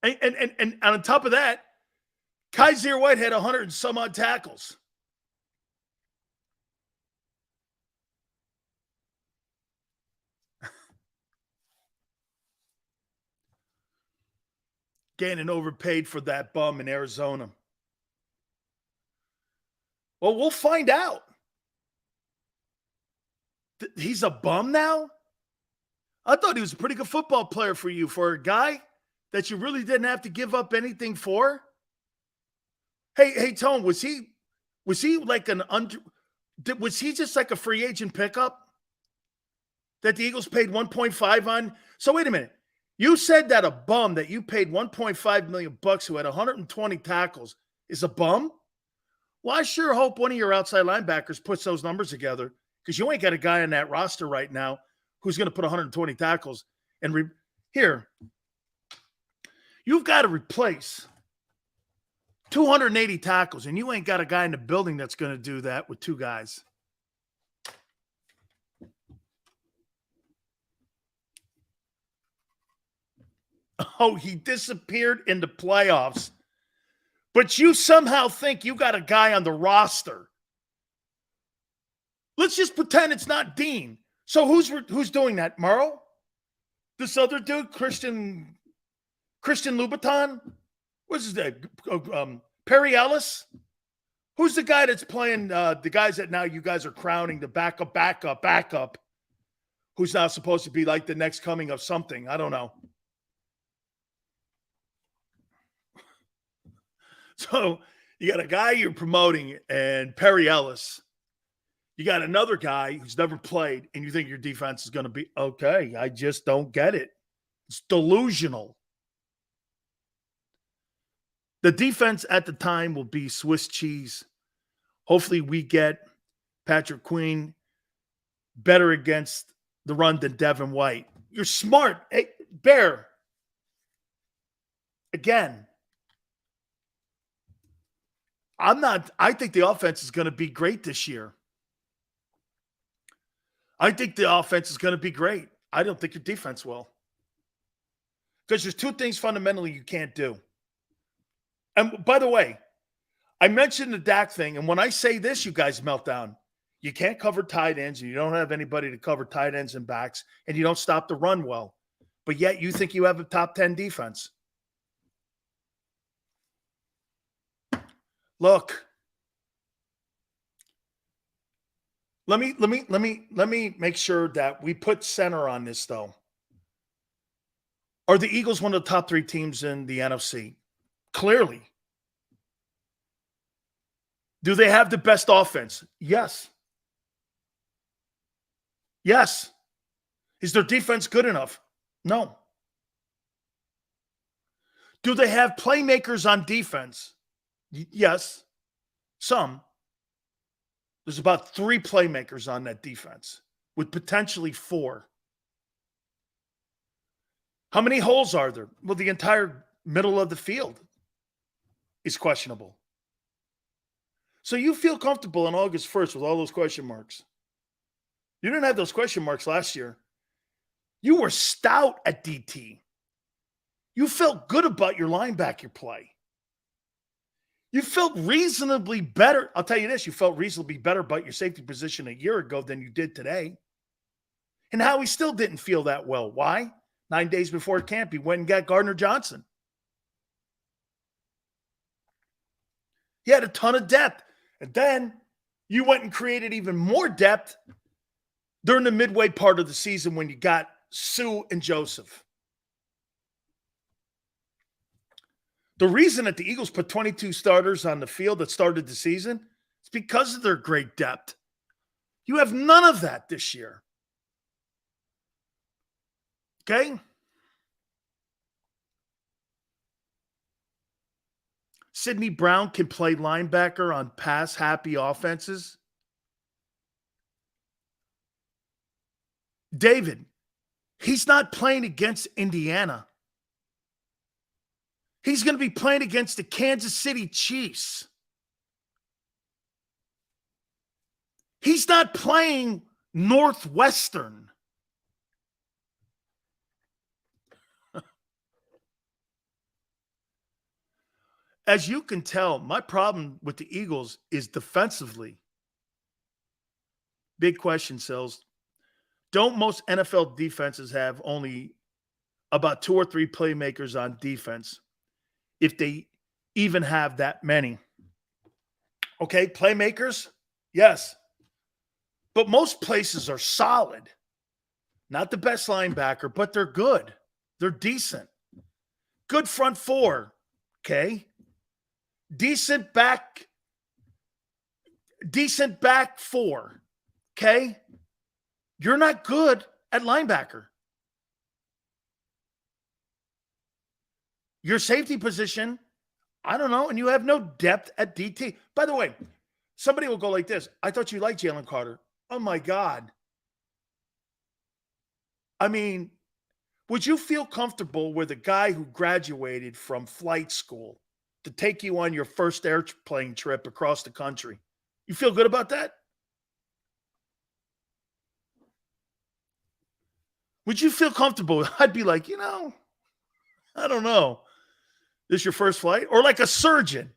And on top of that, Kaiser White had 100 and some odd tackles. Getting overpaid for that bum in Arizona. Well, we'll find out. He's a bum now? I thought he was a pretty good football player for you, for a guy that you really didn't have to give up anything for. Hey, Tone, was he like was he just like a free agent pickup that the Eagles paid 1.5 on? So wait a minute. You said that a bum that you paid $1.5 million who had 120 tackles is a bum? Well, I sure hope one of your outside linebackers puts those numbers together, because you ain't got a guy on that roster right now who's going to put 120 tackles. And here, you've got to replace 280 tackles, and you ain't got a guy in the building that's going to do that with two guys. Oh, he disappeared in the playoffs. But you somehow think you got a guy on the roster. Let's just pretend it's not Dean. So who's doing that? Murrow? This other dude, Christian Louboutin? What's his name? Perry Ellis? Who's the guy that's playing the guys that now you guys are crowning the backup, who's now supposed to be like the next coming of something? I don't know. So you got a guy you're promoting and Perry Ellis. You got another guy who's never played, and you think your defense is going to be okay. I just don't get it. It's delusional. The defense at the time will be Swiss cheese. Hopefully we get Patrick Queen better against the run than Devin White. You're smart. Hey, Bear. Again. I think the offense is going to be great this year. I think the offense is going to be great. I don't think your defense will. Because there's two things fundamentally you can't do. And by the way, I mentioned the Dak thing, and when I say this, you guys melt down. You can't cover tight ends, and you don't have anybody to cover tight ends and backs, and you don't stop the run well. But yet you think you have a top 10 defense. Look, let me make sure that we put center on this, though. Are the Eagles one of the top 3 teams in the NFC? Clearly. Do they have the best offense? Yes. Yes. Is their defense good enough? No. Do they have playmakers on defense? Yes, some. There's about 3 playmakers on that defense with potentially 4. How many holes are there? Well, the entire middle of the field is questionable. So you feel comfortable on August 1st with all those question marks. You didn't have those question marks last year. You were stout at DT. You felt good about your linebacker play. You felt reasonably better. I'll tell you this, you felt reasonably better about your safety position a year ago than you did today. And Howie still didn't feel that well. Why? 9 days before camp, he went and got Gardner Johnson. He had a ton of depth. And then you went and created even more depth during the midway part of the season when you got Sue and Joseph. The reason that the Eagles put 22 starters on the field that started the season is because of their great depth. You have none of that this year. Okay? Sidney Brown can play linebacker on pass-happy offenses. David, he's not playing against Indiana. He's going to be playing against the Kansas City Chiefs. He's not playing Northwestern. As you can tell, my problem with the Eagles is defensively. Big question, Sills. Don't most NFL defenses have only about 2 or 3 playmakers on defense, if they even have that many? Okay, playmakers? Yes. But most places are solid. Not the best linebacker, but they're good. They're decent. Good front 4. Okay. Decent back 4. Okay. You're not good at linebacker. Your safety position, I don't know, and you have no depth at DT. By the way, somebody will go like this. I thought you liked Jalen Carter. Oh, my God. I mean, would you feel comfortable with a guy who graduated from flight school to take you on your first airplane trip across the country. You feel good about that? Would you feel comfortable? I'd be like, I don't know. This is your first flight? Or like a surgeon.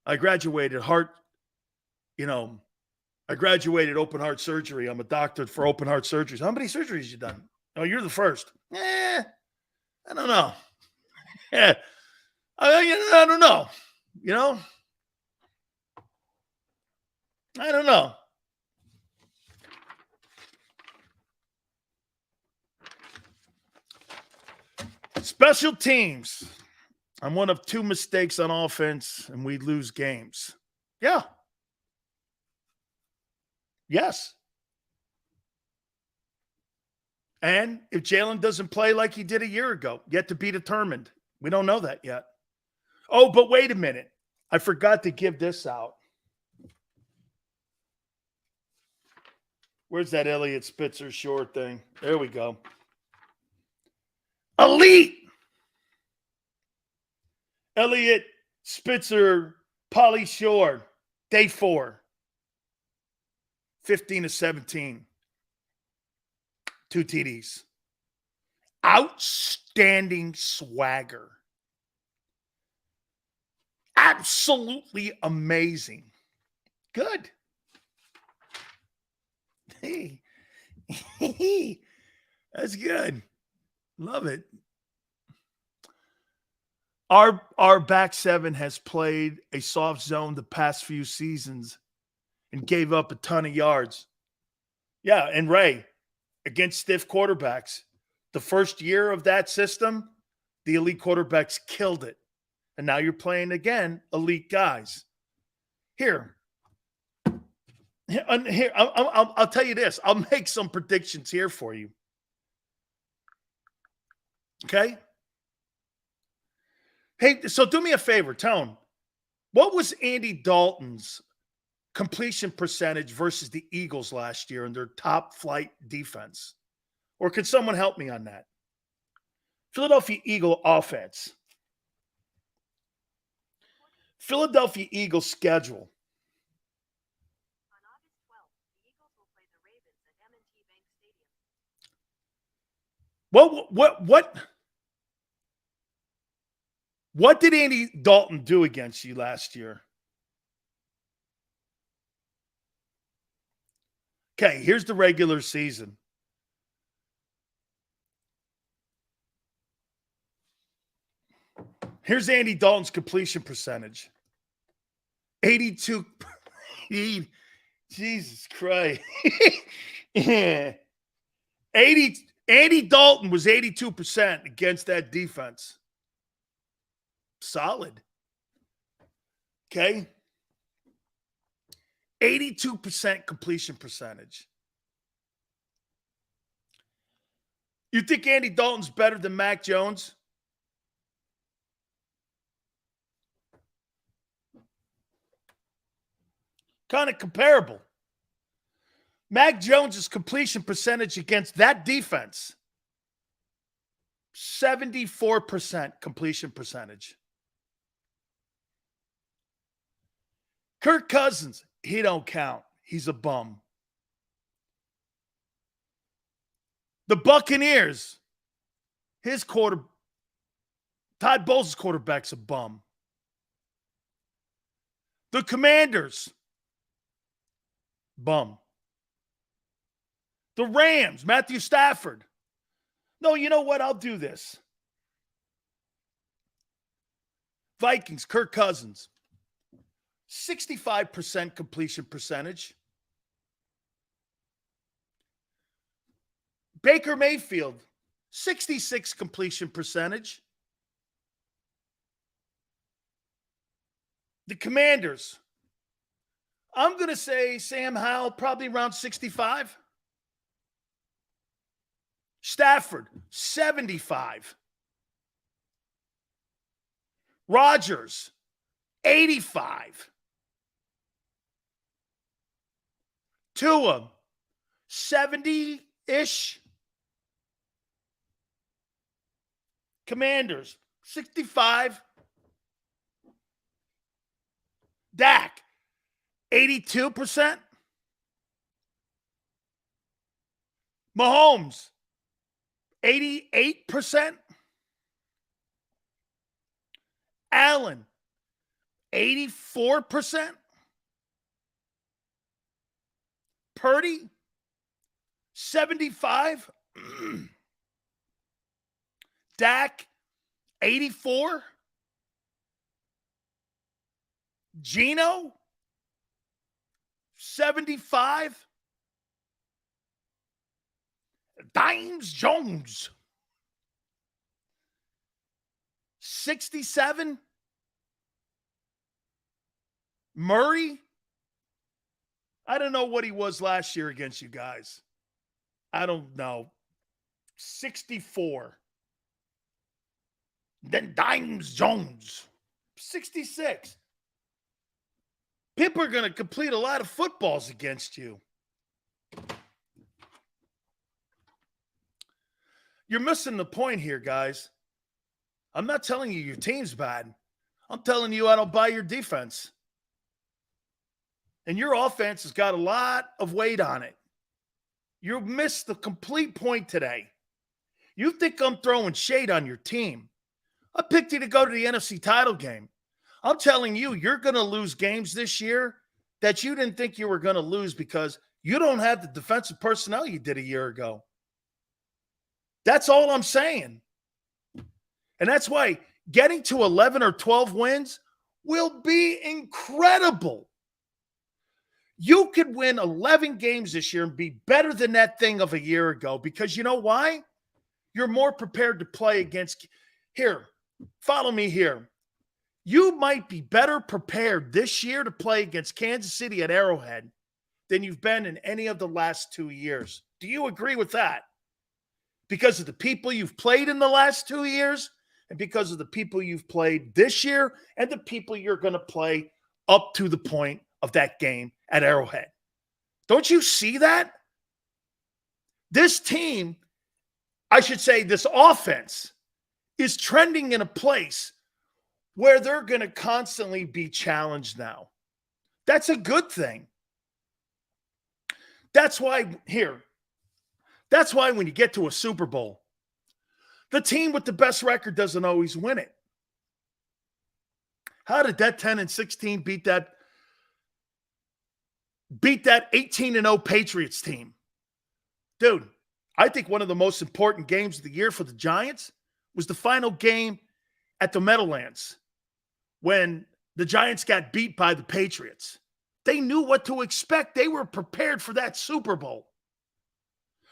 I graduated I graduated open heart surgery. I'm a doctor for open heart surgeries. How many surgeries you done? Oh, you're the first. I don't know. Yeah. I don't know. I don't know. Special teams. I'm one of 2 mistakes on offense, and we lose games. Yeah. Yes. And if Jalen doesn't play like he did a year ago, yet to be determined. We don't know that yet. Oh, but wait a minute. I forgot to give this out. Where's that Elliott Spitzer short thing? There we go. Elite. Elliott Spitzer, Polly Shore, day 4. 15-17. 2 TDs. Outstanding swagger. Absolutely amazing. Good. Hey. That's good. Love it. Our back 7 has played a soft zone the past few seasons and gave up a ton of yards. Yeah, and Ray, against stiff quarterbacks, the first year of that system, the elite quarterbacks killed it. And now you're playing again elite guys. Here, I'll tell you this. I'll make some predictions here for you. Okay? Hey, so do me a favor, Tone. What was Andy Dalton's completion percentage versus the Eagles last year in their top flight defense? Or could someone help me on that? Philadelphia Eagle offense. Philadelphia Eagles schedule. On August 12th, the Eagles will play the Ravens at M&T Bank Stadium. What did Andy Dalton do against you last year? Okay, here's the regular season. Here's Andy Dalton's completion percentage. 82. Jesus Christ. Yeah. Andy Dalton was 82% against that defense. Solid. Okay. 82% completion percentage. You think Andy Dalton's better than Mac Jones? Kind of comparable. Mac Jones's completion percentage against that defense, 74% completion percentage. Kirk Cousins, he don't count. He's a bum. The Buccaneers, Todd Bowles' quarterback's a bum. The Commanders, bum. The Rams, Matthew Stafford. No, you know what? I'll do this. Vikings, Kirk Cousins. 65% completion percentage. Baker Mayfield, 66 completion percentage. The Commanders, I'm going to say Sam Howell, probably around 65. Stafford, 75. Rodgers, 85. Tua, 70-ish. Commanders, 65. Dak, 82%. Mahomes, 88%. Allen, 84%. Purdy, 75. Dak, 84. Geno, 75. Dimes Jones, 67. Murray, I don't know what he was last year against you guys. I don't know. 64. Then Dimes Jones, 66. People are going to complete a lot of footballs against you. You're missing the point here, guys. I'm not telling you your team's bad. I'm telling you I don't buy your defense. And your offense has got a lot of weight on it. You missed the complete point today. You think I'm throwing shade on your team. I picked you to go to the NFC title game. I'm telling you, you're going to lose games this year that you didn't think you were going to lose because you don't have the defensive personnel you did a year ago. That's all I'm saying. And that's why getting to 11 or 12 wins will be incredible. You could win 11 games this year and be better than that thing of a year ago because you know why? You're more prepared to play against. Here, follow me here. You might be better prepared this year to play against Kansas City at Arrowhead than you've been in any of the last 2 years. Do you agree with that? Because of the people you've played in the last 2 years and because of the people you've played this year and the people you're going to play up to the point of that game at Arrowhead. Don't you see that? This team, I should say this offense, is trending in a place where they're going to constantly be challenged now. That's a good thing. That's why when you get to a Super Bowl, the team with the best record doesn't always win it. How did that 10-16 beat that 18-0 Patriots team? Dude, I think one of the most important games of the year for the Giants was the final game at the Meadowlands when the Giants got beat by the Patriots. They knew what to expect. They were prepared for that Super Bowl.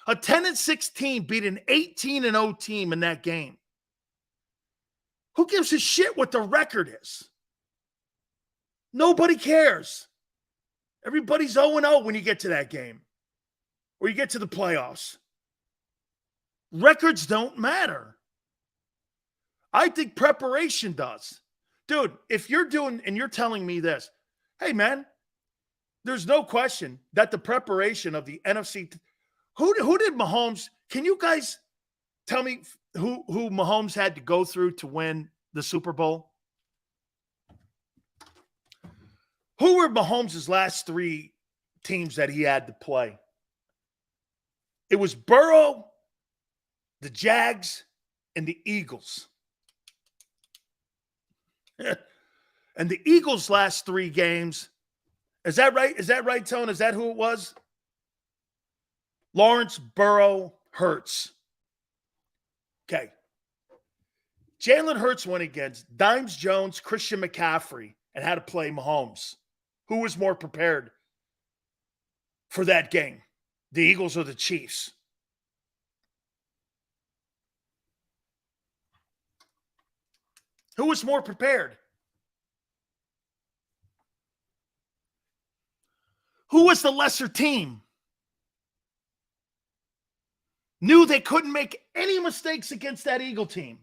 A 10-16 beat an 18-0 team in that game. Who gives a shit what the record is? Nobody cares. Everybody's 0-0 when you get to that game or you get to the playoffs. Records don't matter. I think preparation does. Dude, if you're doing and you're telling me this, hey, man, there's no question that the preparation of the NFC who did Mahomes? Can you guys tell me who Mahomes had to go through to win the Super Bowl? Who were Mahomes' last three teams that he had to play? It was Burrow, the Jags, and the Eagles. And the Eagles' last three games, is that right? Is that right, Tone? Is that who it was? Lawrence, Burrow, Hurts. Okay. Jalen Hurts went against Dimes Jones, Christian McCaffrey, and had to play Mahomes. Who was more prepared for that game? The Eagles or the Chiefs? Who was more prepared? Who was the lesser team? Knew they couldn't make any mistakes against that Eagle team.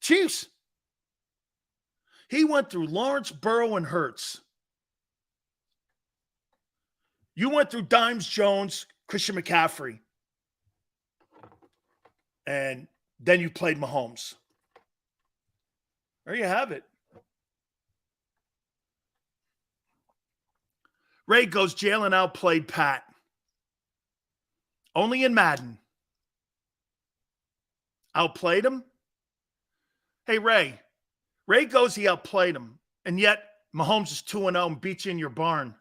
Chiefs. He went through Lawrence, Burrow, and Hurts. You went through Dimes Jones, Christian McCaffrey. And then you played Mahomes. There you have it. Ray goes, Jalen outplayed Pat. Only in Madden. Outplayed him? Hey, Ray. Ray goes, he outplayed him. And yet, Mahomes is 2-0 and beats you in your barn.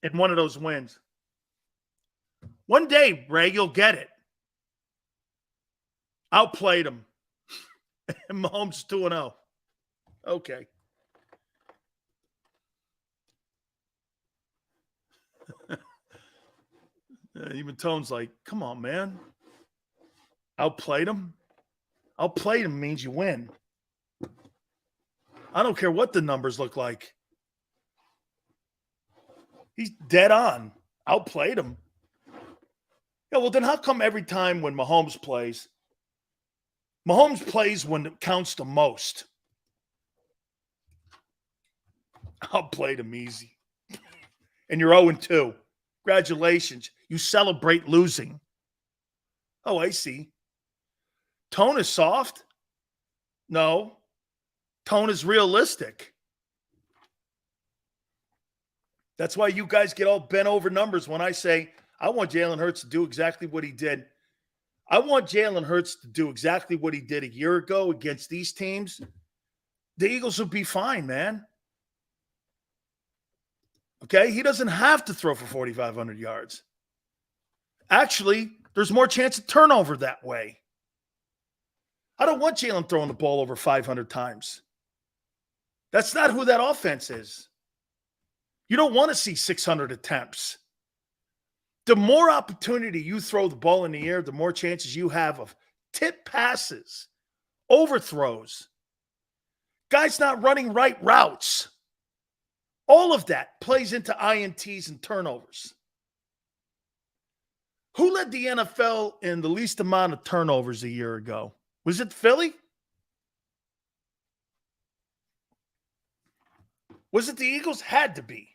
In one of those wins. One day, Ray, you'll get it. Outplayed him. And Mahomes is 2-0. Okay. Even Tone's like, come on, man. Outplayed him? Outplayed him means you win. I don't care what the numbers look like. He's dead on. Outplayed him. Yeah, well, then how come every time when Mahomes plays when it counts the most? Outplayed him easy. And you're 0-2. Congratulations. You celebrate losing. Oh, I see. Tone is soft? No. Tone is realistic. That's why you guys get all bent over numbers when I say, I want Jalen Hurts to do exactly what he did. I want Jalen Hurts to do exactly what he did a year ago against these teams. The Eagles will be fine, man. Okay? He doesn't have to throw for 4,500 yards. Actually, there's more chance of turnover that way. I don't want Jalen throwing the ball over 500 times. That's not who that offense is. You don't want to see 600 attempts. The more opportunity you throw the ball in the air, the more chances you have of tip passes, overthrows, guys not running right routes. All of that plays into INTs and turnovers. Who led the NFL in the least amount of turnovers a year ago? Was it Philly? Was it the Eagles? Had to be.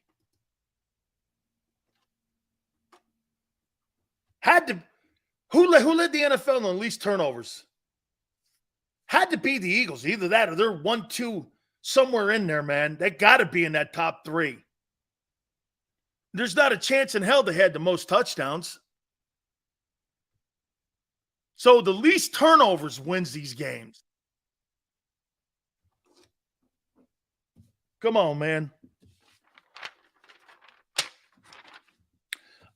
Had to. Who led the NFL in the least turnovers? Had to be the Eagles. Either that or they're 1-2 somewhere in there, man. They got to be in that top 3. There's not a chance in hell they had the most touchdowns. So the least turnovers wins these games. Come on, man.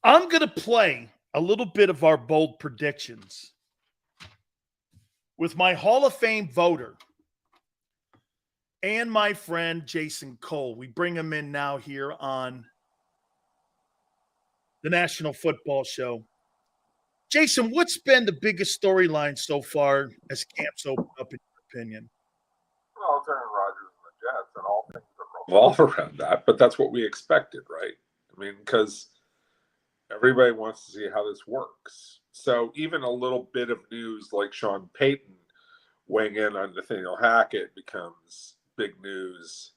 I'm going to play a little bit of our bold predictions with my Hall of Fame voter and my friend Jason Cole. We bring him in now here on the National Football Show. Jason, what's been the biggest storyline so far as camps open up, in your opinion? Well, it's Aaron Rodgers and the Jets, and all things that revolve around that, but that's what we expected, right? I mean, because everybody wants to see how this works. So even a little bit of news like Sean Payton weighing in on Nathaniel Hackett becomes big news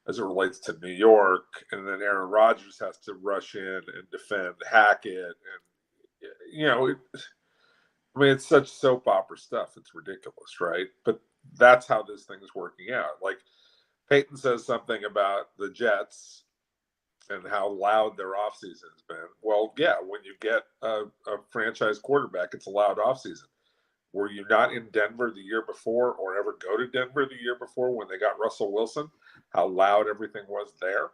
as it relates to New York, and then Aaron Rodgers has to rush in and defend Hackett, and you know, I mean, it's such soap opera stuff. It's ridiculous, right? But that's how this thing is working out. Like, Peyton says something about the Jets and how loud their offseason has been. Well, yeah, when you get a franchise quarterback, it's a loud offseason. Were you not in Denver the year before or ever go to Denver the year before when they got Russell Wilson? How loud everything was there.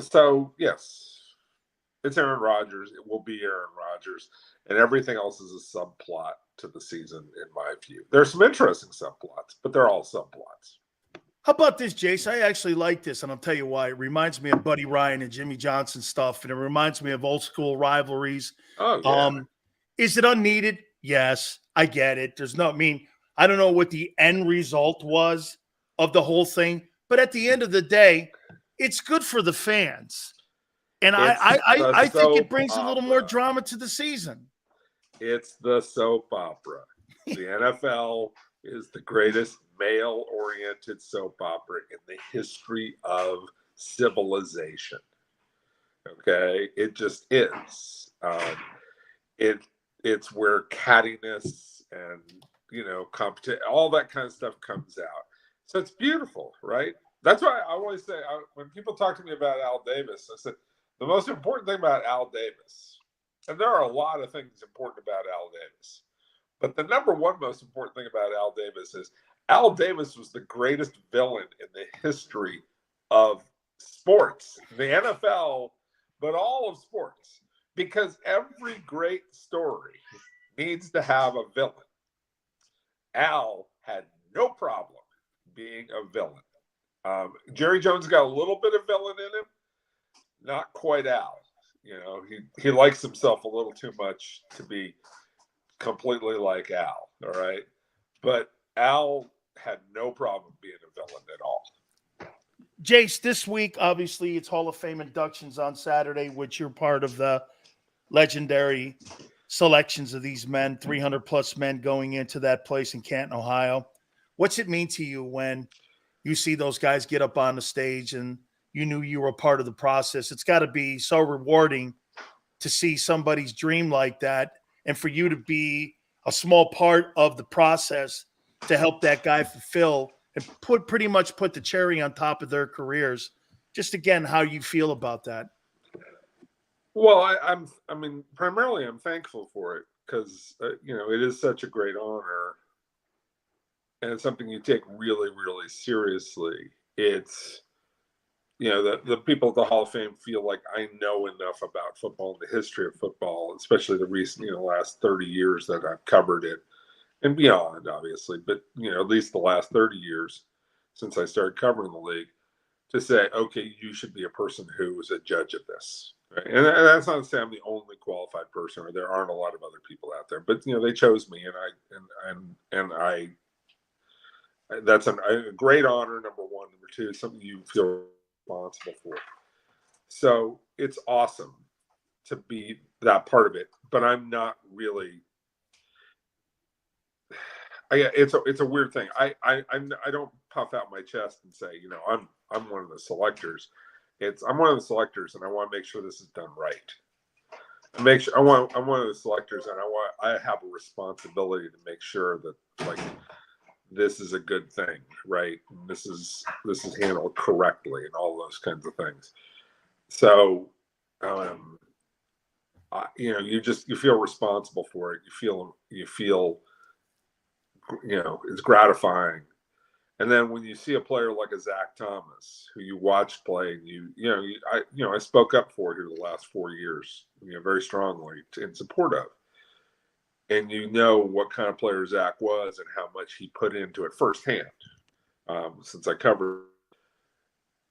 So, yes. It's Aaron Rodgers. It will be Aaron Rodgers. And everything else is a subplot to the season, in my view. There's some interesting subplots, but they're all subplots. How about this, Jace? I actually like this, and I'll tell you why. It reminds me of Buddy Ryan and Jimmy Johnson stuff, and it reminds me of old school rivalries. Oh, yeah. Is it unneeded? Yes, I get it. I don't know what the end result was of the whole thing, but at the end of the day, it's good for the fans. And I think it brings a little more drama to the season. It's the soap opera. The NFL is the greatest male-oriented soap opera in the history of civilization. Okay? It just is. It's where cattiness and competition, all that kind of stuff comes out. So it's beautiful, right? That's why I always say, when people talk to me about Al Davis, I said the most important thing about Al Davis, and there are a lot of things important about Al Davis, but the number one most important thing about Al Davis is Al Davis was the greatest villain in the history of sports, the NFL, but all of sports, because every great story needs to have a villain. Al had no problem being a villain. Jerry Jones got a little bit of villain in him, not quite Al. He likes himself a little too much to be completely like Al, all right? But Al had no problem being a villain at all. Jace, this week, obviously, it's Hall of Fame inductions on Saturday, which you're part of the legendary selections of these men, 300-plus men going into that place in Canton, Ohio. What's it mean to you when you see those guys get up on the stage and you knew you were a part of the process? It's got to be so rewarding to see somebody's dream like that and for you to be a small part of the process to help that guy fulfill and pretty much put the cherry on top of their careers. Just again, how you feel about that. Well, primarily I'm thankful for it because, it is such a great honor and it's something you take really, really seriously. It's, the people at the Hall of Fame feel like I know enough about football and the history of football, especially the recent, last 30 years that I've covered it and beyond, obviously, but, at least the last 30 years since I started covering the league, to say, okay, you should be a person who is a judge of this. Right? And that's not to say I'm the only qualified person, or there aren't a lot of other people out there, but they chose me, and I that's a great honor. Number one. Number two, something you feel responsible for. So it's awesome to be that part of it, but I'm not really. It's a weird thing. I don't puff out my chest and say, I'm one of the selectors. I'm one of the selectors, and I want to make sure this is done right. I'm one of the selectors, and I have a responsibility to make sure that this is a good thing, right? And this is handled correctly, and all those kinds of things. So, you feel responsible for it. You feel. It's gratifying. And then when you see a player like a Zach Thomas, who you watch play, and I spoke up for here the last 4 years, very strongly in support of. And what kind of player Zach was and how much he put into it firsthand. Since I covered,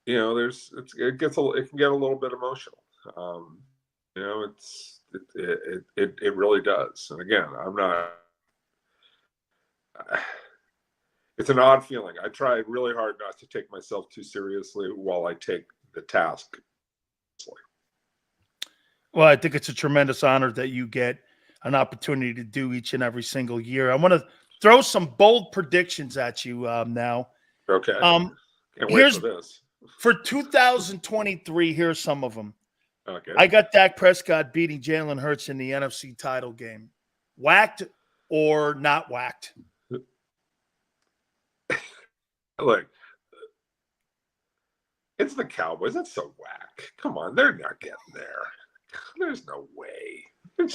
it can get a little bit emotional. It really does. And again, it's an odd feeling. I try really hard not to take myself too seriously while I take the task seriously. Well, I think it's a tremendous honor that you get an opportunity to do each and every single year. I want to throw some bold predictions at you now. Okay. Can't wait for this. For 2023, here's some of them. Okay. I got Dak Prescott beating Jalen Hurts in the NFC title game. Whacked or not whacked? Look, it's the Cowboys. That's so whack. Come on, they're not getting there. There's no way. They're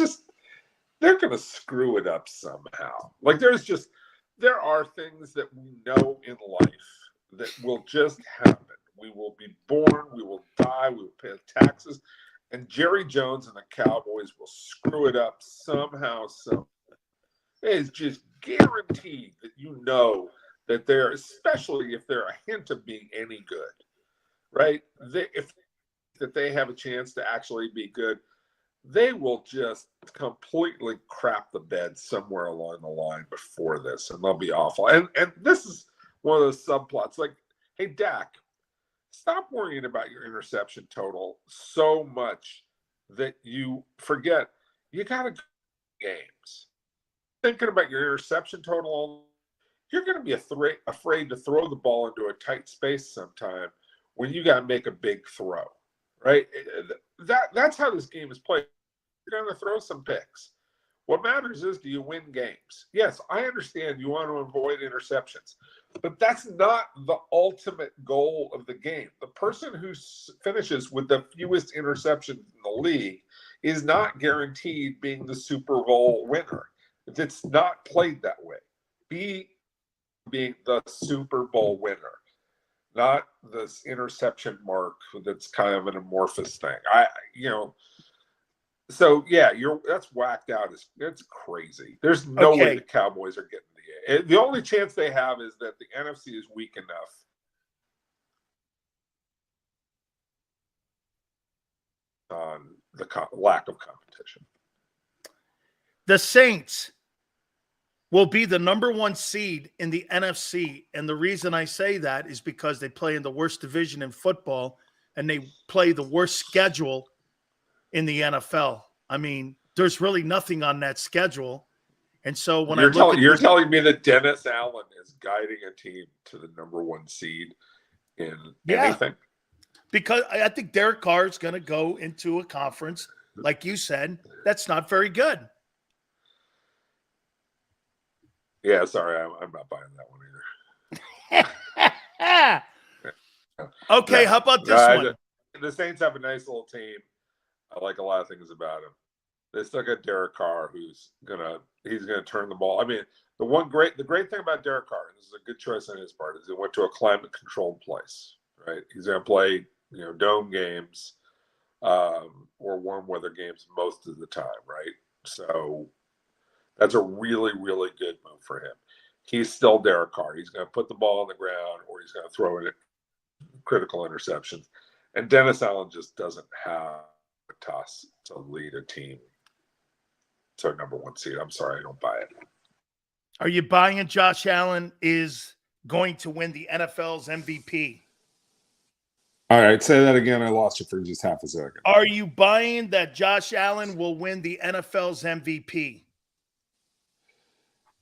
going to screw it up somehow. There are things that we know in life that will just happen. We will be born, we will die, we will pay taxes, and Jerry Jones and the Cowboys will screw it up somehow. It is just guaranteed that that they're, especially if they're a hint of being any good, right? If they have a chance to actually be good, they will just completely crap the bed somewhere along the line before this, and they'll be awful. And this is one of those subplots. Like, hey, Dak, stop worrying about your interception total so much that you forget you got to go games. Thinking about your interception total, you're going to be afraid to throw the ball into a tight space sometime when you got to make a big throw, right? That's how this game is played. You're going to throw some picks. What matters is, do you win games? Yes, I understand you want to avoid interceptions, but that's not the ultimate goal of the game. The person who finishes with the fewest interceptions in the league is not guaranteed being the Super Bowl winner. It's not played that way. Being the Super Bowl winner, not this interception mark that's kind of an amorphous thing. So yeah, that's whacked out. It's crazy. There's no way the Cowboys are getting the A. The only chance they have is that the NFC is weak enough on the lack of competition. The Saints will be the number 1 seed in the NFC, and the reason I say that is because they play in the worst division in football, and they play the worst schedule in the NFL. I mean, there's really nothing on that schedule. And so when you're telling me that Dennis Allen is guiding a team to the number 1 seed in anything? Because I think Derek Carr is going to go into a conference, like you said, that's not very good. Yeah, sorry, I'm not buying that one either. Okay, how about this one? The Saints have a nice little team. I like a lot of things about him. They still got Derek Carr, he's gonna turn the ball. I mean, the great thing about Derek Carr, and this is a good choice on his part, is he went to a climate controlled place, right? He's gonna play, dome games or warm weather games most of the time, right? So that's a really, really good move for him. He's still Derek Carr. He's going to put the ball on the ground, or he's going to throw in critical interceptions. And Dennis Allen just doesn't have a toss to lead a team to a number 1 seed. I'm sorry, I don't buy it. Are you buying Josh Allen is going to win the NFL's MVP? All right, say that again. I lost you for just half a second. Are you buying that Josh Allen will win the NFL's MVP?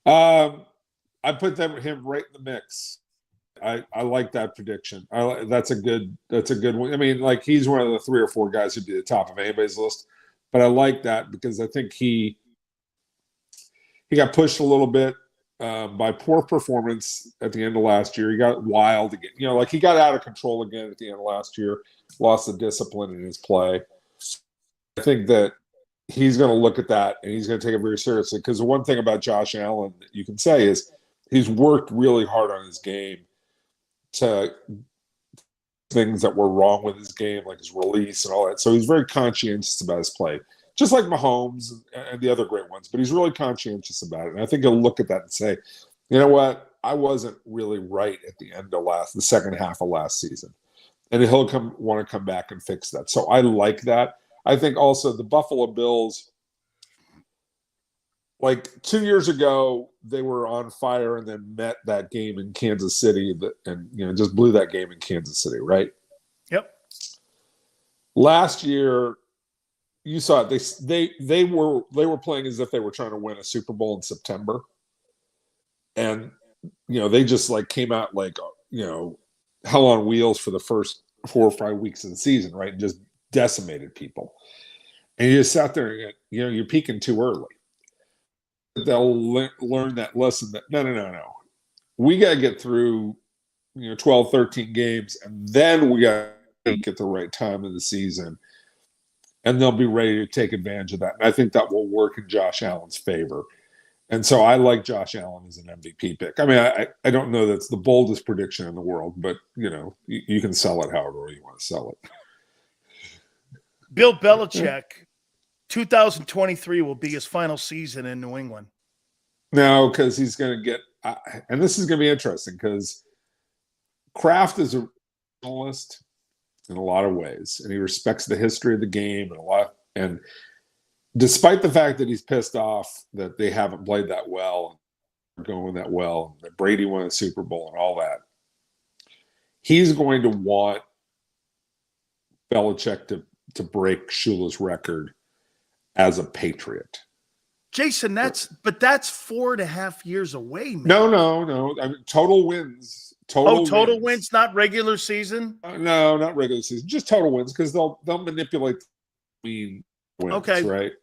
I put him right in the mix. I like that prediction. That's a good one. I mean, like, he's one of the 3 or 4 guys who'd be the top of anybody's list. But I like that because I think he got pushed a little bit by poor performance at the end of last year. He got wild again. He got out of control again at the end of last year, lost the discipline in his play. I think that he's going to look at that and he's going to take it very seriously, because the one thing about Josh Allen that you can say is he's worked really hard on his game to things that were wrong with his game, like his release and all that. So he's very conscientious about his play, just like Mahomes and the other great ones, but he's really conscientious about it. And I think he'll look at that and say, you know what? I wasn't really right at the end of the second half of last season. And he'll want to come back and fix that. So I like that. I think also the Buffalo Bills, like 2 years ago, they were on fire and then met that game in Kansas City and just blew that game in Kansas City, right? Yep. Last year, you saw it. They were playing as if they were trying to win a Super Bowl in September, and they just came out hell on wheels for the first 4 or 5 weeks of the season, right? And just decimated people. And you just sat there and you're peaking too early. They'll learn that lesson that no. We got to get through 12, 13 games, and then we got to peak at the right time of the season. And they'll be ready to take advantage of that. And I think that will work in Josh Allen's favor. And so I like Josh Allen as an MVP pick. I mean, I don't know that's the boldest prediction in the world, but, you can sell it however you want to sell it. Bill Belichick, 2023 will be his final season in New England. No, because he's going to get and this is going to be interesting because Kraft is a journalist in a lot of ways, and he respects the history of the game and despite the fact that he's pissed off that they haven't played that well, going that well, that Brady won a Super Bowl and all that, he's going to want Belichick to break Shula's record as a Patriot. Jason, that's 4.5 years away, man. No. I mean, total wins. Total wins, not regular season? No, not regular season. Just total wins, because they'll manipulate the wins, okay. Right?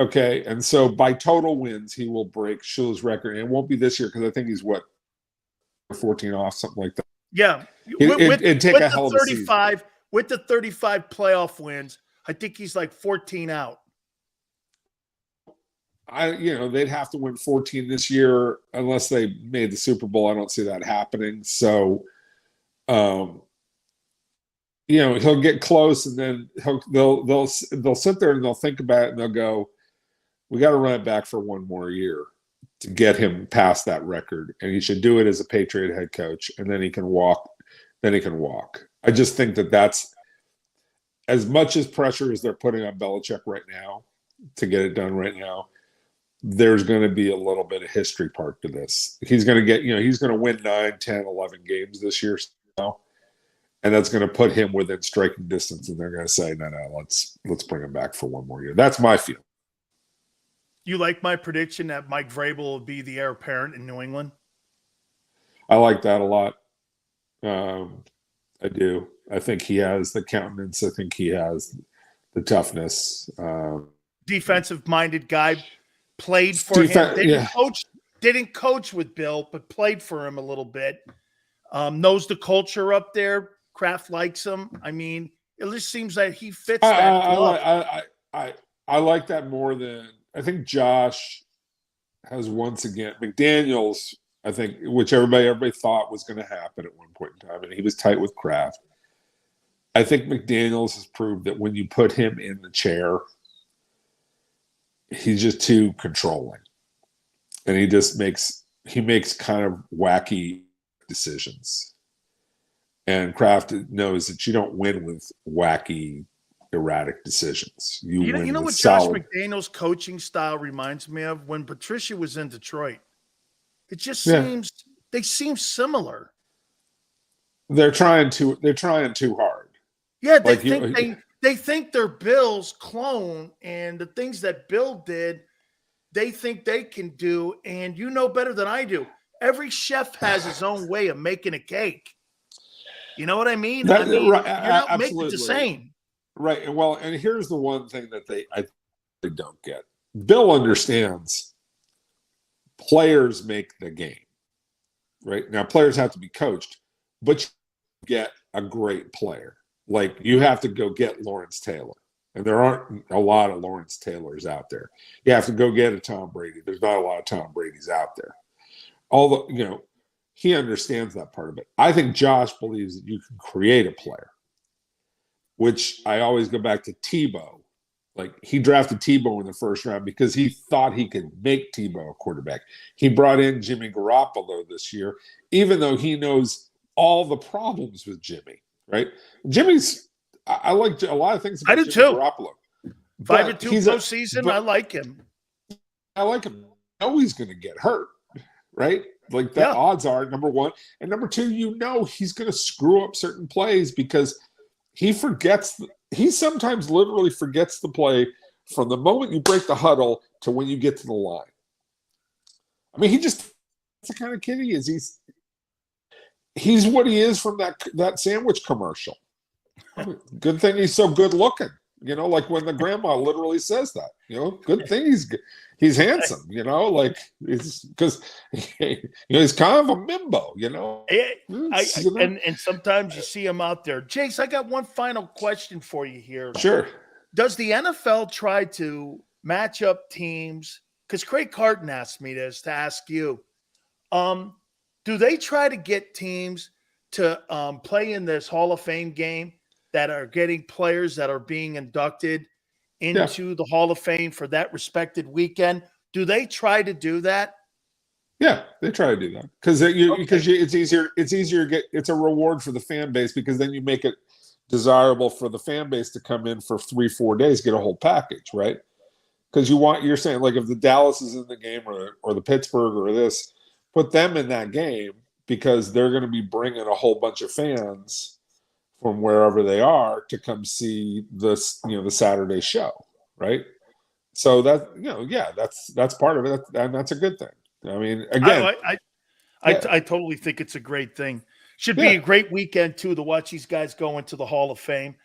Okay, and so by total wins, he will break Shula's record. And it won't be this year because I think he's 14 off, something like that. Yeah, It'd take a hell of a season. With the 35 playoff wins, I think he's like 14 out. They'd have to win 14 this year unless they made the Super Bowl. I don't see that happening. So, he'll get close, and then they'll sit there and they'll think about it, and they'll go, "We got to run it back for one more year to get him past that record, and he should do it as a Patriot head coach, and then he can walk. I just think that that's as much as pressure as they're putting on Belichick right now to get it done right now. There's going to be a little bit of history part to this. He's going to get, he's going to win 9, 10, 11 games this year now, and that's going to put him within striking distance. And they're going to say, no, let's bring him back for one more year. That's my feel. You like my prediction that Mike Vrabel will be the heir apparent in New England? I like that a lot. I do. I think he has the countenance. I think he has the toughness. Defensive-minded guy, played for him. Didn't coach with Bill, but played for him a little bit. Knows the culture up there. Kraft likes him. I mean, it just seems like he fits that. I like that more than I think Josh has once again. McDaniels, I think, which everybody thought was going to happen at one point in time, and he was tight with Kraft. I think McDaniels has proved that when you put him in the chair, he's just too controlling, and he makes kind of wacky decisions. And Kraft knows that you don't win with wacky, erratic decisions. You know what Josh McDaniels' coaching style reminds me of? When Patricia was in Detroit. It just seems they seem similar. They're trying too hard. Yeah, they think they're Bill's clone, and the things that Bill did, they think they can do. And you know better than I do. Every chef has his own way of making a cake. You know what I mean? Right, you're not making it the same. Right. Well, and here's the one thing that they don't get. Bill understands players make the game. Right? Now, players have to be coached, but you get a great player. Like, you have to go get Lawrence Taylor. And there aren't a lot of Lawrence Taylors out there. You have to go get a Tom Brady. There's not a lot of Tom Brady's out there. Although, he understands that part of it. I think Josh believes that you can create a player, which I always go back to Tebow. Like, he drafted Tebow in the first round because he thought he could make Tebow a quarterback. He brought in Jimmy Garoppolo this year, even though he knows all the problems with Jimmy, right? I like a lot of things about Jimmy Garoppolo. 5-2 postseason, I like him. I like him. I know he's going to get hurt, right? Like, the odds are, number one. And number two, he's going to screw up certain plays because he sometimes literally forgets the play from the moment you break the huddle to when you get to the line. I mean, that's the kind of kid he is. He's what he is from that sandwich commercial. Good thing he's so good looking. Like when the grandma literally says that. Good thing he's handsome. Like, because he's kind of a bimbo. And sometimes you see him out there. Jace, I got one final question for you here. Sure. Does the NFL try to match up teams? Because Craig Carton asked me this to ask you. Do they try to get teams to play in this Hall of Fame game that are getting players that are being inducted into the Hall of Fame for that respected weekend? Do they try to do that? Yeah, they try to do that because it's easier. It's easier to get. It's a reward for the fan base because then you make it desirable for the fan base to come in for 3-4 days, get a whole package, right? Because you're saying, like, if the Dallas is in the game or the Pittsburgh or this, put them in that game because they're going to be bringing a whole bunch of fans from wherever they are to come see this, the Saturday show, right? So that's part of it, and that's a good thing. I mean, again, I totally think it's a great thing. Should be a great weekend too to watch these guys go into the Hall of Fame.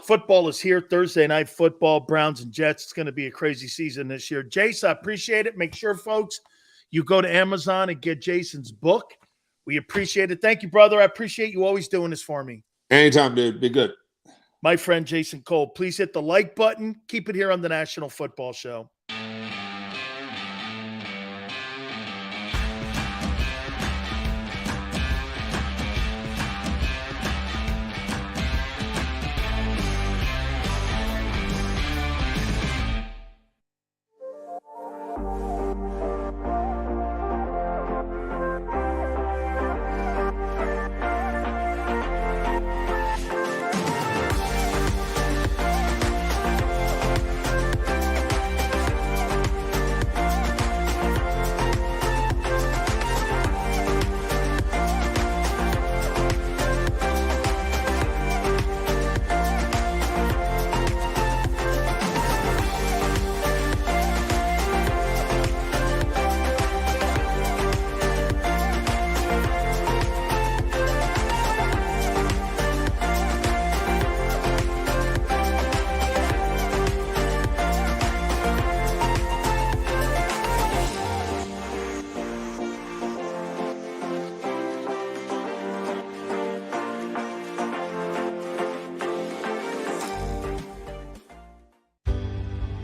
Football is here. Thursday night football, Browns and Jets. It's going to be a crazy season this year. Jace, I appreciate it. Make sure, folks, you go to Amazon and get Jason's book. We appreciate it. Thank you, brother. I appreciate you always doing this for me. Anytime, dude. Be good. My friend Jason Cole, please hit the like button. Keep it here on the National Football Show.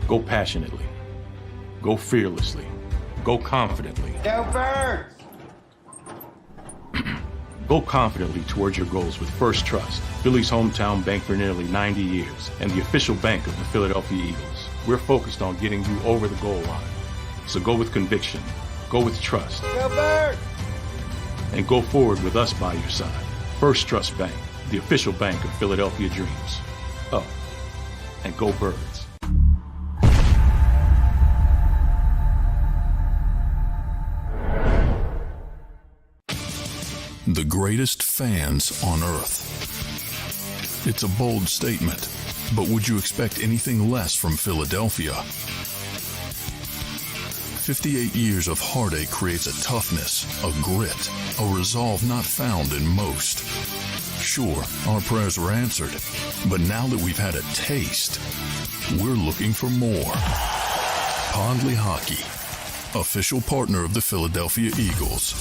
Go passionately. Go fearlessly. Go confidently. Go Birds! Go confidently towards your goals with First Trust, Philly's hometown bank for nearly 90 years, and the official bank of the Philadelphia Eagles. We're focused on getting you over the goal line. So go with conviction. Go with trust. Go Birds! And go forward with us by your side. First Trust Bank, the official bank of Philadelphia dreams. Oh, and go Birds. The greatest fans on earth. It's a bold statement, but would you expect anything less from Philadelphia? 58 years of heartache creates a toughness, a grit, a resolve not found in most. Sure, our prayers were answered, but now that we've had a taste, we're looking for more. Pondley Hockey, official partner of the Philadelphia Eagles.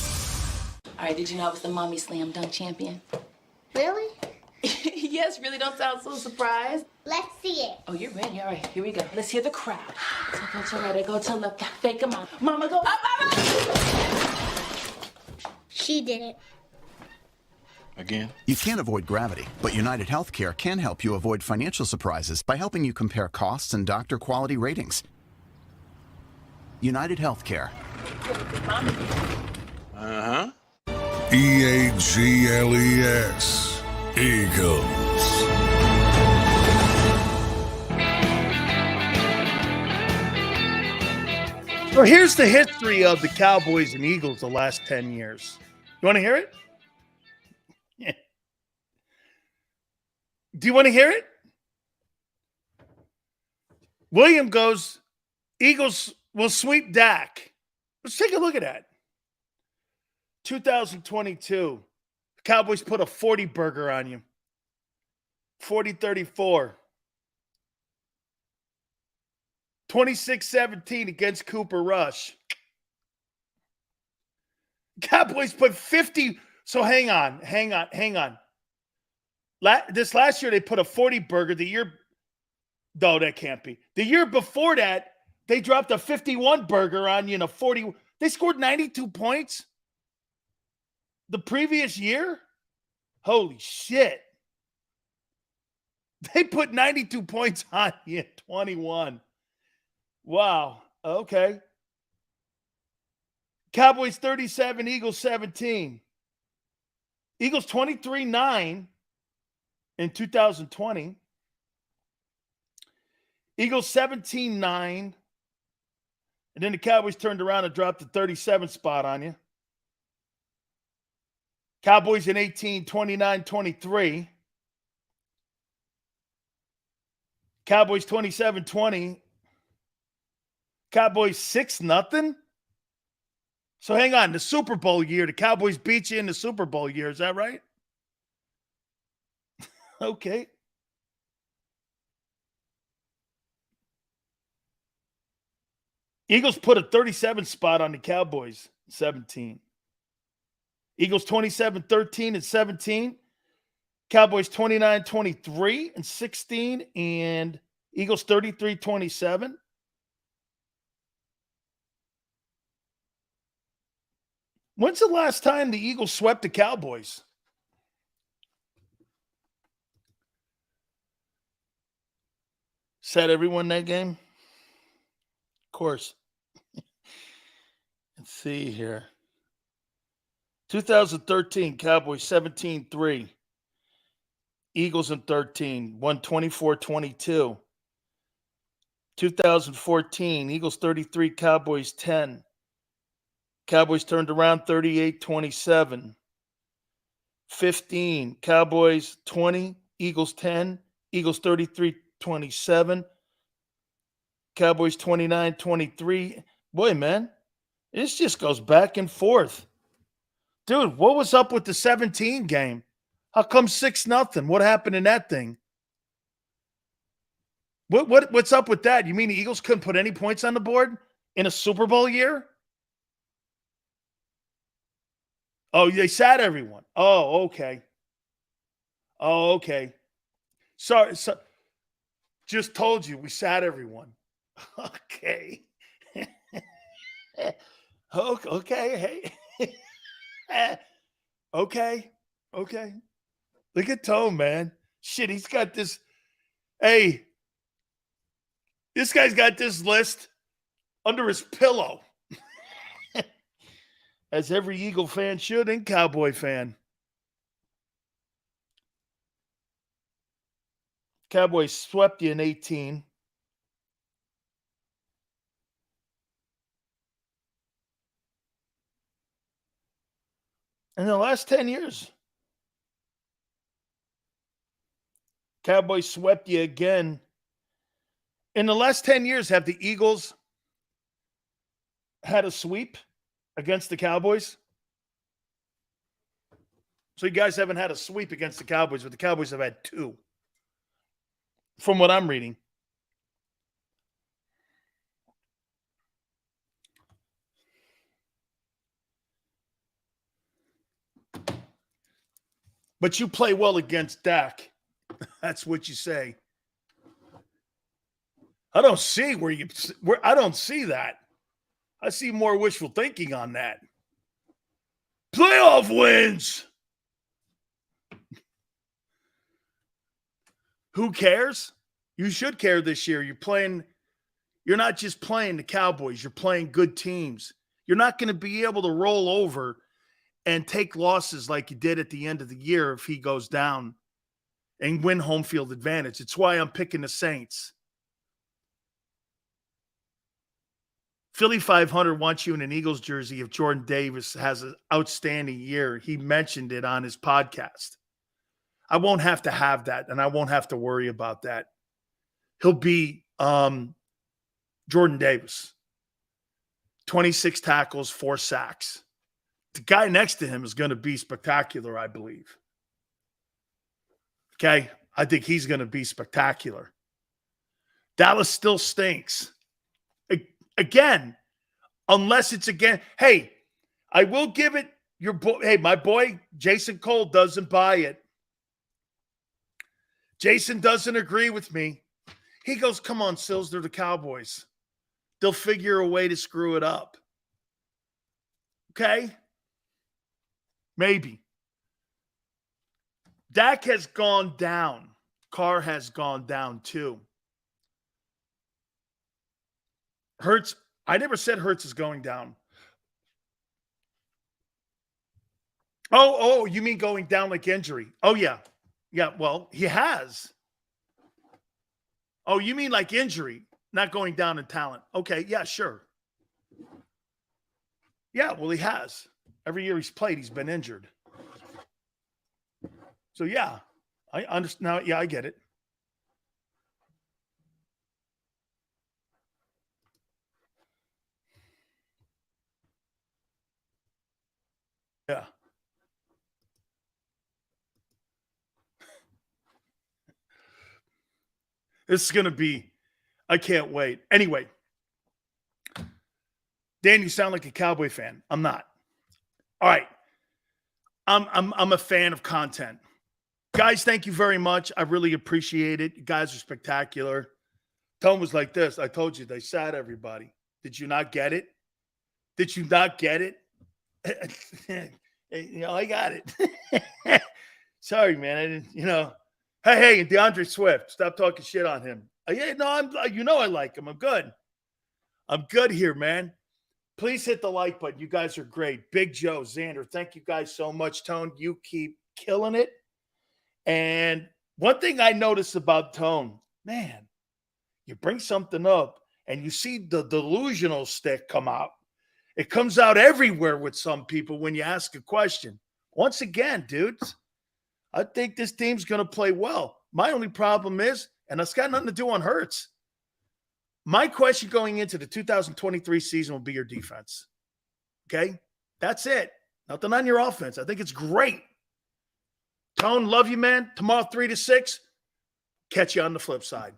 All right, did you know I was the mommy slam dunk champion? Really? Yes, really don't sound so surprised. Let's see it. Oh, you're ready. All right, here we go. Let's hear the crowd. So go to right, go to left, fake a mom. Mama, go up, up, up. She did it. Again? You can't avoid gravity, but United Healthcare can help you avoid financial surprises by helping you compare costs and doctor quality ratings. United Healthcare. Uh-huh. EAGLES. Eagles. So here's the history of the Cowboys and Eagles the last 10 years. You want to hear it? Yeah. Do you want to hear it? William goes, Eagles will sweep Dak. Let's take a look at that. 2022, Cowboys put a 40 burger on you. 40-34. 26-17 against Cooper Rush. Cowboys put 50. So hang on. This last year, they put a 40 burger. The year, no, that can't be. The year before that, they dropped a 51 burger on you in a 40. They scored 92 points the previous year. Holy shit. They put 92 points on you at 21. Wow. Okay. Cowboys 37, Eagles 17. Eagles 23-9 in 2020. Eagles 17-9. And then the Cowboys turned around and dropped the 37 spot on you. Cowboys in 18, 29-23. Cowboys 27-20. Cowboys 6-0. So hang on, the Super Bowl year, the Cowboys beat you in the Super Bowl year. Is that right? Okay. Eagles put a 37 spot on the Cowboys, 17. Eagles 27-13 and 17. Cowboys 29-23 and 16. And Eagles 33-27. When's the last time the Eagles swept the Cowboys? Said everyone that game? Of course. Let's see here. 2013, Cowboys 17-3. Eagles in 13, won 24-22. 2014, Eagles 33, Cowboys 10. Cowboys turned around 38-27. 15, Cowboys 20, Eagles 10. Eagles 33-27. Cowboys 29-23. Boy, man, this just goes back and forth. Dude, what was up with the 17 game? How come 6-0? What happened in that thing? What's up with that? You mean the Eagles couldn't put any points on the board in a Super Bowl year? Oh, they sat everyone. Oh, okay. Oh, okay. Sorry. So, just told you we sat everyone. Okay. Okay. Hey. Okay. Look at Tone, man. Shit, he's got this. Hey, this guy's got this list under his pillow. As every Eagle fan should and Cowboy fan. Cowboys swept you in 18. In the last 10 years, Cowboys swept you again. In the last 10 years, have the Eagles had a sweep against the Cowboys? So you guys haven't had a sweep against the Cowboys, but the Cowboys have had 2. From what I'm reading. But you play well against Dak. That's what you say. I don't see I don't see that. I see more wishful thinking on that. Playoff wins. Who cares? You should care this year. You're not just playing the Cowboys. You're playing good teams. You're not going to be able to roll over and take losses like you did at the end of the year if he goes down and win home field advantage. It's why I'm picking the Saints. Philly 500 wants you in an Eagles jersey if Jordan Davis has an outstanding year. He mentioned it on his podcast. I won't have to have that, and I won't have to worry about that. He'll be Jordan Davis. 26 tackles, 4 sacks. The guy next to him is going to be spectacular, I believe. Okay? I think he's going to be spectacular. Dallas still stinks. Again, unless it's again. Hey, I will give it your boy. Hey, my boy Jason Cole doesn't buy it. Jason doesn't agree with me. He goes, come on, Sills, they're the Cowboys. They'll figure a way to screw it up. Okay? Maybe. Dak has gone down. Carr has gone down too. Hurts, I never said Hurts is going down. Oh, you mean going down like injury? Oh, yeah. Yeah, well, he has. Oh, you mean like injury, not going down in talent. Okay, yeah, sure. Yeah, well, he has. Every year he's played, he's been injured. So, yeah, I understand. Now, yeah, I get it. Yeah. This is going to be, I can't wait. Anyway, Dan, you sound like a Cowboy fan. I'm not. All right. I'm a fan of content. Guys, thank you very much. I really appreciate it. You guys are spectacular. Tone was like this. I told you they sat everybody. Did you not get it? Did you not get it? I got it. Sorry, man. I didn't, Hey, and DeAndre Swift, stop talking shit on him. Yeah, no, I like him. I'm good. I'm good here, man. Please hit the like button. You guys are great. Big Joe, Xander, thank you guys so much. Tone, you keep killing it. And one thing I noticed about Tone, man, you bring something up and you see the delusional stick come out. It comes out everywhere with some people when you ask a question. Once again, dudes, I think this team's going to play well. My only problem is, and it's got nothing to do on Hurts, my question going into the 2023 season will be your defense. Okay? That's it. Nothing on your offense. I think it's great. Tone, love you, man. Tomorrow, 3 to 6. Catch you on the flip side.